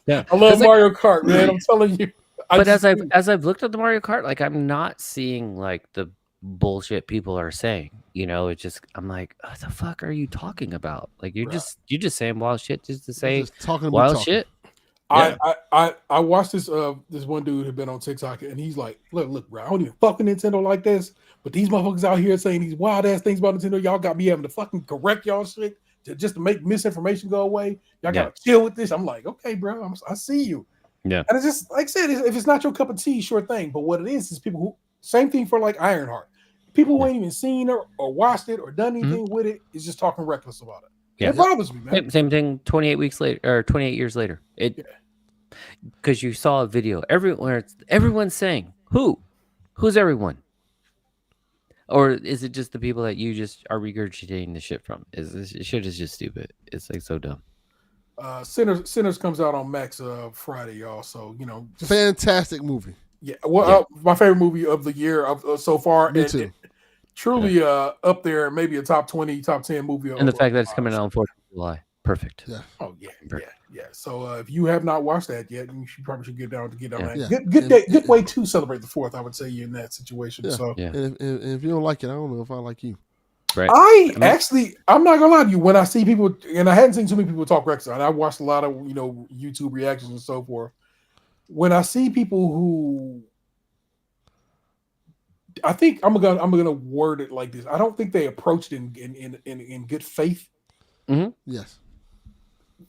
Yeah, I love Mario Kart, man. I'm telling you. But as I've looked at the Mario Kart, like I'm not seeing like the bullshit people are saying. You know, it's just I'm like, what the fuck are you talking about? Like you're just saying wild shit just to say Just talking wild shit. Yeah. I watched this one dude had been on TikTok and he's like, look, bro, I don't even fucking Nintendo like this, but these motherfuckers out here saying these wild ass things about Nintendo, y'all got me having to fucking correct y'all shit just to make misinformation go away. Y'all gotta chill with this. I'm like, okay, bro, I see you. Yeah, and it's just like I said, if it's not your cup of tea, sure thing. But what it is people who same thing for like Ironheart. People who ain't even seen it or watched it or done anything with it is just talking reckless about it. Yeah, it bothers me, man. Same thing. 28 weeks later or 28 years later, because you saw a video everyone's saying who's everyone, or is it just the people that you just are regurgitating the shit from? Shit is just stupid. It's like so dumb. Sinners comes out on Max Friday, y'all. So fantastic movie. Yeah, my favorite movie of the year so far. Me too. Truly up there, maybe a top 20, top 10 movie. And the fact that it's coming out on 4th of July, perfect. Yeah. Oh yeah, yeah. So if you have not watched that yet, you probably should get down that. Yeah. Good way to celebrate the 4th. I would say you in that situation. Yeah. So and if you don't like it, I don't know if I like you. Right. I'm not gonna lie to you. When I see people, and I hadn't seen too many people talk Rex, and I watched a lot of YouTube reactions and so forth. When I see people who I think I'm gonna word it like this. I don't think they approached it in good faith. Hmm. Yes.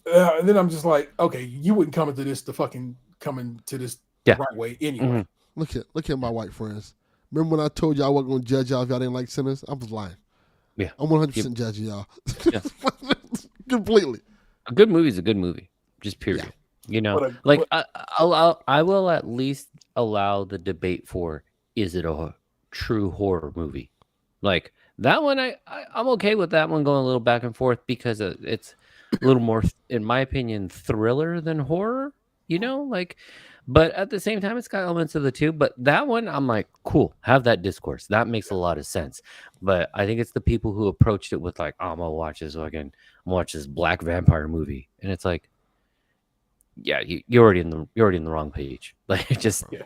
And then I'm just like, okay, you wouldn't come into this to fucking come into this the Yeah. right way Hmm. anyway. Look at my white friends. Remember when I told y'all I wasn't gonna judge y'all if y'all didn't like Sinners? I was lying. Yeah. I'm 100% Yep. judging y'all. Yeah. Completely. A good movie is a good movie. Just Yeah. period. You know, But, like but I will at least allow the debate for, is it a true horror movie? Like that one, I'm okay with that one going a little back and forth because it's a little more, in my opinion, thriller than horror. You know, like, but at the same time, it's got elements of the two. But that one, I'm like, cool, have that discourse. That makes a lot of sense. But I think it's the people who approached it with like, oh, I'm gonna watch this fucking, I'm gonna watch this black vampire movie, and it's like, yeah, you're already in the wrong page. Like, just yeah,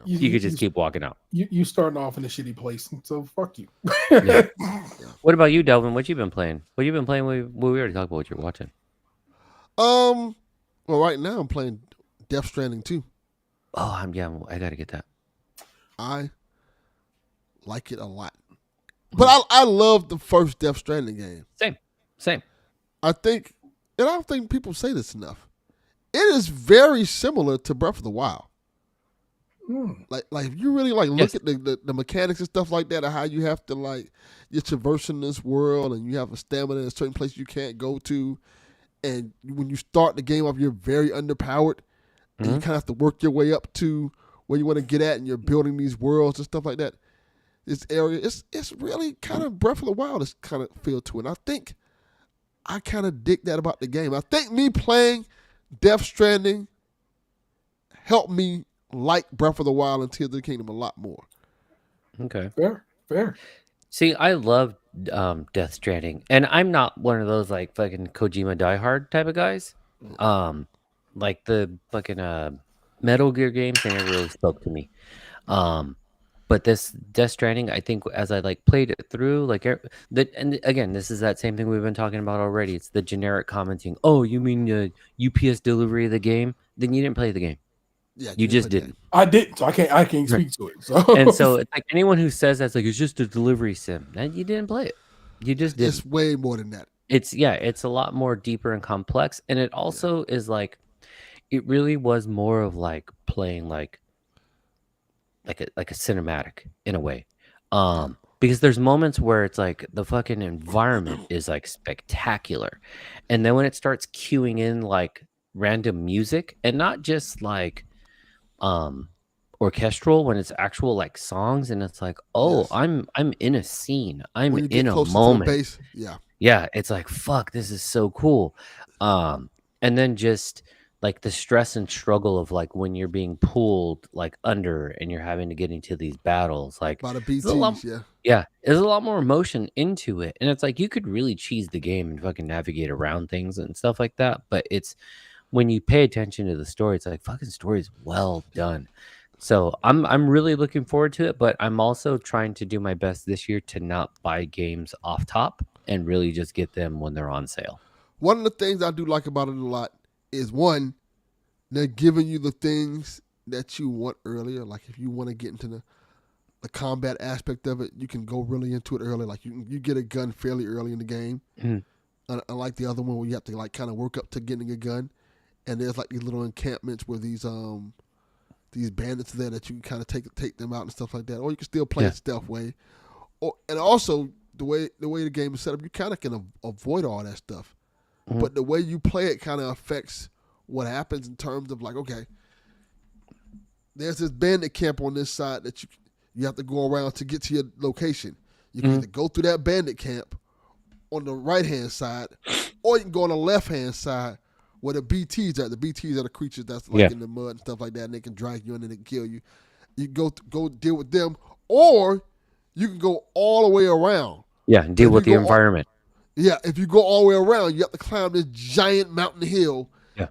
you could just keep walking out. you starting off in a shitty place, so fuck you. Yeah. Yeah. What about you, Delvin? What you been playing? What you been playing? We already talked about what you're watching. Well, right now I'm playing Death Stranding 2. Oh, I gotta get that. I like it a lot. But I love the first Death Stranding game. Same. I think, and I don't think people say this enough. It is very similar to Breath of the Wild. Like if you really like look Yes. at the mechanics and stuff like that, and how you have to like you're traversing this world, and you have a stamina in a certain place you can't go to, and when you start the game off, you're very underpowered, and you Mhm. kind of have to work your way up to where you want to get at, and you're building these worlds and stuff like that. This area, it's really kind of Breath of the Wild is kind of feel to it. And I think I kind of dig that about the game. I think me playing Death Stranding helped me like Breath of the Wild and Tears of the Kingdom a lot more. Okay. Fair. See, I love Death Stranding, and I'm not one of those like fucking Kojima diehard type of guys. Like the fucking Metal Gear games, they never really spoke to me. Um, but this Death Stranding, I think as I like played it through, like and again, this is that same thing we've been talking about already. It's the generic commenting. Oh, you mean the UPS delivery of the game? Then you didn't play the game. Yeah, You you didn't just play the didn't. game. I didn't, so I can't Right. speak to it. So And so it's like anyone who says that's like it's just a delivery sim. Then you didn't play it. You just It's didn't. way more than that. It's it's a lot more deeper and complex, and it also is like it really was more of like playing like a cinematic in a way. Because there's moments where it's like the fucking environment is like spectacular. And then when it starts cueing in like random music and not just like um orchestral, when it's actual like songs, and it's like, oh, Yes. I'm in a scene. I'm When you in get a closer to the moment. base, yeah. Yeah, it's like, fuck, this is so cool. And then just like the stress and struggle of like when you're being pulled like under and you're having to get into these battles, like By the there's a lot, BTs, yeah. yeah, there's a lot more emotion into it. And it's like you could really cheese the game and fucking navigate around things and stuff like that. But it's when you pay attention to the story, it's like fucking story is well done. So I'm really looking forward to it, but I'm also trying to do my best this year to not buy games off top and really just get them when they're on sale. One of the things I do like about it a lot is one, they're giving you the things that you want earlier. Like if you want to get into the combat aspect of it, you can go really into it early. Like you get a gun fairly early in the game. Mhm. Unlike the other one where you have to like kind of work up to getting a gun. And there's like these little encampments where these bandits are there that you can kind of take them out and stuff like that. Or you can still play Yeah. it stealth way. And also the way the game is set up, you kind of can avoid all that stuff. Mhm. But the way you play it kind of affects what happens in terms of like, okay, there's this bandit camp on this side that you have to go around to get to your location. You can Mhm. either go through that bandit camp on the right hand side, or you can go on the left hand side where the BTs are. The BTs are the creatures that's like Yeah. in the mud and stuff like that, and they can drag you in and they can kill you. You can go deal with them, or you can go all the way around. Yeah, and deal If with you the go environment. Yeah, if you go all the way around, you have to climb this giant mountain hill, Yeah.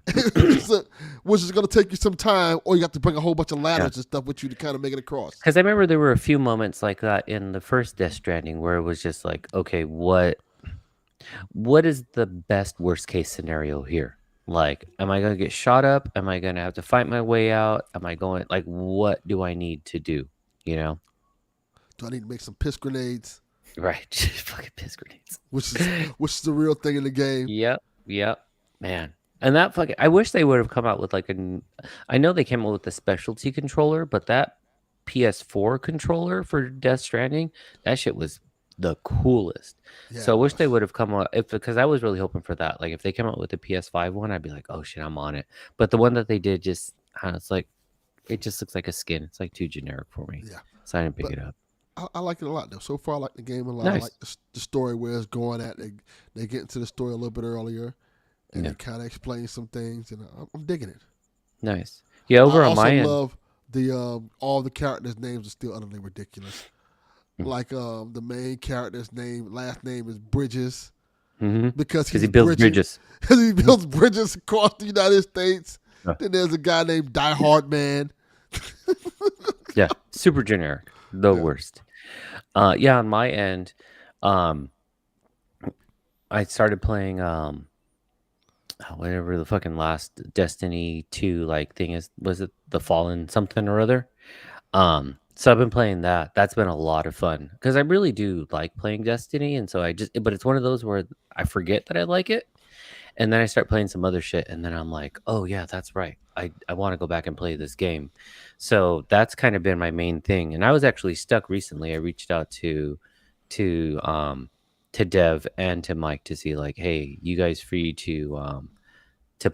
which is going to take you some time, or you have to bring a whole bunch of ladders and stuff with you to kind of make it across. Because I remember there were a few moments like that in the first Death Stranding where it was just like, okay, what is the best worst case scenario here? Like, am I gonna get shot up? Am I gonna have to fight my way out? Am I going like what do I need to do? You know? Do I need to make some piss grenades? Right. Fucking piss grenades. Which is the real thing in the game. Yep. Man. And that fucking I wish they would have come out with like I know they came out with a specialty controller, but that PS4 controller for Death Stranding, that shit was the coolest. Yeah, So I it wish they was. would have come out because I was really hoping for that. Like if they came out with the PS5 one, I'd be like, oh shit, I'm on it. But the one that they did just it's like it just looks like a skin. It's like too generic for me. Yeah, So I didn't pick but it up. I like it a lot though. So far, I like the game a lot. I Nice. like the story where it's going at. They get into the story a little bit earlier, and Yeah. they kind of explain some things, and I'm digging it. Nice. Yeah, I over on also my end. love the all the characters' names are still utterly ridiculous. Mm. Like the main character's last name is Bridges Mm-hmm. because Because he's he builds bridging- bridges. Because he builds bridges across the United States. Yeah. Then there's a guy named Die Hard Man. Yeah, super generic. The worst. Yeah, on my end, um, I started playing whatever the fucking last Destiny 2 like thing is. Was it the Fallen something or other? So I've been playing that. That's been a lot of fun because I really do like playing Destiny, and so but it's one of those where I forget that I like it, and then I start playing some other shit, and then I'm like, oh yeah, that's right. I want to go back and play this game. So that's kind of been my main thing. And I was actually stuck recently. I reached out to Dev and to Mike to see like, hey, you guys free to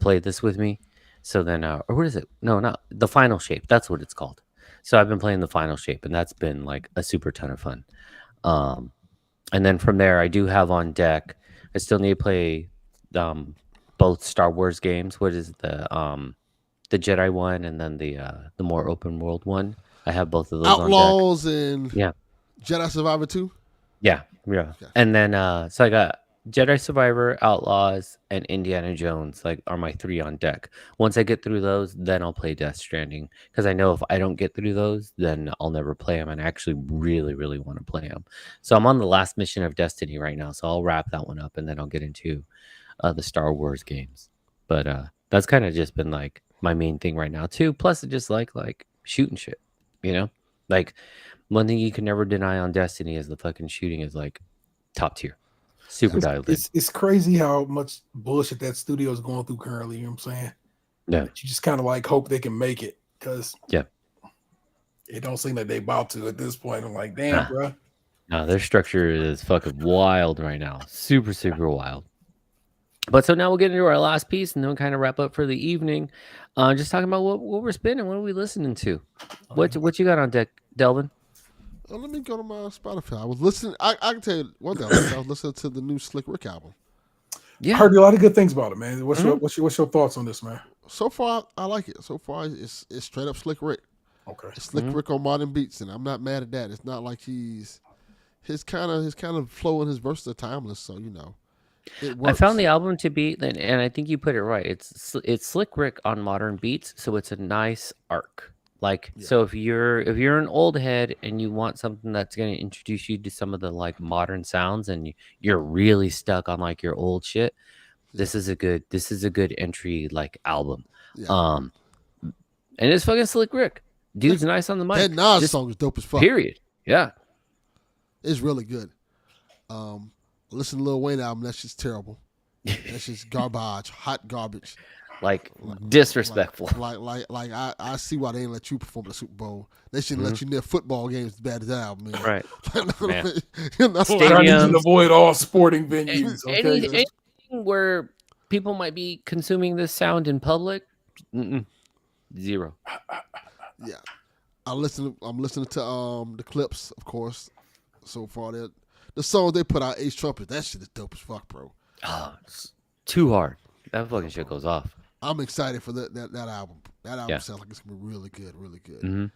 play this with me? So then or what is it? No, not the Final Shape. That's what it's called. So I've been playing the Final Shape, and that's been like a super ton of fun. And then from there, I do have on deck. I still need to play both Star Wars games. What is the Jedi one, and then the more open world one? I have both of those Outlaws on deck. and Yeah, Jedi Survivor 2. yeah. Okay. And then so I got Jedi Survivor, Outlaws, and Indiana Jones. Like are my 3 on deck. Once I get through those, then I'll play Death Stranding because I know if I don't get through those, then I'll never play them. And I actually really, really want to play them. So I'm on the last mission of Destiny right now. So I'll wrap that one up, and then I'll get into the Star Wars games. But that's kind of just been like my main thing right now too. Plus, I just like shooting shit. You know, like one thing you can never deny on Destiny is the fucking shooting is like top tier, super dialed in. It's crazy how much bullshit that studio is going through currently. You know what I'm saying? Yeah, But you just kind of like hope they can make it because yeah. it don't seem like they about to at this point. I'm like, damn, bro. No, their structure is fucking wild right now. Super, super wild. But so now we'll get into our last piece and then we'll kind of wrap up for the evening. Just talking about what we're spinning, what are we listening to? What you got on deck, Delvin? Let me go to my Spotify. I was listening. I can tell you one thing. I was listening to the new Slick Rick album. Yeah, I heard a lot of good things about it, man. What's your thoughts on this, man? So far, I like it. So far, it's straight up Slick Rick. Okay. It's Slick Rick on modern beats, and I'm not mad at that. It's not like his kind of flow and his verses are timeless. So it works. I found the album to be, and I think you put it right. It's Slick Rick on modern beats, so it's a nice arc. Like, so if you're an old head and you want something that's going to introduce you to some of the like modern sounds, and you're really stuck on like your old shit, this is a good entry like album. Yeah. And it's fucking Slick Rick. Dude's nice on the mic. That Nas song is dope as fuck. Period. Yeah. It's really good. Listen to Lil Wayne album. That's just terrible. That's just garbage, hot garbage. Like disrespectful. Like I see why they didn't let you perform at the Super Bowl. They shouldn't let you near football games as bad as that album, man. Right. Man. Trying to avoid all sporting venues. Okay. Anything where people might be consuming this sound in public, zero. Yeah. I'm listening to the clips, of course. So far, the songs they put out, Ace Trumpet, that shit is dope as fuck, bro. Oh, it's too hard. That fucking shit goes off. I'm excited for that album. That album Yeah. sounds like it's gonna be really good, really good. Mm-hmm.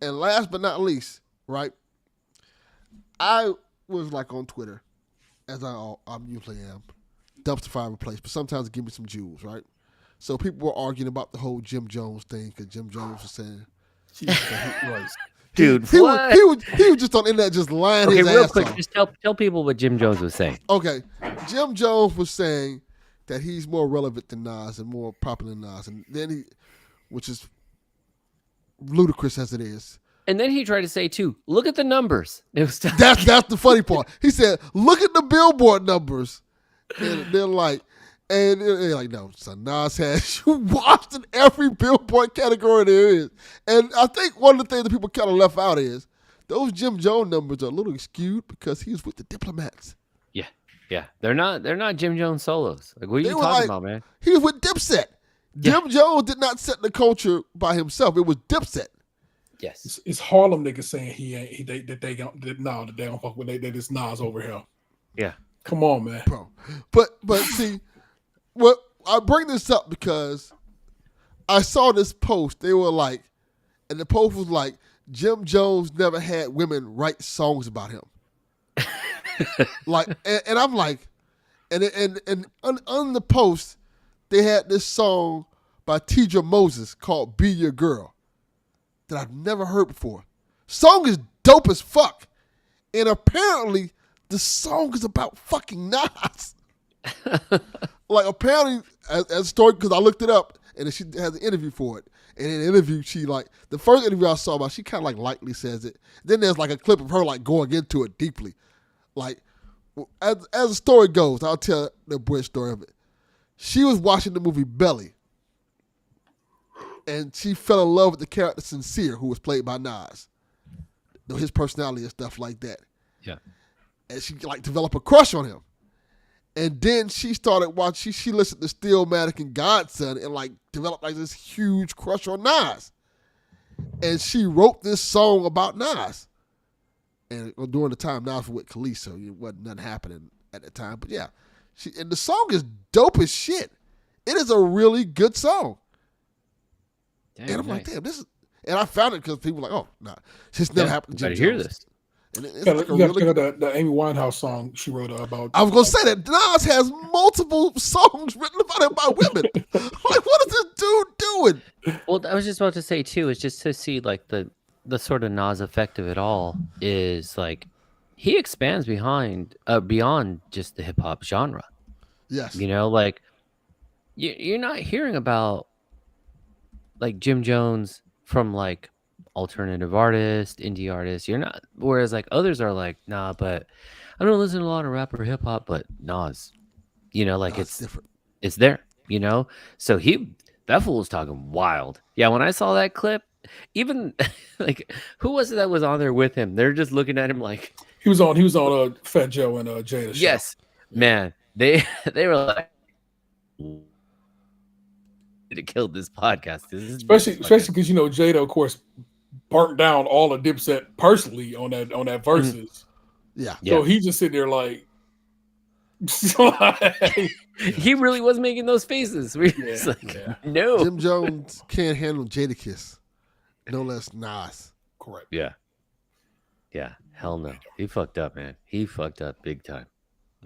And last but not least, right? I was like on Twitter, as I usually am, dumpster fire place, but sometimes it give me some jewels, right? So people were arguing about the whole Jim Jones thing because Jim Jones was saying, Dude, he what? was just on the internet just lying Okay, his real ass quick, off. just tell people what Jim Jones was saying. Okay, Jim Jones was saying that he's more relevant than Nas and more popular than Nas, and then which is ludicrous as it is. And then he tried to say too, look at the numbers. It was That's the funny part. He said, "Look at the Billboard numbers," and they're like, and they're like, "No, son, Nas has you watched in every Billboard category there is." And I think one of the things that people kind of left out is those Jim Jones numbers are a little skewed because he was with the Diplomats. Yeah. They're not Jim Jones solos. Like, what are They you were talking like- about, man? He was with Dipset. Jim Jones did not set the culture by himself. It was Dipset. Yes. It's Harlem niggas saying that they don't fuck with that it's Nas over him. Yeah. Come on, man. Bro. But see, what I bring this up because I saw this post. They were like, and the post was like, Jim Jones never had women write songs about him. Like, and I'm like, and on the post, they had this song by Tidra Moses called "Be Your Girl" that I've never heard before. Song is dope as fuck, and apparently the song is about fucking Nas. Like, apparently, as a story, because I looked it up, and then she has an interview for it. And in the interview, she like, the first interview I saw about, she kind of like lightly says it. Then there's like a clip of her like going into it deeply. Like, as the story goes, I'll tell the British story of it. She was watching the movie Belly, and she fell in love with the character Sincere, who was played by Nas. His personality and stuff like that. Yeah. And she like developed a crush on him. And then she started watching, she listened to Stillmatic and Godson and like developed like this huge crush on Nas. And she wrote this song about Nas. And during the time Nas was with Khalees, so it wasn't nothing happening at the time. But yeah, and the song is dope as shit. It is a really good song. Damn, and I'm nice. like, damn, this is, and I found it because people were like, oh, nah, this never happened to Better Jim hear Jones. this. And it's You got like a to really check out the Amy Winehouse song she wrote about. I was gonna say that Nas has multiple songs written about him by women. Like, what is this dude doing? Well, I was just about to say too, is just to see like the sort of Nas effect of it all is like he expands beyond just the hip hop genre. Yes, You know, like you're not hearing about like Jim Jones from like alternative artist, indie artist. You're not, whereas like others are like, nah, but I don't listen to a lot of rap or hip hop, but Nas, you know, like Nas it's different. it's there, you know. So that fool was talking wild. Yeah, when I saw that clip, even like who was it that was on there with him? They're just looking at him like He was on Fat Joe and Jada. Show. yes, man. They were like to kill this podcast. especially because you know Jada, of course, burnt down all of Dipset personally on that verses. Yeah. So he just sitting there like, he really was making those faces. We were just like, no. Jim Jones can't handle Jadakiss, no less Nas. correct. Yeah. Hell no. He fucked up, man. He fucked up big time.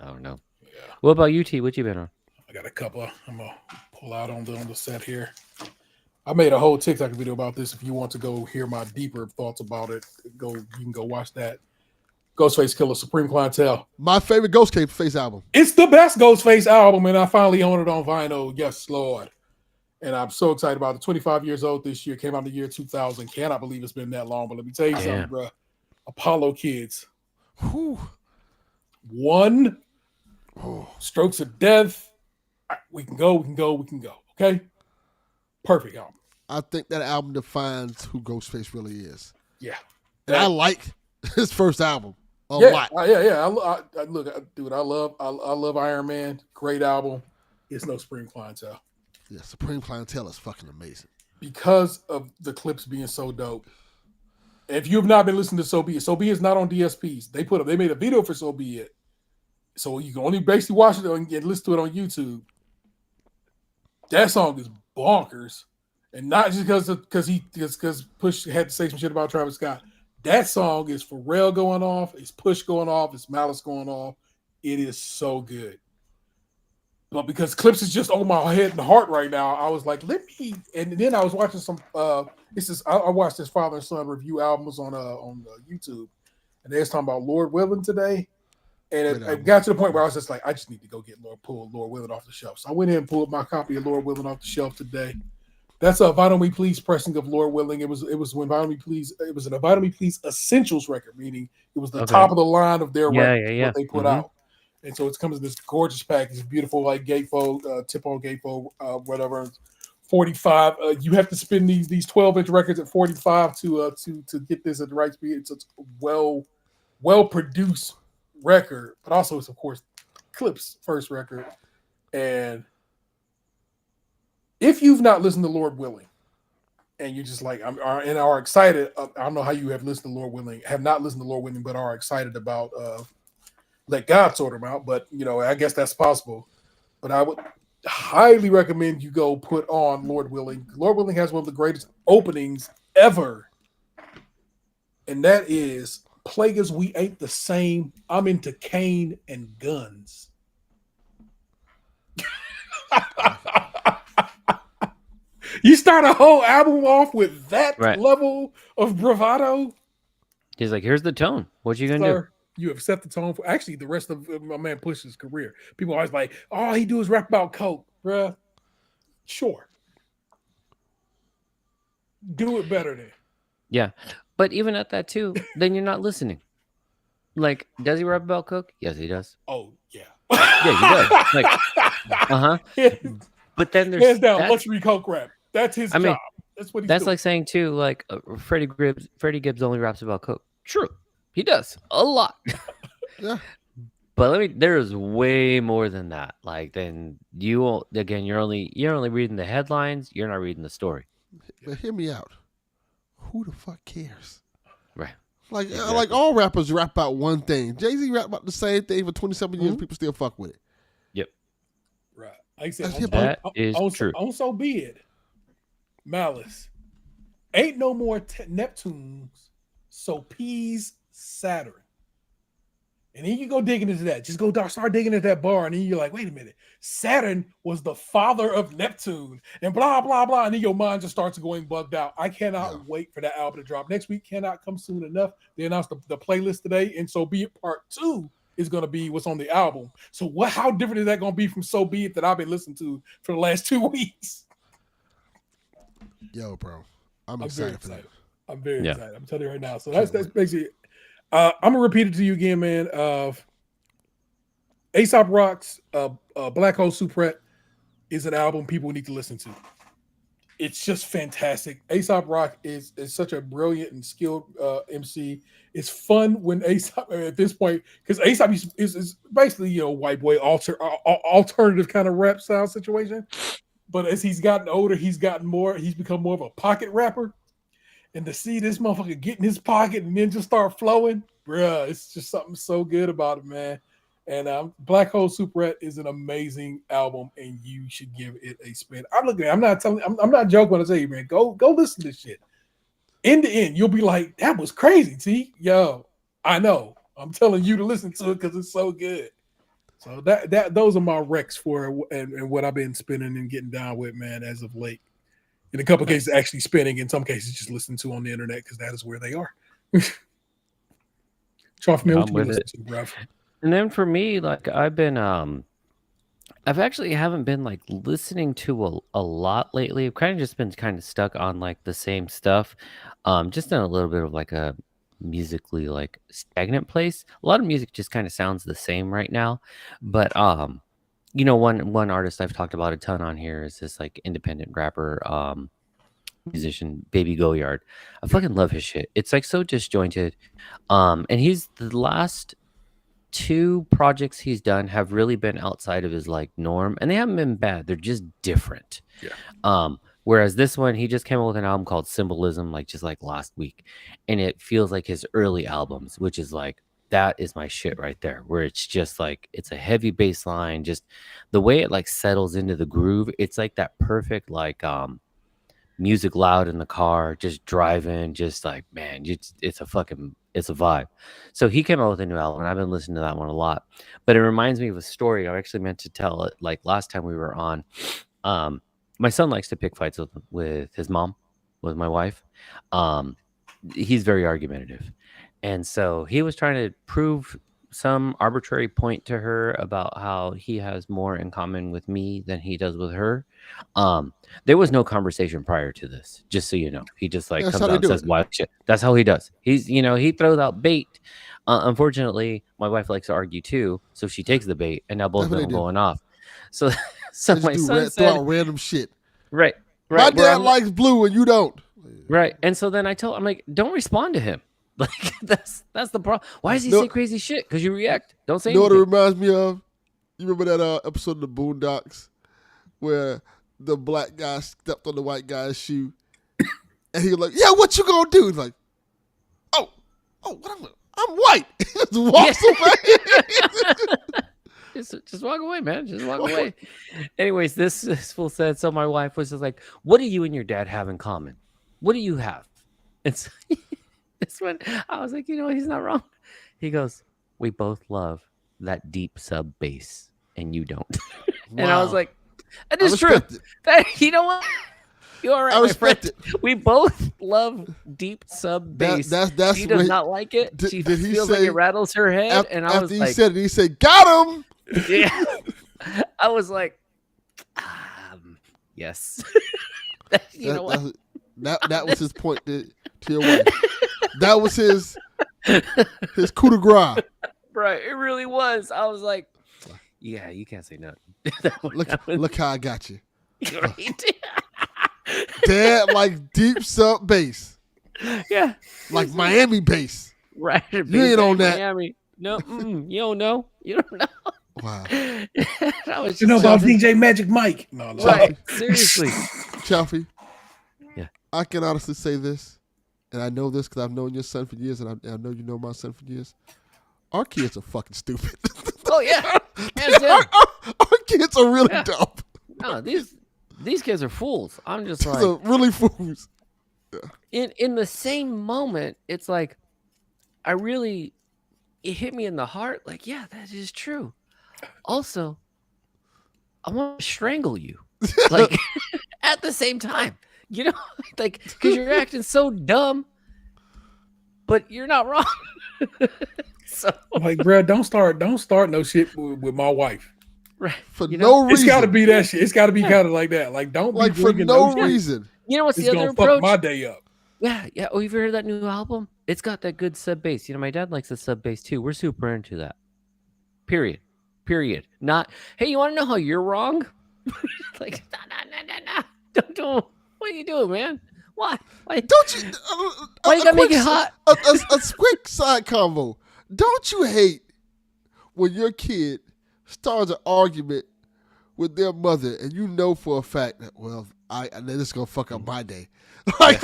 I don't know. Yeah. What about you, T? What you been on? I got a couple. I'm gonna pull out on the set here. I made a whole TikTok video about this. If you want to go hear my deeper thoughts about it, you can go watch that. Ghostface Killer, Supreme Clientele. My favorite Ghostface album. It's the best Ghostface album, and I finally own it on vinyl. Yes, Lord. And I'm so excited about it. 25 years old this year. Came out in the year 2000. Cannot believe it's been that long. But let me tell you something, bro. Apollo Kids. Whew. One. Strokes of Death. We can go. Okay? Perfect album. I think that album defines who Ghostface really is. Yeah. And I like his first album a lot. Dude, I love Iron Man. Great album. It's no Supreme Clientele. Yeah, Supreme Clientele is fucking amazing. Because of the clips being so dope. If you have not been listening to So Be It, So Be It's not on DSPs. They made a video for So Be It. So you can only basically watch it and listen to it on YouTube. That song is bonkers. And not just because Push had to say some shit about Travis Scott. That song is Pharrell going off, it's Push going off, it's Malice going off. It is so good. But because Clips is just on my head and heart right now, I was like, and then I was watching some I watched this father and son review albums on YouTube, and they was talking about Lord Willing today. And it got to the point where I was just like, I just need to go get Lord Willing off the shelf. So I went in and pulled my copy of Lord Willing off the shelf today. That's a Vinyl Me Please pressing of Lord Willing. It was when Vinyl Me Please it was a Vinyl Me Please Essentials record, meaning it was the top Okay. of the line of their Yeah, records, yeah, what yeah. they put out. And so it comes in this gorgeous package, beautiful like gatefold, tip-on gatefold, whatever. 45. You have to spin these 12-inch records at 45 to get this at the right speed. It's a well produced record, but also it's of course Clip's first record. And if you've not listened to Lord Willing, and you're just like and are excited, I don't know how you have listened to Lord Willing, have not listened to Lord Willing, but are excited about Let God Sort Them Out. But I guess that's possible. But I would highly recommend you go put on Lord Willing. Lord Willing has one of the greatest openings ever, and that is Plaguers We Ain't the Same. I'm into Kane and guns. You start a whole album off with that Right. level of bravado, He's like, here's the tone. What you gonna do? sir. You have set the tone for actually the rest of my man Push's career. People always like, all he do is rap about coke, bruh. Sure, do it better then. Yeah. But even at that too, then you're not listening. Like, does he rap about coke? Yes, he does. Oh yeah, Yeah, he does. Like, uh-huh. But then hands there's down that. luxury coke rap. That's his I mean, job. That's what he's that's doing. like saying too, like Freddie Gibbs only raps about coke. True. He does. A lot. Yeah. But there's way more than that. Like then again, you're only reading the headlines, you're not reading the story. But hear me out. Who the fuck cares? Right. Like Exactly. like all rappers rap about one thing. Jay-Z rap about the same thing for 27 years. People still fuck with it. Yep. Right. Like I said, That's hip That is true. On So Be It. Malice. Ain't no more Neptunes, so peas Saturn. And then you go digging into that. Just go start digging into that bar, and then you're like, wait a minute. Saturn was the father of Neptune, and blah, blah, blah. And then your mind just starts going bugged out. I cannot wait for that album to drop. Next week cannot come soon enough. They announced the playlist today, and So Be It Part 2 is going to be what's on the album. So how different is that going to be from So Be It that I've been listening to for the last 2 weeks? Yo, bro. I'm very excited for that. excited. I'm very Yeah. excited. I'm telling you right now. So that's basically it. I'm gonna repeat it to you again, man. Aesop Rock's Black Hole Supret is an album people need to listen to. It's just fantastic. Aesop Rock is such a brilliant and skilled MC. It's fun when Aesop at this point, because Aesop is basically white boy alternative kind of rap style situation. But as he's gotten older, he's become more of a pocket rapper. And to see this motherfucker get in his pocket and then just start flowing, bruh, it's just something so good about it, man. And Black Hole Supret is an amazing album, and you should give it a spin. I'm not joking when I say, man, go listen to this shit. End to end, you'll be like, that was crazy, T. Yo, I know. I'm telling you to listen to it because it's so good. So those are my recs for and what I've been spinning and getting down with, man, as of late. In a couple of cases, actually spinning. In some cases, just listening to on the internet because that is where they are. Trough me, what you been listening to, bruv? And then for me, like I've been, I've actually haven't been like listening to a lot lately. I've kind of just been kind of stuck on like the same stuff, just in a little bit of like a musically like stagnant place. A lot of music just kind of sounds the same right now, but one artist I've talked about a ton on here is this like independent rapper, musician, Baby Goyard. I fucking love his shit. It's like so disjointed. And he's the last 2 projects he's done have really been outside of his like norm, and they haven't been bad. They're just different. Yeah. Whereas this one, he just came out with an album called Symbolism, like just like last week, and it feels like his early albums, which is like that is my shit right there, where it's just like it's a heavy bass line, just the way it like settles into the groove. It's like that perfect like music loud in the car, just driving, just like man, it's a vibe. So he came out with a new album, and I've been listening to that one a lot. But it reminds me of a story I actually meant to tell it like last time we were on. My son likes to pick fights with his mom, with my wife. He's very argumentative, and so he was trying to prove some arbitrary point to her about how he has more in common with me than he does with her. Um, there was no conversation prior to this, just so you know. He just like That's how comes they out and do says it. wild shit. That's how he does. He's he throws out bait. Unfortunately, my wife likes to argue too, so she takes the bait, and now both That's of what them they are do. going off. So, so They just my do son throw said, out random shit. right, My right, where dad I'm likes blue and you don't. right, and so then I'm like, don't respond to him. Like that's the problem. Why does he No, say crazy shit? Because you react. Don't say you know what it anything. reminds me of? You remember that episode of the Boondocks where the black guy stepped on the white guy's shoe and he was like, "Yeah, what you gonna do?" He's like, "Oh, I'm white." He just walks away. Just walk away, man. Just walk away. Anyways, this fool said. So my wife was just like, "What do you and your dad have in common? What do you have?" And so this one, I was like, he's not wrong. He goes, "We both love that deep sub bass, and you don't." And I was Wow, like, "That I is true. respect it. That you know what? You're all right, I my friend. respect it. We both love deep sub bass. That's She does what not like it. She did he feels like say it rattles her head." And I after was he like, said it. He said, "Got him." "Yeah." I was like, yes. You know what? That was his point to your wife. That was his coup de grace. Right, it really was. I was like, yeah, you can't say nothing. Look how I got you. Right? Dad like deep sub bass, Yeah, like Miami bass. right. You ain't on that. Miami. No, you don't know. You don't know. Wow. I was You know just about Chelsea. DJ Magic Mike? No, no. right. Seriously. Chalfie, Yeah. I can honestly say this, and I know this because I've known your son for years, and I know you know my son for years. Our kids are fucking stupid. Oh yeah. Hands down. Our kids are really Yeah. dumb. No, these kids are fools. I'm just These like, are really fools. in the same moment, it's like it hit me in the heart. Like, yeah, that is true. Also, I want to strangle you, like at the same time. Like because you're acting so dumb, but you're not wrong. So Like, bro, don't start no shit with my wife. right, For you no know? It's reason. got to be that shit. It's got to be kind of like that. Like, don't Like be for bringing no shit. reason. You know what's It's the other gonna fuck approach? my day up. Yeah. Oh, have you heard that new album? It's got that good sub bass. My dad likes the sub bass too. We're super into that. Period. Not, hey, you want to know how you're wrong? Like, nah. Don't. What are you doing, man? Why? Don't you? Why you gotta make it hot? A quick side convo. Don't you hate when your kid starts an argument with their mother and you know for a fact that and this is gonna fuck up my day. And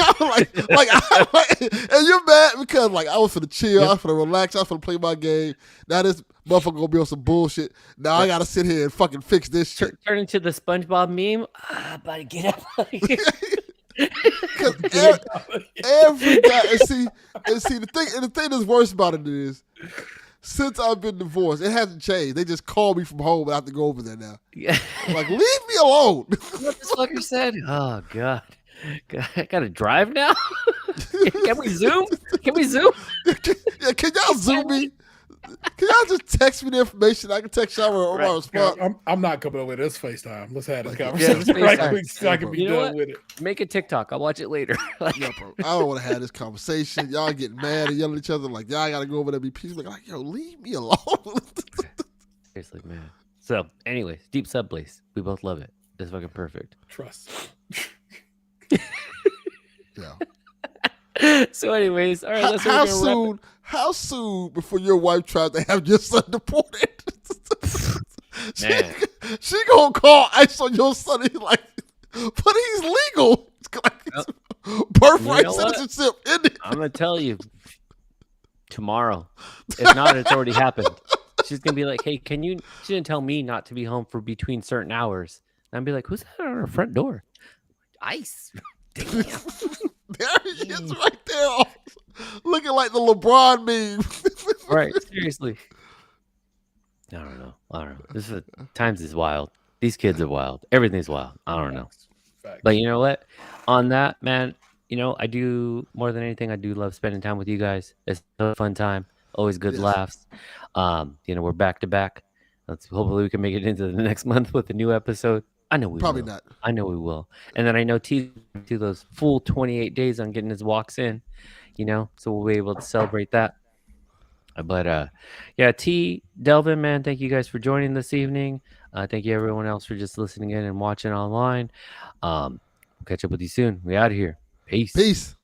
you're mad because I was for the chill, I was for the relax, I was for the play my game. Now this motherfucker gonna be on some bullshit. Now I gotta sit here and fucking fix this shit. Turn into the SpongeBob meme. Buddy, get up. Because every guy and see the thing that's worse about it is since I've been divorced, it hasn't changed. They just call me from home and I have to go over there now. Yeah. Like, leave me alone. What this fucker said? Oh God. I gotta drive now? Can we zoom? Yeah, can y'all zoom me? Can y'all just text me the information? I can text y'all or my Right. response. I'm not coming over. Let's FaceTime. Let's have this Yeah, conversation let's right FaceTime. quick so I can be You know done what? with it. Make a TikTok. I'll watch it later. Yeah, bro. I don't want to have this conversation. Y'all getting mad and yelling at each other like y'all gotta go over there and be peaceful. Like, yo, leave me alone. Seriously, man. So, anyways, deep sub bass. We both love it. It's fucking perfect. Trust. Yeah. So, anyways, all right. How soon before your wife tries to have your son deported? Man. she gonna call ICE on your son. He's like, but he's legal. Birthright You know what? citizenship. Isn't it? I'm gonna tell you tomorrow. If not, it's already happened. She's gonna be like, "Hey, she didn't tell me not to be home for between certain hours." And I'll be like, "Who's that on our front door?" ICE. Damn. There he is, right there, looking like the LeBron meme. Right? Seriously. I don't know. Times is wild. These kids are wild. Everything's wild. I don't know. Facts. But you know what? On that, man, I do more than anything. I do love spending time with you guys. It's a fun time. Always good Yes. laughs. We're back to back. Let's hopefully we can make it into the next month with a new episode. I know we Probably will. not. I know we will. And then I know T to those full 28 days on getting his walks in, so we'll be able to celebrate that. But yeah, T Delvin, man, thank you guys for joining this evening. Thank you everyone else for just listening in and watching online. We'll catch up with you soon. We out of here. Peace. Peace.